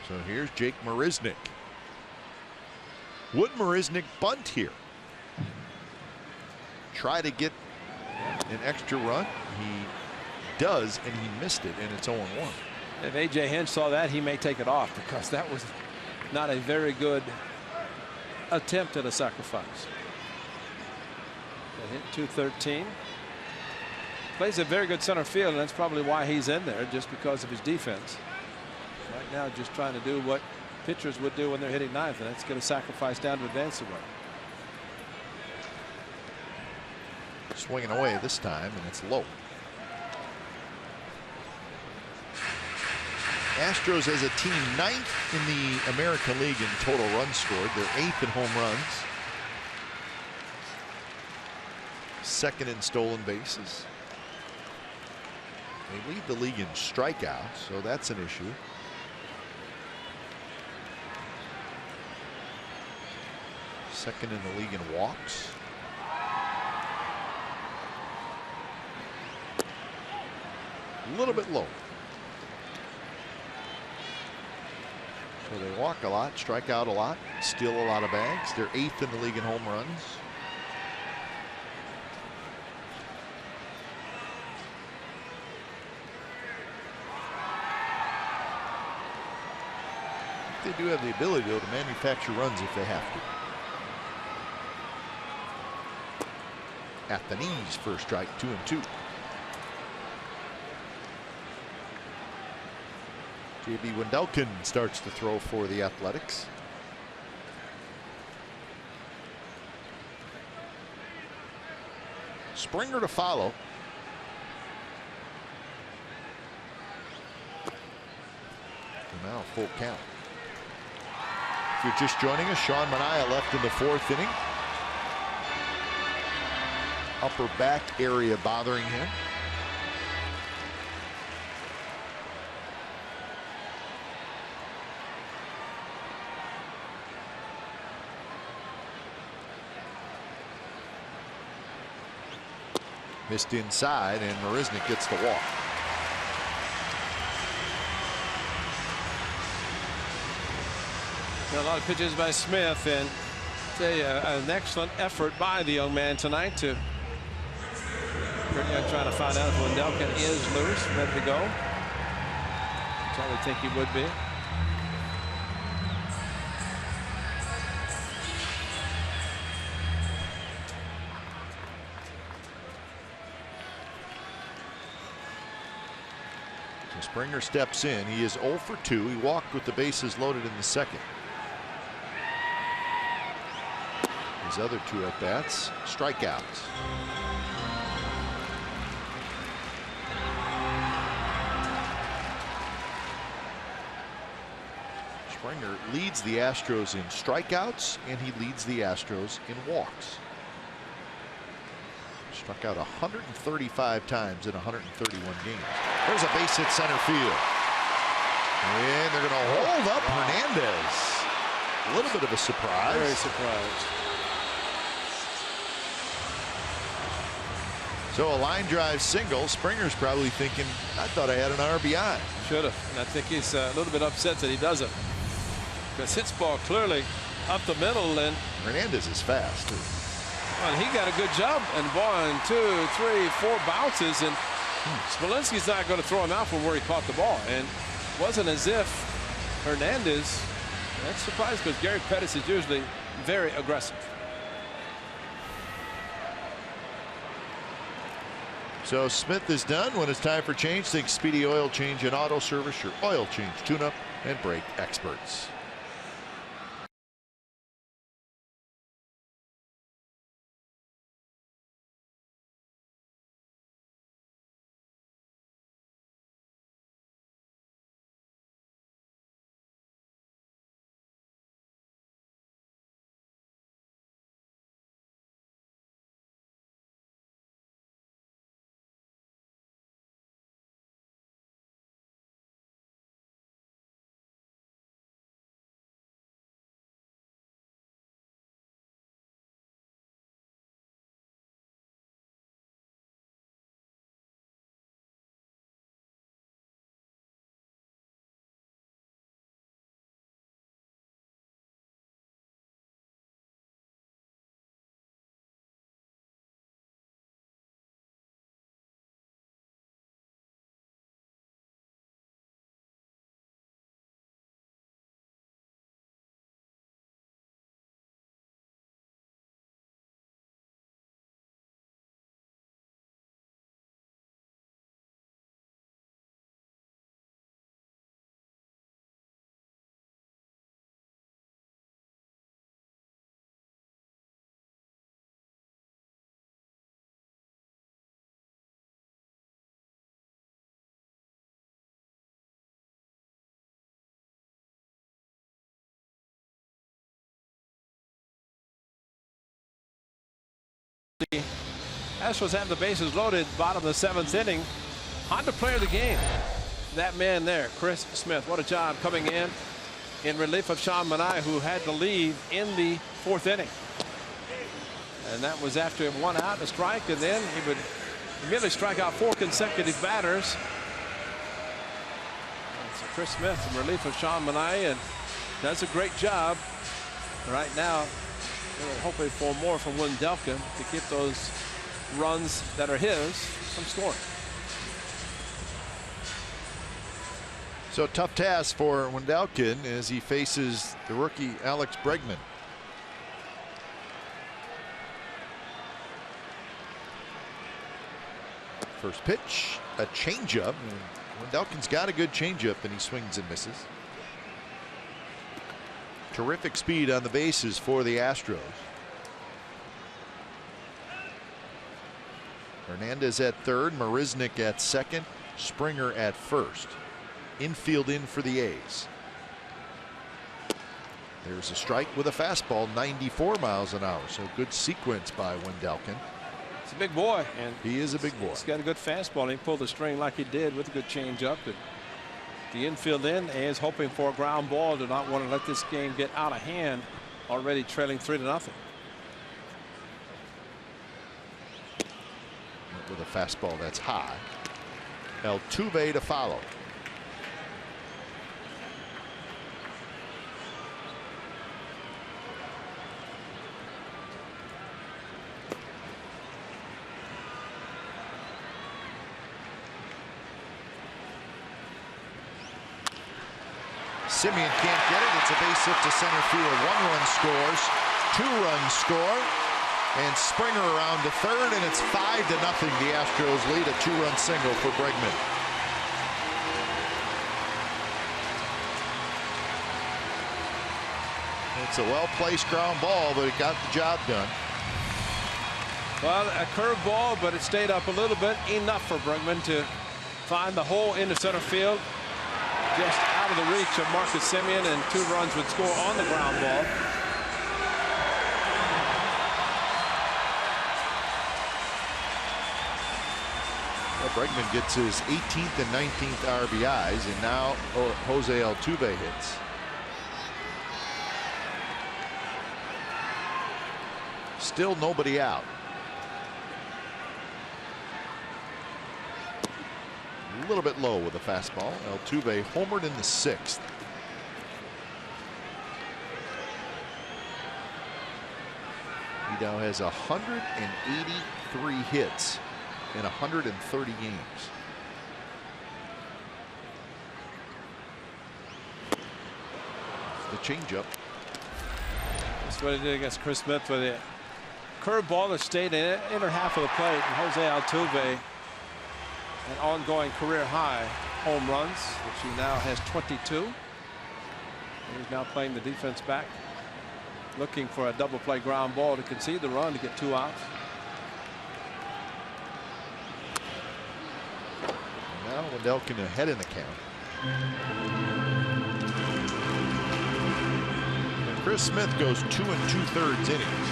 So here's Jake Marisnick. Would Marisnick bunt here? Try to get an extra run. He does, and he missed it, and it's 0-1. If A.J. Hinch saw that, he may take it off because that was not a very good attempt at a sacrifice. They hit 213. Plays a very good center field, and that's probably why he's in there, just because of his defense. Right now, just trying to do what pitchers would do when they're hitting ninth, and that's get a sacrifice down to advance the run. Swinging away this time, and it's low. Astros as a team 9th in the American League in total runs scored. They're 8th in home runs. 2nd in stolen bases. They lead the league in strikeouts, so that's an issue. Second in the league in walks. A little bit low. So they walk a lot, strike out a lot, steal a lot of bags. They're 8th in the league in home runs. They do have the ability to manufacture runs if they have to. At the knees, first strike, 2-2. J.B. Wendelken starts to throw for the Athletics. Springer to follow. And now full count. If you're just joining us, Sean Manaea left in the 4th inning. Upper back area bothering him. Missed inside, and Marisnick gets the walk. A lot of pitches by Smith, and an excellent effort by the young man tonight to trying to find out if Wendelken is loose, ready to go. Which I would think he would be. So Springer steps in. He is 0 for 2. He walked with the bases loaded in the 2nd. His other 2 at bats, strikeouts. Springer leads the Astros in strikeouts, and he leads the Astros in walks. Struck out 135 times in 131 games. There's a base hit center field. And they're going to hold up Hernandez. A little bit of a surprise. Very surprised. So a line drive single. Springer's probably thinking, I thought I had an RBI. Should have. And I think he's a little bit upset that he doesn't. Because hits ball clearly up the middle, and Hernandez is fast too. Well, he got a good job, and 1, 2, 3, 4 bounces, and Smolinski's not going to throw him out from where he caught the ball. And it wasn't as if Hernandez, that's surprised, because Gary Pettis is usually very aggressive. So Smith is done. When it's time for change, think Speedy Oil Change and Auto Service, your oil change, tune-up, and brake experts. the Astros have the bases loaded, bottom of the 7th inning. Honda player of the game. That man there, Chris Smith. What a job coming in relief of Sean Manaea, who had to leave in the 4th inning. And that was after 1 out and a strike, and then he would immediately strike out 4 consecutive batters. So Chris Smith in relief of Sean Manaea, and does a great job. Right now, they're hoping for more from Wendelken to keep those runs that are his from scoring. So tough task for Wendelken as he faces the rookie Alex Bregman. First pitch, a changeup. Wendelken's got a good changeup, and he swings and misses. Terrific speed on the bases for the Astros. Hernandez at third, Marisnik at second, Springer at first. Infield in for the A's. There's a strike with a fastball, 94 miles an hour. So good sequence by Wendelken. He's a big boy, and he is a big boy. He's got a good fastball, and he pulled the string like he did with a good changeup. The infield in, is hoping for a ground ball. Do not want to let this game get out of hand. Already trailing 3-0. With a fastball that's high. Altuve to follow. Simeon can't get it. It's a base hit to center field. 1 run scores. 2 runs score. And Springer around to third, and it's 5-0. The Astros lead, a 2-run single for Bregman. It's a well-placed ground ball, but it got the job done. Well, a curve ball, but it stayed up a little bit, enough for Bregman to find the hole into center field. Just out of the reach of Marcus Simeon, and 2 runs would score on the ground ball. Well, Bregman gets his 18th and 19th RBIs, and now Jose Altuve hits. Still nobody out. A little bit low with a fastball. Altuve homered in the 6th. He now has 183 hits in 130 games. The changeup. That's what he did against Chris Smith with it. Curveball that stayed in the inner half of the plate. And Jose Altuve, an ongoing career high home runs, which he now has 22. And he's now playing the defense back, looking for a double play ground ball to concede the run to get 2 outs. Now Wendelken ahead in the count. And Chris Smith goes 2 2/3 innings.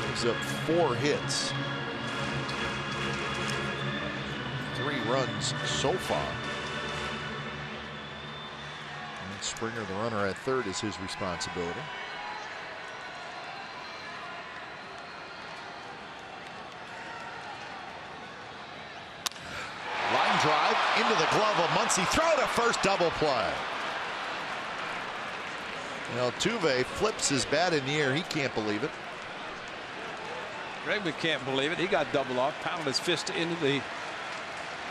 Gives up 4 hits. 3 runs so far. And Springer, the runner at third, is his responsibility. Line drive into the glove of Muncy. Throw to first, double play. Altuve flips his bat in the air. He can't believe it. Bregman can't believe it. He got doubled off, pounded his fist into the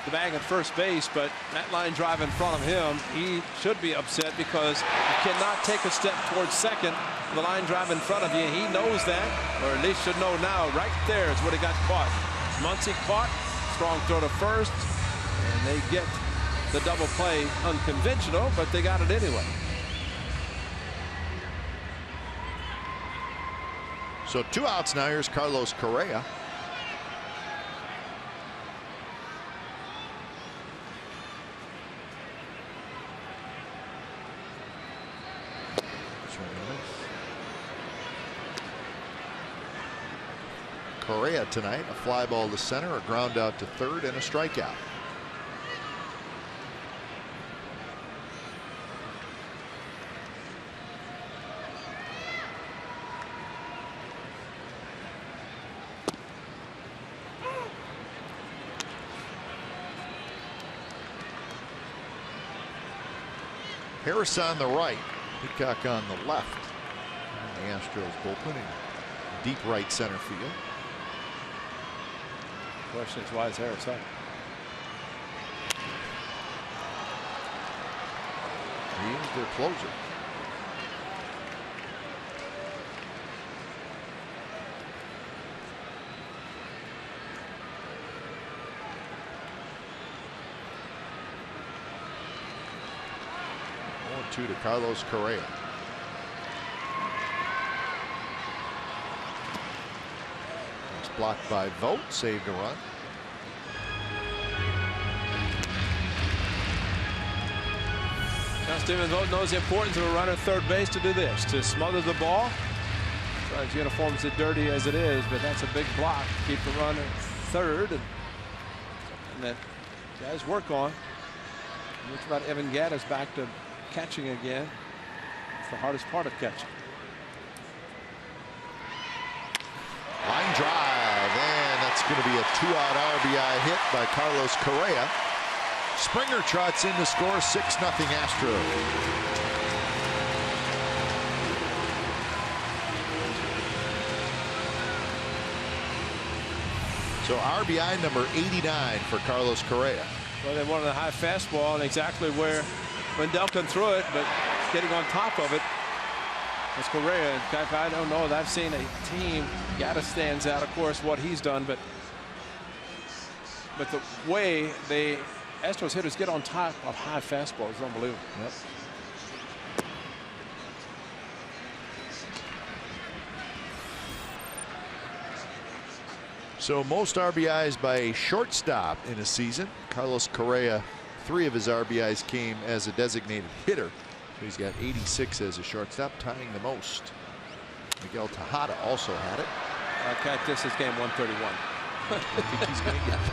bag at first base, but that line drive in front of him, he should be upset because you cannot take a step towards second. The line drive in front of you, he knows that, or at least should know now. Right there is what he got caught. Muncy caught, strong throw to first, and they get the double play. Unconventional, but they got it anyway. So 2 outs now. Here's Carlos Correa. Correa tonight. A fly ball to center, a ground out to third, and a strikeout. Harris on the right, Hickok on the left. And the Astros bullpen in deep right center field. The question is, why is Harris up? He is their closer. To Carlos Correa. It's blocked by Vogt, saved a run. Now Stephen Vogt knows the importance of a runner at third base to do this, to smother the ball. So his uniform's as dirty as it is, but that's a big block to keep the runner third, and that guys work on. It's about Evan Gattis back to catching again. It's the hardest part of catching. Line drive, and that's going to be a 2-out RBI hit by Carlos Correa. Springer trots in to score 6-0 Astros. So RBI number 89 for Carlos Correa. Well, they wanted a high fastball, and exactly where Wendelken threw it, but getting on top of it was Correa. In fact, I don't know that I've seen a team. Gattis stands out, of course, what he's done, but the way the Astros hitters get on top of high fastballs is unbelievable. Yep. So most RBIs by a shortstop in a season. Carlos Correa, 3 of his RBIs came as a designated hitter. So he's got 86 as a shortstop, tying the most. Miguel Tejada also had it. This is game 131. I think he's going to get it.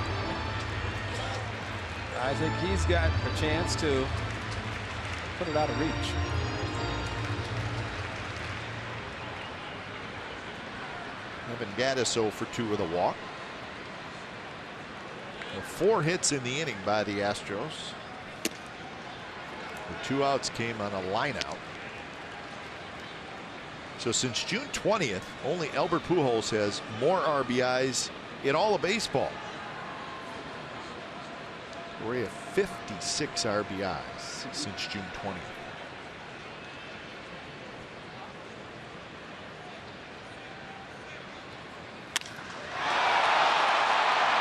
I think he's got a chance to put it out of reach. Evan Gattis 0 for 2 with a walk. 4 hits in the inning by the Astros. The 2 outs came on a line out. So since June 20th, only Albert Pujols has more RBIs in all of baseball. We're at 56 RBIs since June 20th.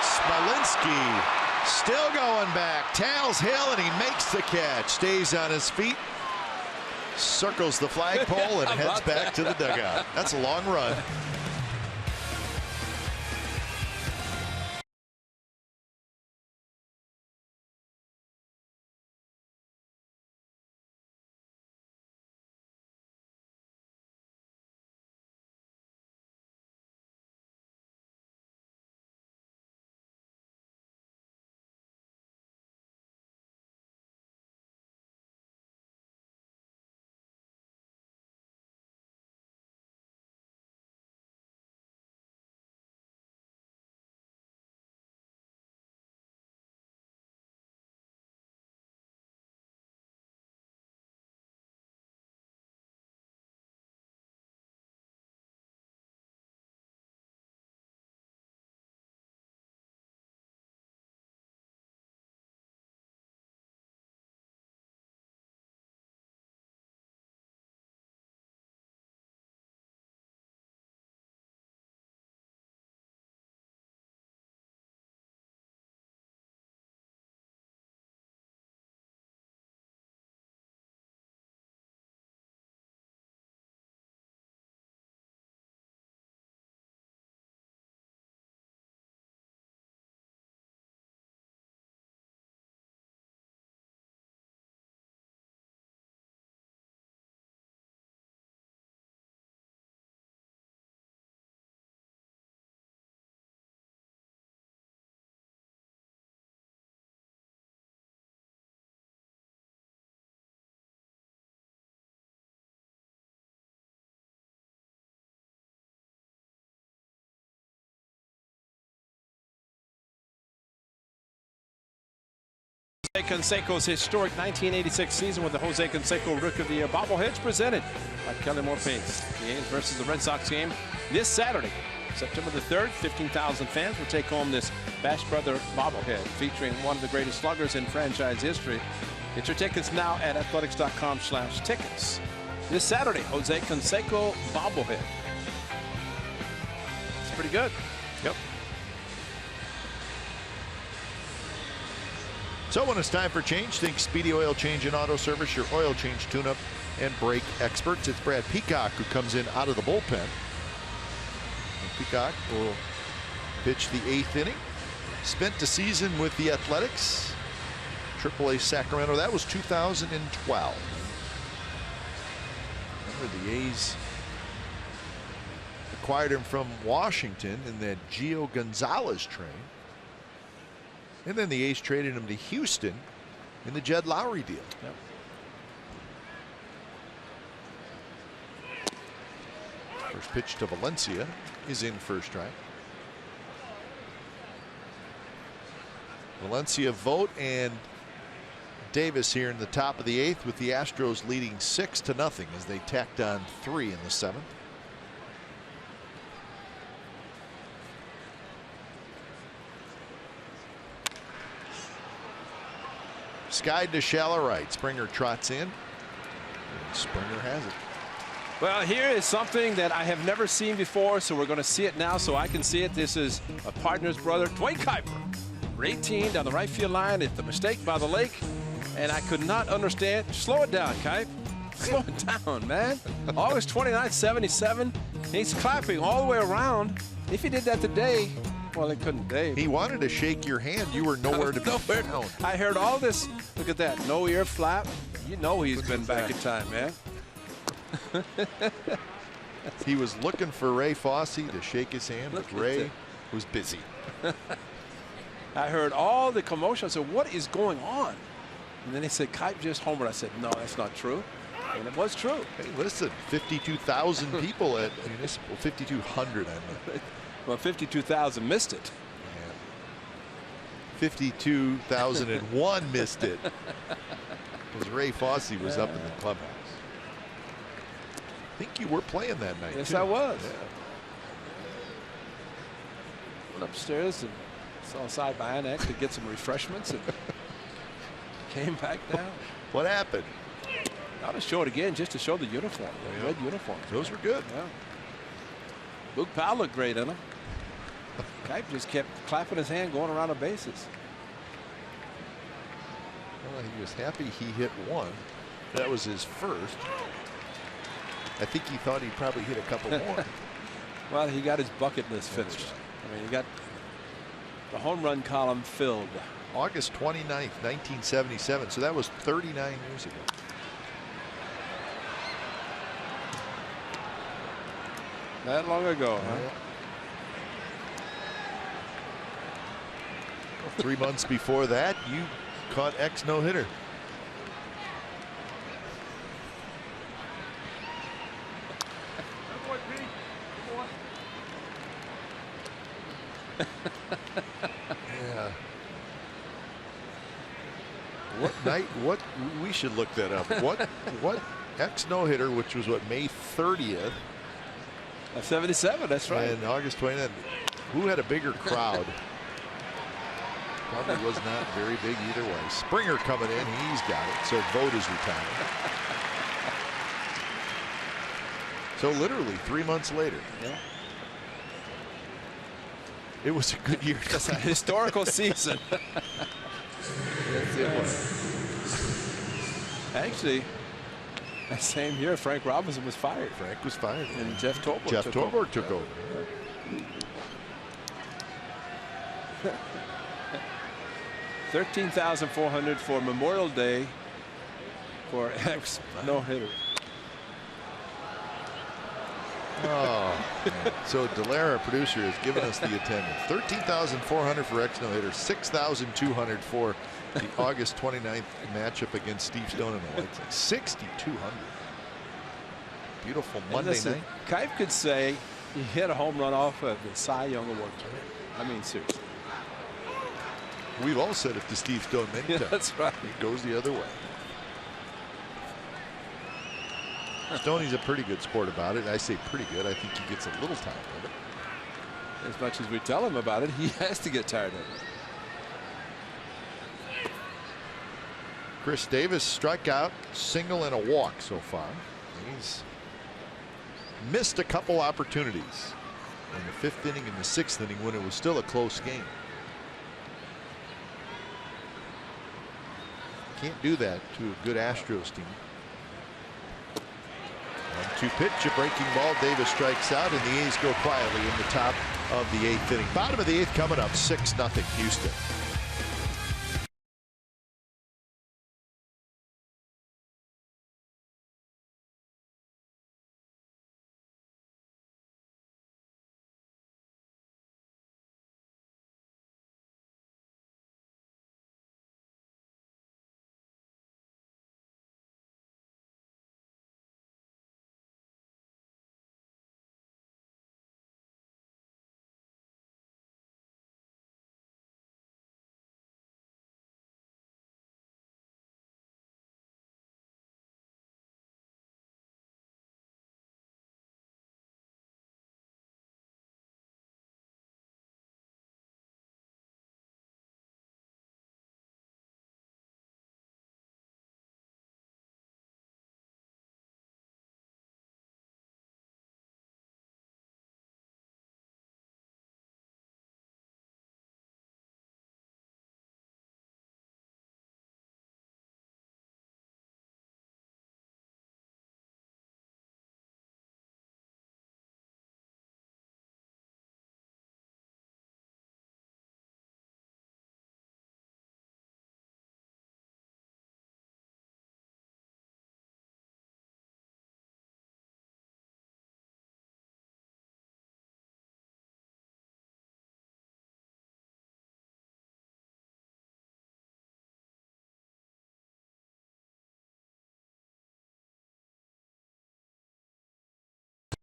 Smolinski still going back, tails Hill, and he makes the catch. Stays on his feet, circles the flagpole, and heads back to the dugout. That's a long run. Canseco's historic 1986 season with the Jose Canseco Rookie of the Year bobbleheads presented by Kelly Moore Paints. The A's versus the Red Sox game this Saturday, September the 3rd. 15,000 fans will take home this Bash Brother bobblehead featuring one of the greatest sluggers in franchise history. Get your tickets now at athletics.com/tickets. This Saturday, Jose Canseco bobblehead. It's pretty good. Yep. So when it's time for change, think Speedy Oil Change and Auto Service, your oil change, tune-up, and brake experts. It's Brad Peacock who comes in out of the bullpen. And Peacock will pitch the 8th inning. Spent the season with the Athletics, AAA Sacramento. That was 2012. Remember the A's acquired him from Washington in that Gio Gonzalez trade. And then the A's traded him to Houston in the Jed Lowry deal. Yep. First pitch to Valencia is in first strike. Valencia, Vogt, and Davis here in the top of the 8th, with the Astros leading 6-0 as they tacked on 3 in the 7th. Skied to shallow right. Springer trots in. And Springer has it. Well, here is something that I have never seen before, so we're going to see it now so I can see it. This is a partner's brother, Dwayne Kuiper. 18 down the right field line at the mistake by the lake, and I could not understand. Slow it down, Kuiper. Slow it down, man. August 29th, 77. He's clapping all the way around. If he did that today, well, he couldn't. Dave. He wanted to shake your hand. You were nowhere to be found. I heard all this. Look at that. No ear flap. You know he's been back in time, man. He was looking for Ray Fosse to shake his hand, but Ray was busy. I heard all the commotion. I said, what is going on? And then they said, Kuiper just homered. I said, no, that's not true. And it was true. Hey, listen, 52,000 people at Municipal. 5,200, I mean. Well, 52,000 missed it. Yeah. 52,001 missed it. Because Ray Fosse was up in the clubhouse. I think you were playing that night. Yes, too. I was. Yeah. Went upstairs and saw side by Annex to get some refreshments and came back down. What happened? I'll just show it again just to show the uniform, the red uniform. Those were good. Yeah. Luke Powell looked great in them. Kuiper just kept clapping his hand going around the bases. Well, he was happy he hit one. That was his first. I think he thought he'd probably hit a couple more. Well, he got his bucket list finished. I mean, he got the home run column filled. August 29th, 1977. So that was 39 years ago. That long ago, huh? Yeah. 3 months before that, you caught X no-hitter. Yeah. What night? What? We should look that up. What X no-hitter, which was what, May 30th? 77. That's right. And August 29th. Who had a bigger crowd? Probably was not very big either way. Springer coming in. He's got it. So Vogt is retiring. So literally 3 months later. Yeah. It was a good year. That's a historical season. Yes, it was. Actually, that same year, Frank Robinson was fired. Frank was fired. And Jeff Tolbert took over. 13,400 for Memorial Day for X no-hitter. Oh, man. So Delara, producer, has given us the attendance. 13,400 for X no-hitter, 6,200 for the August 29th matchup against Steve Stone and the White Sox. 6,200. Beautiful Monday night. Kuiper could say he hit a home run off of the Cy Young Award. I mean, seriously. We've all said it to Steve Stone many times. That's right. It goes the other way. Stoney's a pretty good sport about it. I say pretty good. I think he gets a little tired of it. As much as we tell him about it, he has to get tired of it. Chris Davis struck out, single and a walk so far. He's missed a couple opportunities in the 5th inning and the 6th inning when it was still a close game. Can't do that to a good Astros team. 1-2 pitch, a breaking ball. Davis strikes out, and the A's go quietly in the top of the 8th inning. Bottom of the 8th coming up, 6-0 Houston.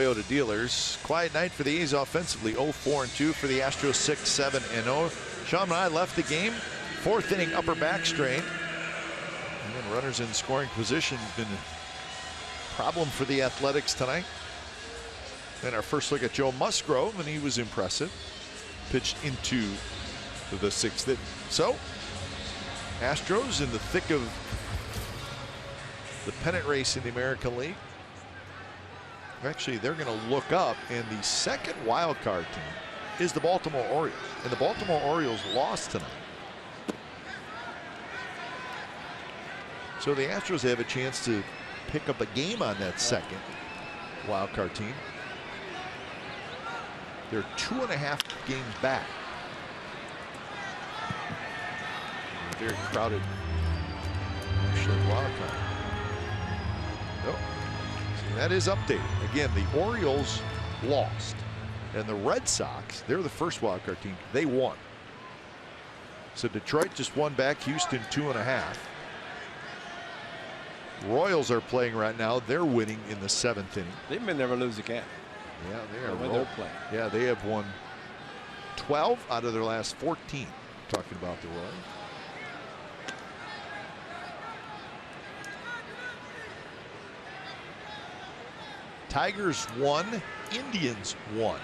Toyota dealers. Quiet night for the A's offensively. 0-4-2 for the Astros. 6-7-0. Sean and I left the game. 4th inning upper back strain. And then runners in scoring position. Been a problem for the Athletics tonight. And our first look at Joe Musgrove, and he was impressive. Pitched into the 6th inning. So Astros in the thick of the pennant race in the American League. Actually, they're going to look up, and the second wild card team is the Baltimore Orioles, and the Baltimore Orioles lost tonight. So the Astros have a chance to pick up a game on that second wild card team. They're 2.5 games back. Very crowded, actually, wild card. Nope. That is updated. Again, the Orioles lost, and the Red Sox, they're the first wild card team, they won. So Detroit just won back, Houston 2.5. Royals are playing right now. They're winning in the 7th inning. They may never lose again. Yeah, they are when they're playing. Yeah, they have won 12 out of their last 14. Talking about the Royals. Tigers won, Indians won.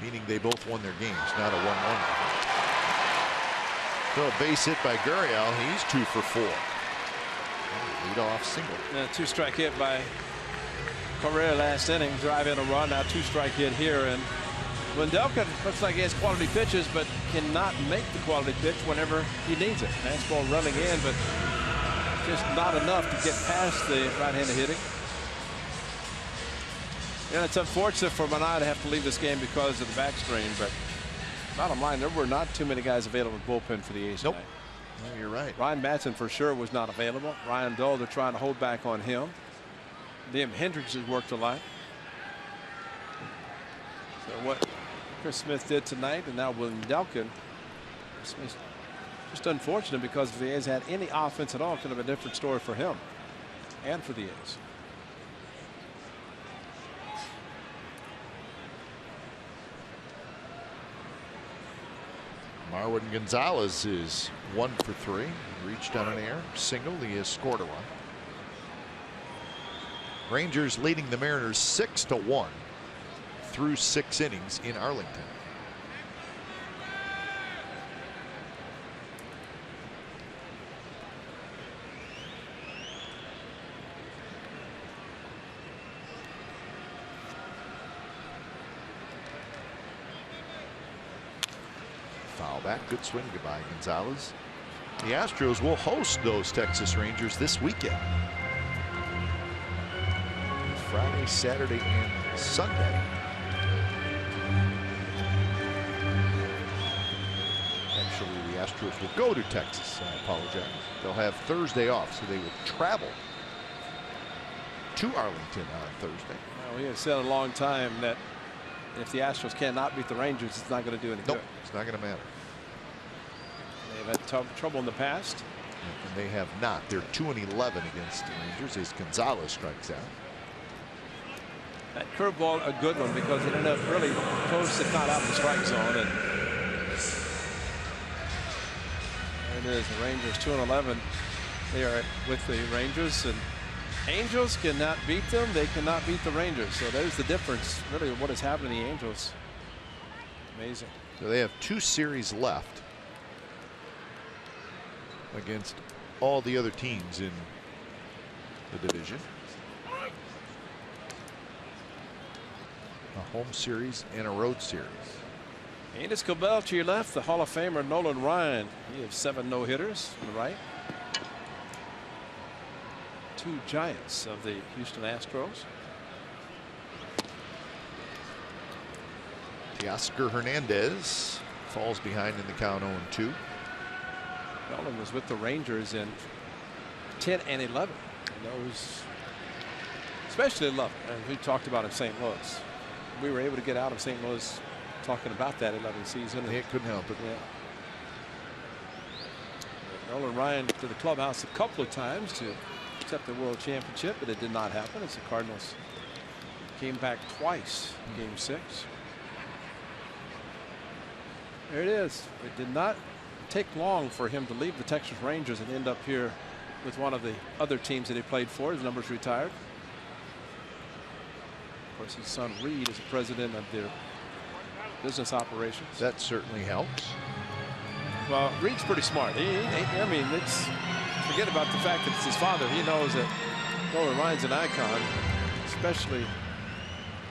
Meaning they both won their games, not a 1-1. So a base hit by Gurriel. He's 2 for 4. Leadoff single. Yeah, 2-strike hit by Correa last inning, driving a run. Now 2-strike hit here, and Wendelken looks like he has quality pitches, but cannot make the quality pitch whenever he needs it. Fastball running in, but just not enough to get past the right-handed hitting. Yeah, it's unfortunate for Manaea to have to leave this game because of the back strain, but bottom line, there were not too many guys available in the bullpen for the A's Nope. tonight. No, you're right. Ryan Madson for sure was not available. Ryan Dull, they're trying to hold back on him. Liam Hendricks has worked a lot. So what Chris Smith did tonight, and now Wendelken, just unfortunate, because if the A's had any offense at all, it could have been a different story for him and for the A's. Marwin Gonzalez is 1 for 3. Reached on an air single. He has scored a run. Rangers leading the Mariners 6-1 through 6 innings in Arlington. Foul back. Good swing by Gonzalez. The Astros will host those Texas Rangers this weekend. Friday, Saturday, and Sunday. Actually, the Astros will go to Texas. I apologize. They'll have Thursday off, so they will travel to Arlington on Thursday. Well, we have said a long time that if the Astros cannot beat the Rangers, it's not going to do any good. It's not going to matter. They've had trouble in the past. And they have not. They're 2-11 against the Rangers as Gonzalez strikes out. That curveball a good one because it ended up really close, if not out of the strike zone. And there it is. The Rangers 2-11. They are with the Rangers, and Angels cannot beat them. They cannot beat the Rangers. So there's the difference. Really, what has happened to the Angels. Amazing. So they have 2 series left against all the other teams in the division. A home series and a road series. Enos Cabell to your left, the Hall of Famer Nolan Ryan. He has 7 no-hitters on the right. 2 giants of the Houston Astros. Teoscar Hernandez falls behind in the count 0-2. Nolan was with the Rangers in 10 and 11. And those, especially 11, and we talked about in St. Louis. We were able to get out of St. Louis talking about that 11 season. They couldn't help it. Yeah. Nolan Ryan to the clubhouse a couple of times to accept the World Championship, but it did not happen as the Cardinals came back twice in Game 6. There it is. It did not take long for him to leave the Texas Rangers and end up here with one of the other teams that he played for. His number's retired. Of course, his son Reed is the president of their business operations. That certainly helps. Well, Reed's pretty smart. I mean, forget about the fact that it's his father. He knows that Nolan Ryan's an icon, especially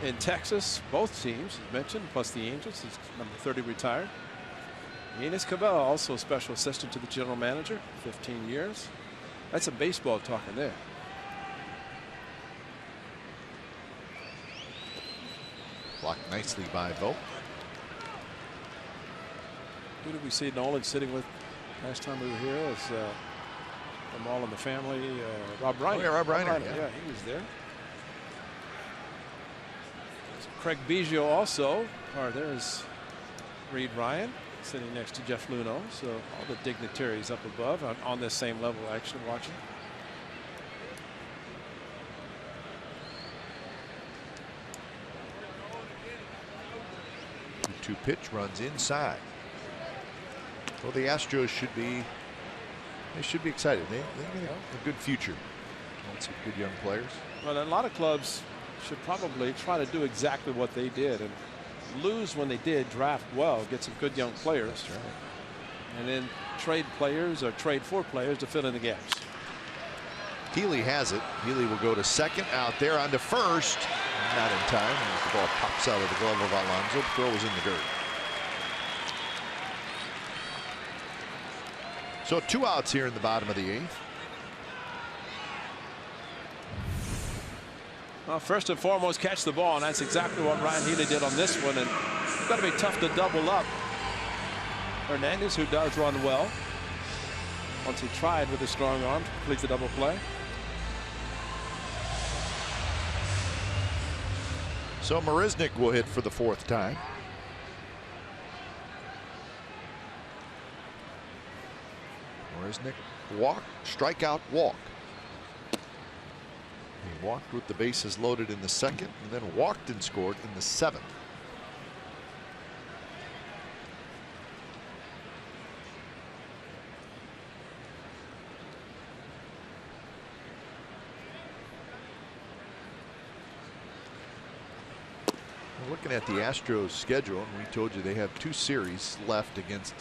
in Texas. Both teams, as mentioned, plus the Angels. He's number 30 retired. Enos Cabell, also special assistant to the general manager, 15 years. That's some baseball talking there. Blocked nicely by Vogt. Who did we see Nolan sitting with last time we were here? It was from All in the Family, Rob Reiner. Oh, yeah, Rob Reiner. Yeah, he was there. Craig Biggio also. There's Reed Ryan sitting next to Jeff Luhnow. So all the dignitaries up above on this same level actually watching. The 2 pitch runs inside. Well, the Astros should be excited. They got a good future. Some good young players. Well, a lot of clubs should probably try to do exactly what they did and lose when they did, draft well, get some good young players. That's right. And then trade players or trade for players to fill in the gaps. Healy has it. Healy will go to second, out there onto first. Not in time. The ball pops out of the glove of Alonso. The throw was in the dirt. So 2 outs here in the bottom of the 8th. Well, first and foremost, catch the ball, and that's exactly what Ryan Healy did on this one. And it's got to be tough to double up Hernandez, who does run well. Once he tried with his strong arm to complete the double play. So Marisnick will hit for the 4th time. Marisnick walk, strikeout, walk. He walked with the bases loaded in the 2nd and then walked and scored in the 7th. Looking at the Astros schedule, and we told you they have 2 series left against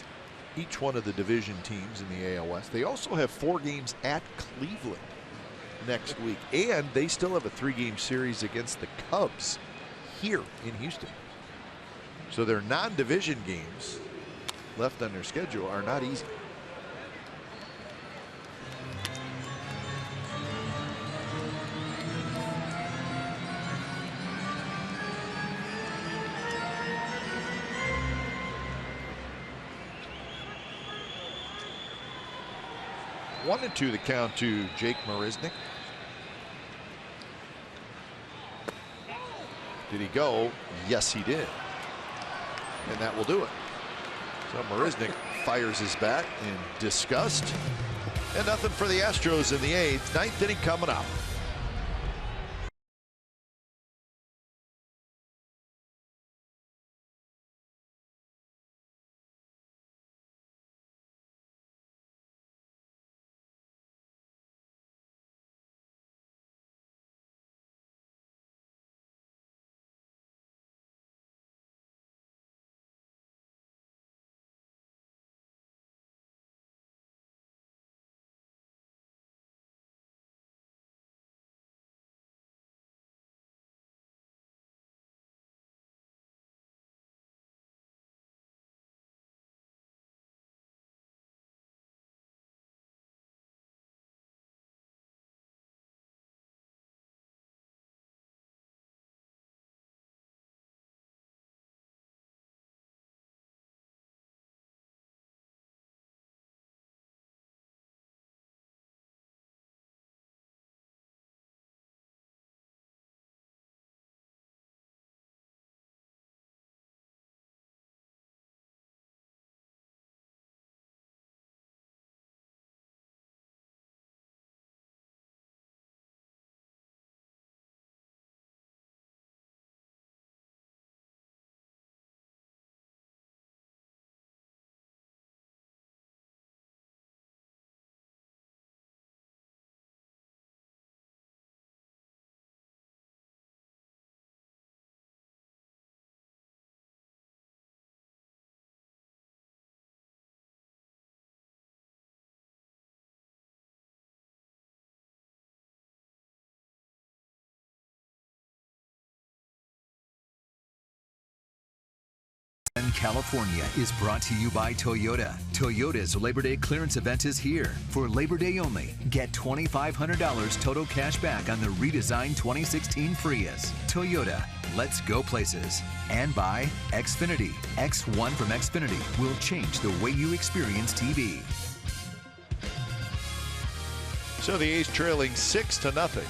each one of the division teams in the AL West. They also have 4 games at Cleveland next week, and they still have a 3-game series against the Cubs here in Houston. So their non-division games left on their schedule are not easy. One and 2 the count to Jake Marisnick. Did he go? Yes, he did. And that will do it. So Marisnick fires his bat in disgust. And nothing for the Astros in the 8th. 9th inning coming up. California is brought to you by Toyota. Toyota's Labor Day clearance event is here. For Labor Day only, get $2,500 total cash back on the redesigned 2016 Prius. Toyota, let's go places. And by Xfinity. X1 from Xfinity will change the way you experience TV. So the A's trailing 6-0.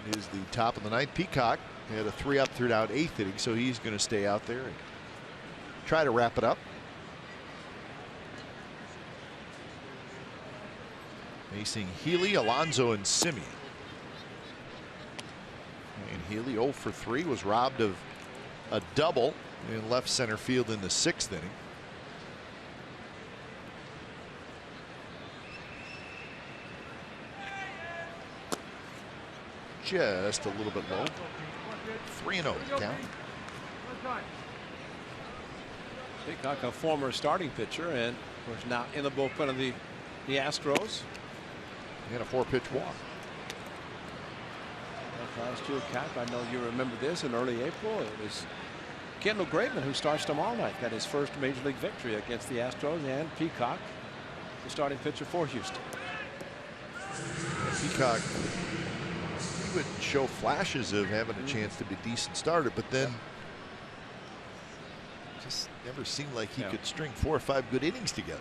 It is the top of the 9th. Peacock had a 3-up, 3-out 8th inning, so he's going to stay out there and try to wrap it up. Facing Healy, Alonso, and Simeon. And Healy 0 for 3 was robbed of a double in left center field in the 6th inning. Just a little bit low. 3-0 count. Peacock, a former starting pitcher, and of course now in the bullpen of the Astros. And a 4-pitch walk. Last year, Cap, I know you remember this, in early April, it was Kendall Graveman who starts tomorrow night. Got his first major league victory against the Astros, and Peacock, the starting pitcher for Houston. Peacock, he would show flashes of having a chance to be a decent starter, but then just never seemed like he could string 4 or 5 good innings together.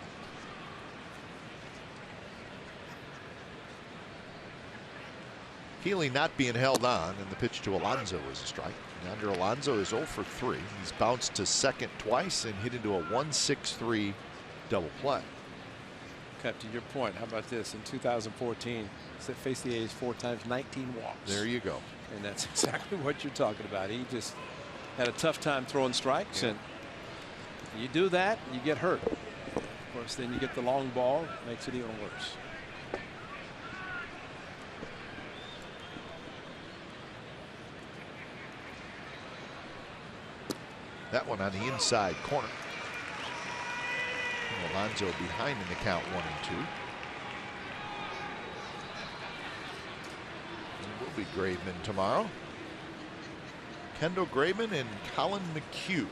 Healy not being held on, and the pitch to Alonso was a strike. Yonder Alonso is 0 for 3. He's bounced to second twice and hit into a 1-6-3 double play. Captain, your point, how about this? In 2014, faced the A's 4 times, 19 walks. There you go. And that's exactly what you're talking about. He just had a tough time throwing strikes, and you do that, you get hurt. Of course, then you get the long ball, makes it even worse. That one on the inside corner. And Alonso behind in the count, 1-2. It will be Graveman tomorrow. Kendall Graveman and Colin McHugh.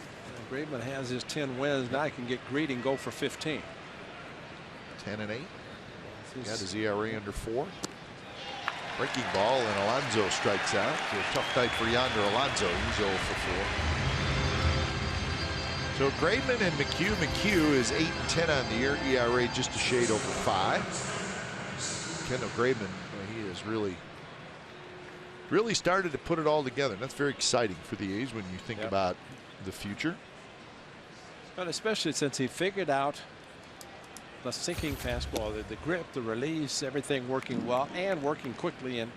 Graveman has his 10 wins. Now he can get greedy and go for 15. 10-8. Got his ERA under 4. Breaking ball, and Alonso strikes out. It's a tough night for Yonder Alonso. He's 0 for 4. So Graveman and McHugh. McHugh is 8-10 on the year. ERA just a shade over 5. Kendall Graveman, he has really started to put it all together. And that's very exciting for the A's when you think about the future. But especially since he figured out the sinking fastball, the grip, the release, everything working well and working quickly. And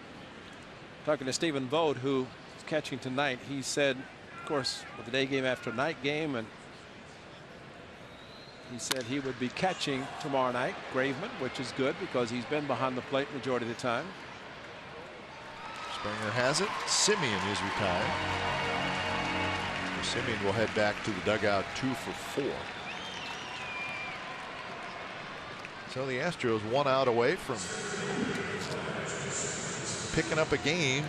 talking to Stephen Vogt, who is catching tonight, he said, of course, with the day game after night game, and he said he would be catching tomorrow night, Graveman, which is good because he's been behind the plate majority of the time. Springer has it. Simeon is retired. Simeon will head back to the dugout 2 for 4. So the Astros 1 out away from picking up a game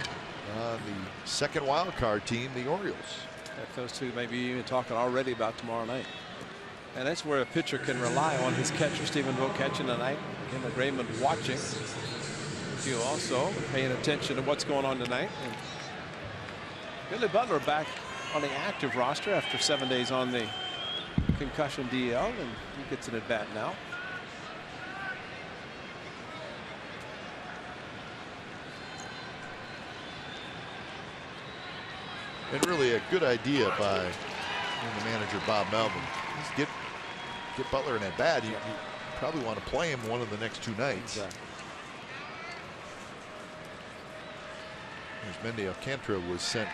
on the second wild card team, the Orioles. If those two maybe even talking already about tomorrow night. And that's where a pitcher can rely on his catcher, Stephen Vogt, catching tonight. Kendall Graveman watching. You also paying attention to what's going on tonight. And Billy Butler back on the active roster after 7 days on the concussion DL, and he gets an at bat now. And really a good idea by the manager Bob Melvin. Get Butler in at bat. You probably want to play him one of the next 2 nights. Exactly. Mendy Alcantara was sent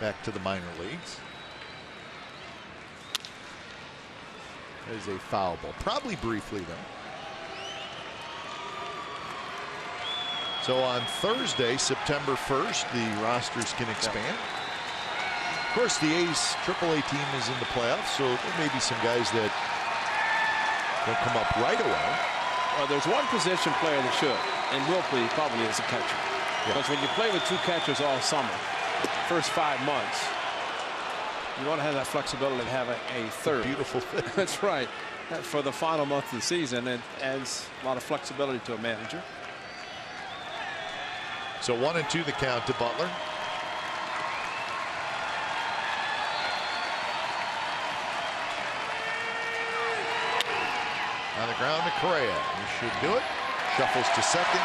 back to the minor leagues. That is a foul ball, probably briefly though. So on Thursday, September 1st, the rosters can expand. Of course, the A's AAA team is in the playoffs, so there may be some guys that don't come up right away. Well, there's one position player that should, and will play probably as a catcher. Because when you play with 2 catchers all summer, first 5 months, you want to have that flexibility of having a third. Beautiful fit. That's right. For the final month of the season, it adds a lot of flexibility to a manager. So 1-2 the count to Butler. On the ground to Correa. He should do it. Shuffles to second.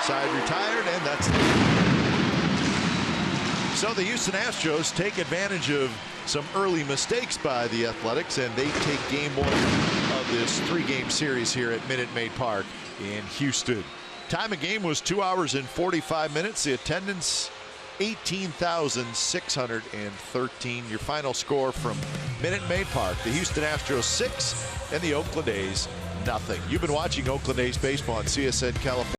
Side retired, and that's it. So the Houston Astros take advantage of some early mistakes by the Athletics, and they take game 1 of this 3-game series here at Minute Maid Park in Houston. Time of game was 2 hours and 45 minutes. The attendance 18,613. Your final score from Minute Maid Park: the Houston Astros 6 and the Oakland A's 0. You've been watching Oakland A's baseball on CSN California.